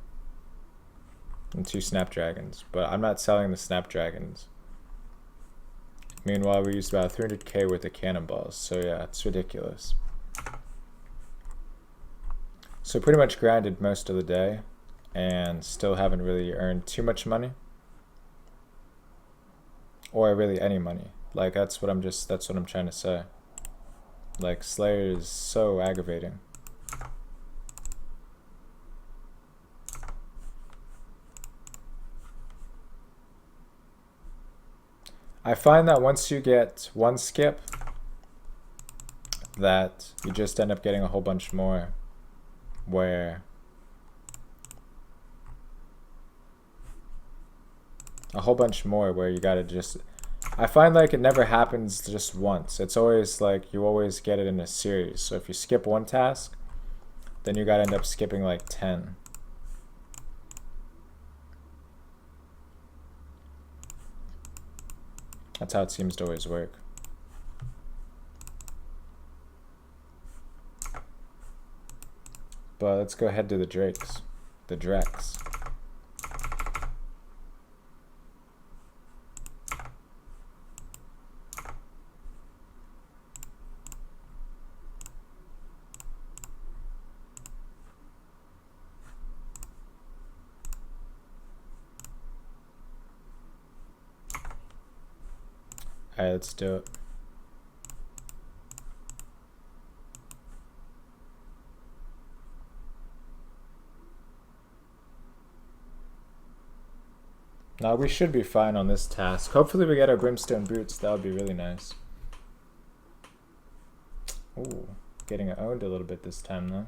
and 2 snapdragons. But I'm not selling the snapdragons. Meanwhile, we used about 300k worth of cannonballs. So yeah, it's ridiculous. So pretty much grinded most of the day, and still haven't really earned too much money, or really any money. Like that's what I'm trying to say. Like Slayer is so aggravating. I find that once you get one skip, that you just end up getting a whole bunch more, where you gotta just, I find like it never happens just once. It's always like you always get it in a series. So if you skip one task, then you gotta end up skipping like 10. That's how it seems to always work. But let's go ahead to the Drakes. The Drex. Alright, let's do it. Now we should be fine on this task. Hopefully we get our brimstone boots. That would be really nice. Ooh, getting owned a little bit this time though.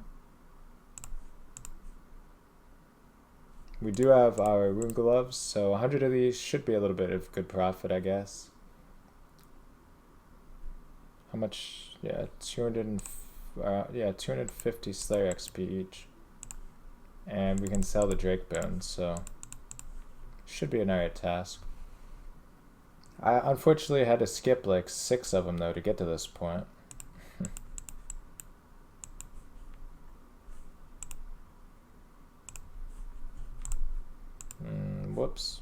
We do have our rune gloves, so 100 of these should be a little bit of good profit, I guess. How much? Yeah, 250 Slayer XP each. And we can sell the Drake bones, so should be an alright task. I unfortunately had to skip like 6 of them though to get to this point. Whoops.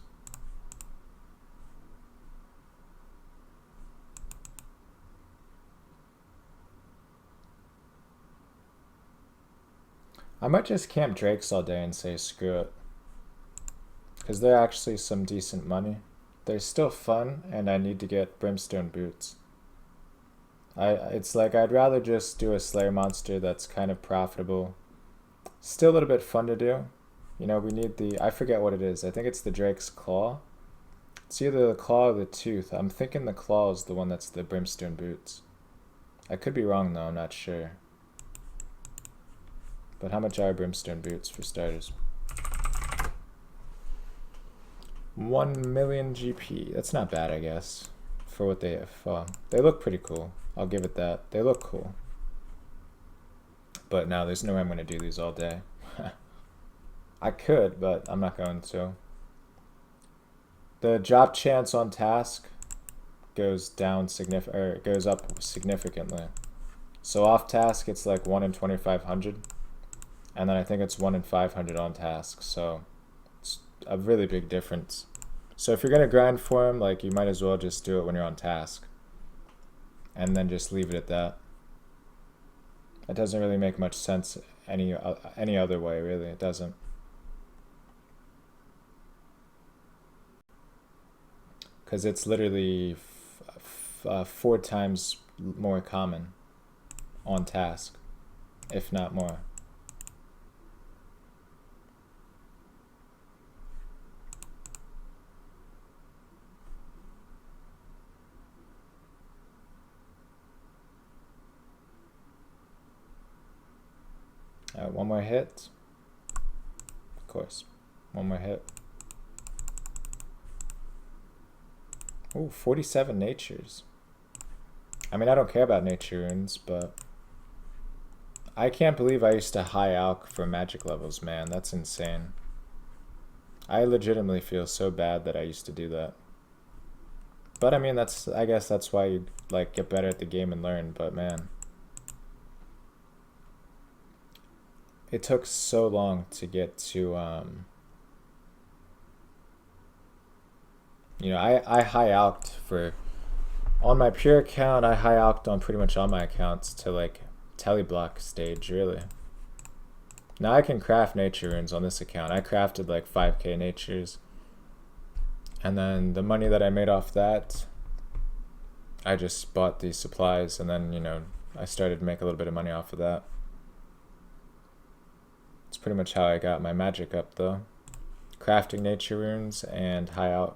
I might just camp Drakes all day and say screw it. Because they're actually some decent money. They're still fun, and I need to get brimstone boots. It's like I'd rather just do a Slayer monster that's kind of profitable. Still a little bit fun to do. You know, we need the, I forget what it is. I think it's the Drake's Claw. It's either the Claw or the Tooth. I'm thinking the Claw is the one that's the brimstone boots. I could be wrong though, I'm not sure. But how much are brimstone boots for starters? 1 million GP. That's not bad, I guess, for what they have. They look pretty cool. I'll give it that. They look cool. But no, there's no way I'm going to do these all day. I could, but I'm not going to. The drop chance on task goes down or goes up significantly. So off task it's like 1 in 2500, and then I think it's 1 in 500 on task. So it's a really big difference. So if you're gonna grind for him, like, you might as well just do it when you're on task, and then just leave it at that. It doesn't really make much sense any other way, really. It doesn't. Because it's literally 4 times more common on task, if not more. One more hit. Of course. One more hit. Ooh, 47 natures. I mean, I don't care about nature runes, but I can't believe I used to high alch for magic levels, man. That's insane. I legitimately feel so bad that I used to do that. But I mean, I guess that's why you like get better at the game and learn, but man. It took so long to get to you know, I high alched for, on my pure account, I high alched on pretty much all my accounts to like teleblock stage, really. Now I can craft nature runes on this account. I crafted like 5k natures, and then the money that I made off that, I just bought these supplies, and then, you know, I started to make a little bit of money off of that. It's pretty much how I got my magic up, though. Crafting nature runes and high alch.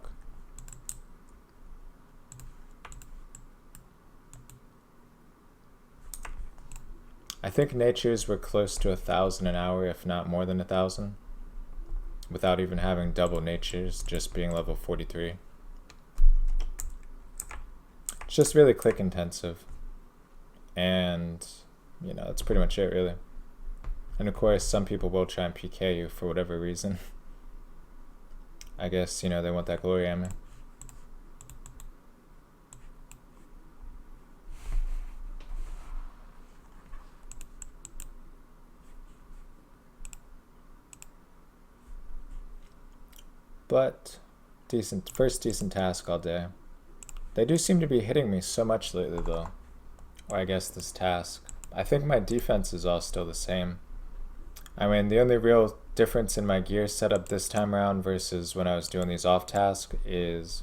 I think natures were close to 1,000 an hour, if not more than 1,000, without even having double natures, just being level 43. It's just really click intensive, and you know, that's pretty much it, really. And of course, some people will try and PK you for whatever reason. I guess, you know, they want that glory ammo. But first decent task all day. They do seem to be hitting me so much lately, though. Or I guess this task. I think my defense is all still the same. I mean, the only real difference in my gear setup this time around versus when I was doing these off task is...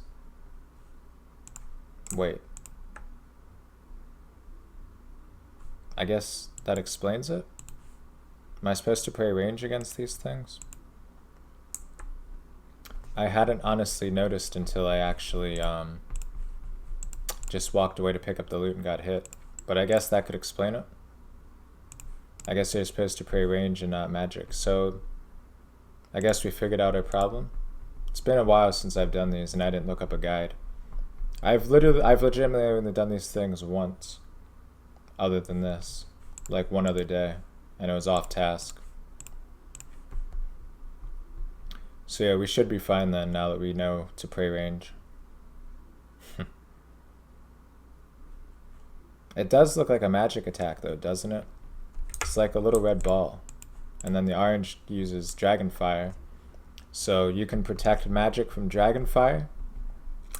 Wait. I guess that explains it? Am I supposed to pray range against these things? I hadn't honestly noticed until I actually just walked away to pick up the loot and got hit. But I guess that could explain it. I guess you're supposed to pray range and not magic. So I guess we figured out our problem. It's been a while since I've done these, and I didn't look up a guide. I've legitimately only done these things once, other than this, like one other day, and it was off task. So yeah, we should be fine then, now that we know to pray range. It does look like a magic attack though, doesn't it? It's like a little red ball. And then the orange uses dragon fire. So you can protect magic from dragon fire,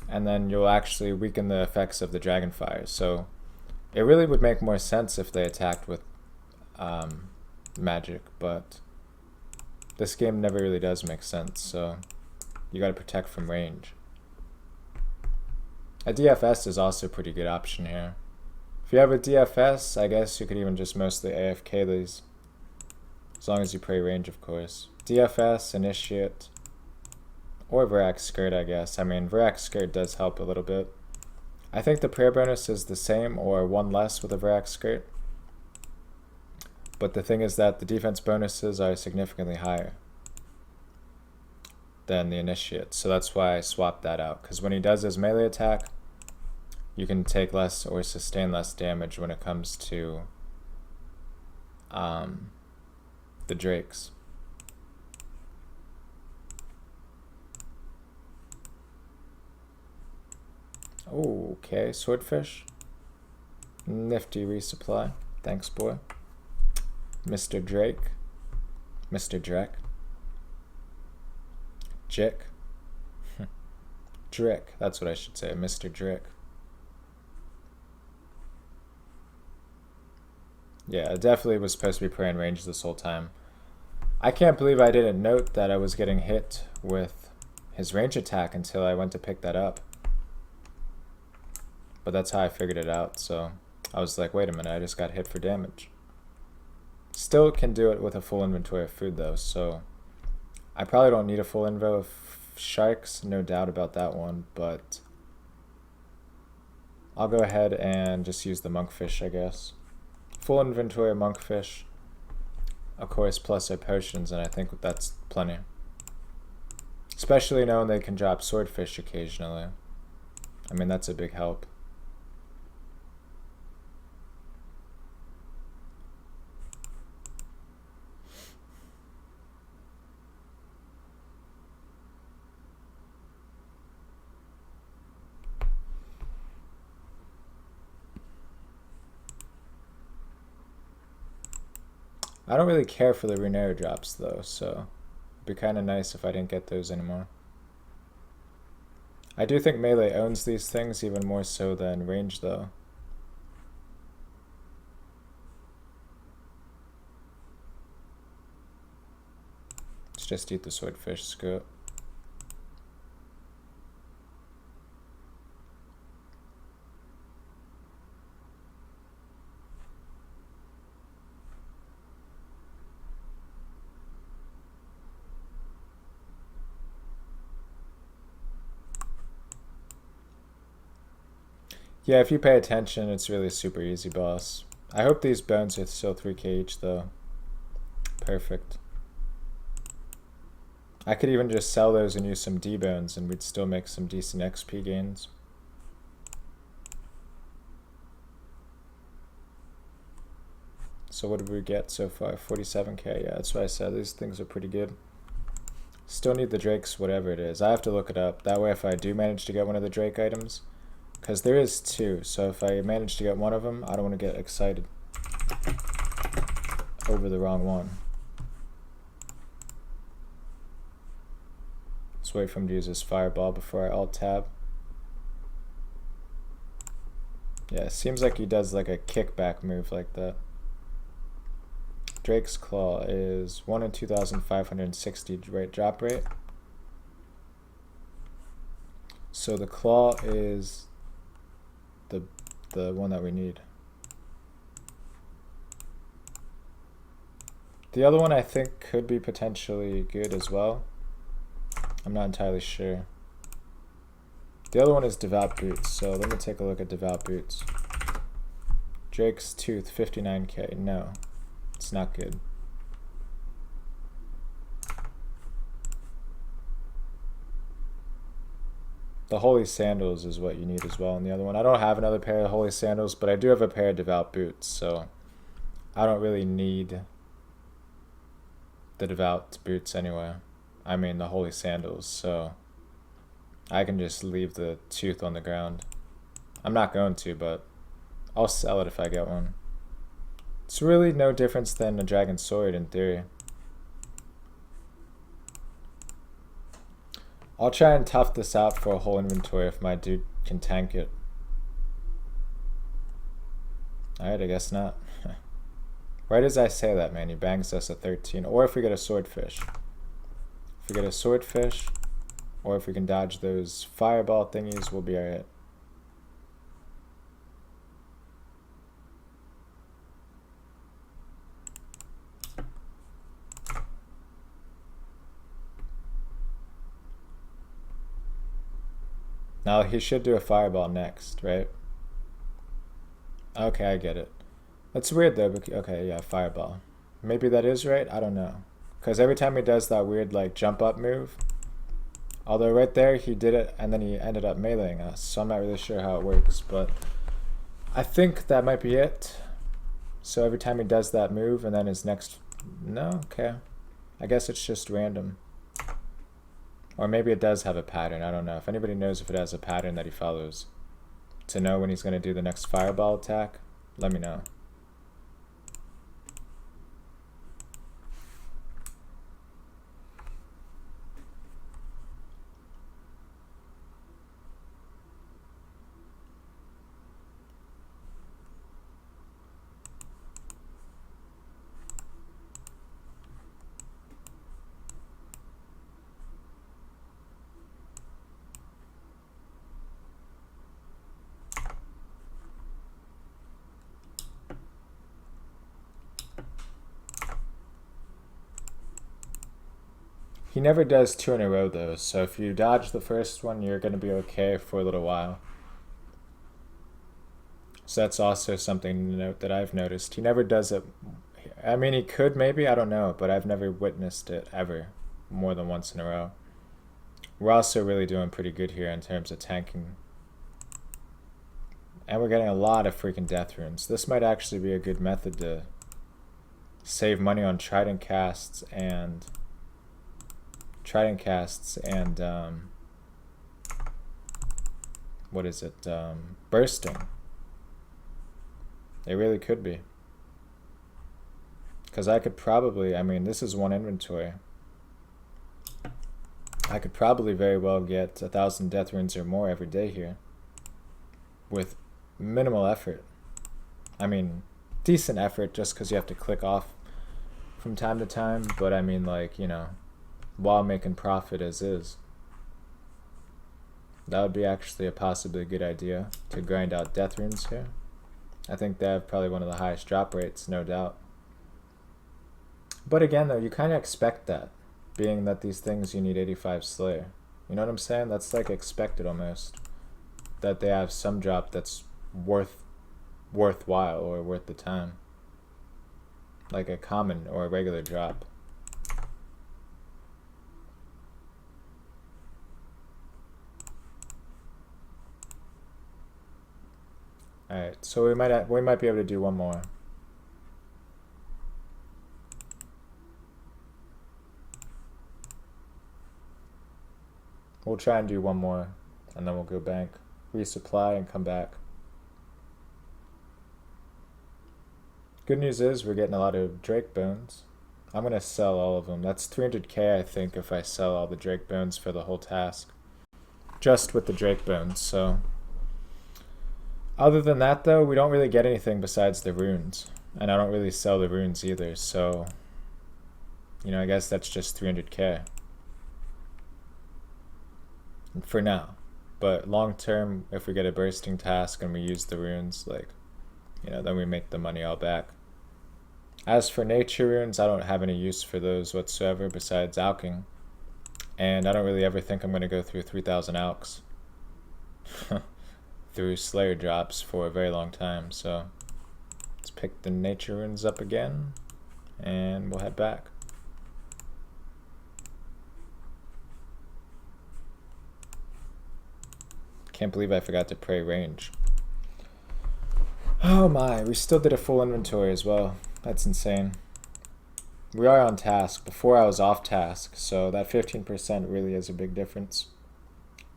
and then you'll actually weaken the effects of the dragon fire. So it really would make more sense if they attacked with magic, but this game never really does make sense, so you gotta protect from range. A DFS is also a pretty good option here. If you have a DFS, I guess you could even just mostly AFK these. As long as you pray range, of course. DFS, Initiate, or Verax Skirt, I guess. I mean, Verax Skirt does help a little bit. I think the prayer bonus is the same, or one less with a Verax Skirt. But the thing is that the defense bonuses are significantly higher than the Initiate. So that's why I swapped that out. Because when he does his melee attack, you can take less or sustain less damage when it comes to the drakes. Oh, okay, swordfish. Nifty resupply. Thanks, boy. Mr. Drake. Mr. Drake. Jick. Drick, that's what I should say, Mr. Drick. Yeah, it definitely was supposed to be prey in range this whole time. I can't believe I didn't note that I was getting hit with his range attack until I went to pick that up. But that's how I figured it out, so I was like, wait a minute, I just got hit for damage. Still can do it with a full inventory of food though, so I probably don't need a full invo of sharks, no doubt about that one, but I'll go ahead and just use the monkfish, I guess. Full inventory of monkfish, of course, plus our potions, and I think that's plenty. Especially knowing they can drop swordfish occasionally. I mean, that's a big help. I don't really care for the Runera drops though, so it'd be kind of nice if I didn't get those anymore. I do think melee owns these things even more so than range though. Let's just eat the swordfish, screw it. Yeah, if you pay attention, it's really super easy, boss. I hope these bones are still 3k each, though. Perfect. I could even just sell those and use some D-bones, and we'd still make some decent XP gains. So what did we get so far? 47k, yeah, that's what I said. These things are pretty good. Still need the Drakes, whatever it is. I have to look it up. That way if I do manage to get one of the Drake items, because there is two, so if I manage to get one of them, I don't want to get excited over the wrong one. Let's wait for him to use his fireball before I alt-tab. Yeah, it seems like he does like a kickback move like that. Drake's Claw is 1 in 2,560 rate drop rate. So the Claw is the one that we need. The other one I think could be potentially good as well. I'm not entirely sure. The other one is Devout Boots, so let me take a look at Devout Boots. Drake's Tooth, 59k. No, it's not good. The Holy Sandals is what you need as well in the other one. I don't have another pair of Holy Sandals, but I do have a pair of Devout Boots, so I don't really need the Devout Boots anyway. I mean the Holy Sandals, so I can just leave the Tooth on the ground. I'm not going to, but I'll sell it if I get one. It's really no difference than a Dragon Sword in theory. I'll try and tough this out for a whole inventory if my dude can tank it. Alright, I guess not. Right as I say that, man, he bangs us a 13. Or if we get a swordfish. If we get a swordfish, or if we can dodge those fireball thingies, we'll be alright. Now he should do a fireball next, right? Okay, I get it. That's weird though. Okay, yeah, fireball. Maybe that is right? I don't know. Because every time he does that weird like jump up move, although right there he did it and then he ended up meleeing us, so I'm not really sure how it works, but I think that might be it. So every time he does that move and then his next... No? Okay. I guess it's just random. Or maybe it does have a pattern, I don't know. If anybody knows if it has a pattern that he follows, to know when he's going to do the next fireball attack, let me know. He never does 2 in a row though, so if you dodge the first one, you're going to be okay for a little while. So that's also something to note that I've noticed. He never does it. I mean, he could maybe, I don't know, but I've never witnessed it ever more than once in a row. We're also really doing pretty good here in terms of tanking. And we're getting a lot of freaking death runes. This might actually be a good method to save money on trident casts and what is it, bursting. It really could be, because I could probably, I mean, this is one inventory. I could probably very well get 1,000 death runes or more every day here with minimal effort. I mean, decent effort just because you have to click off from time to time, but I mean, like, you know, while making profit as is. That would be actually a possibly good idea to grind out death runes here. I think they have probably one of the highest drop rates, no doubt. But again though, you kind of expect that, being that these things you need 85 Slayer. You know what I'm saying? That's like expected almost, that they have some drop that's worthwhile or worth the time, like a common or a regular drop. Alright, so we might be able to do one more. We'll try and do one more, and then we'll go bank, resupply, and come back. Good news is we're getting a lot of Drake bones. I'm going to sell all of them. That's 300k, I think, if I sell all the Drake bones for the whole task. Just with the Drake bones, so... Other than that, though, we don't really get anything besides the runes. And I don't really sell the runes either, so... You know, I guess that's just 300k. For now. But long term, if we get a bursting task and we use the runes, like, you know, then we make the money all back. As for nature runes, I don't have any use for those whatsoever besides alching. And I don't really ever think I'm going to go through 3,000 alks. Through Slayer drops for a very long time, so let's pick the nature runes up again and we'll head back. Can't believe I forgot to pray range. Oh my, we still did a full inventory as well. That's insane. We are on task. Before I was off task, so that 15% really is a big difference.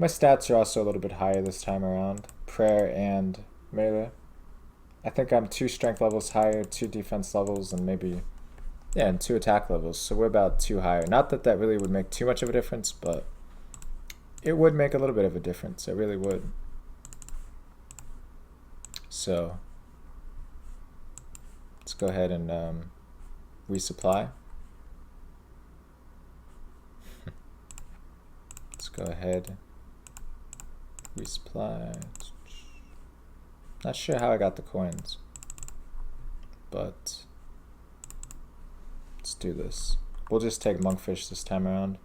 My stats are also a little bit higher this time around. Prayer and melee. I think I'm 2 strength levels higher, 2 defense levels, and maybe, yeah, and 2 attack levels. So we're about 2 higher. Not that that really would make too much of a difference, but it would make a little bit of a difference. It really would. So let's go ahead and resupply. Let's go ahead. Resupply. Not sure how I got the coins, but let's do this. We'll just take monkfish this time around.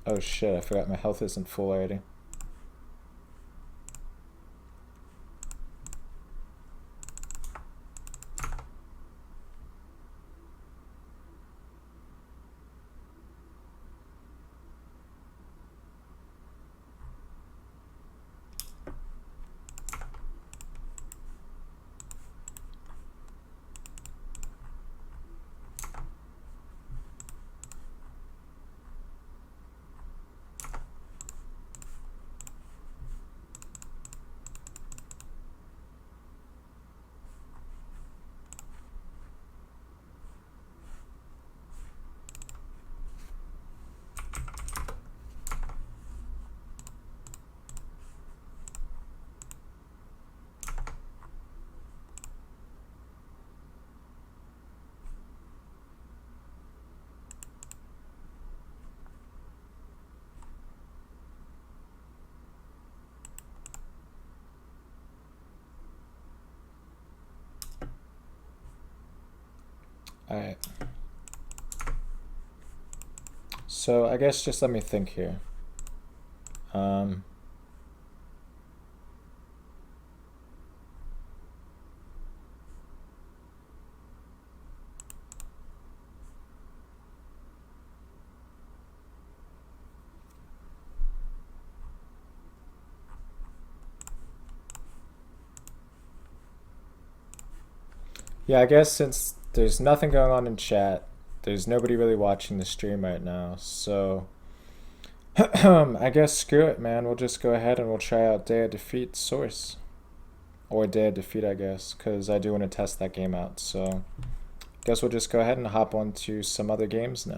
Oh shit, I forgot my health isn't full already. Alright. So I guess just let me think here. Yeah, I guess since there's nothing going on in chat, there's nobody really watching the stream right now, so I guess screw it, man. We'll just go ahead and we'll try out Day of Defeat Source. Or Day of Defeat, I guess, because I do want to test that game out, so guess we'll just go ahead and hop on to some other games now.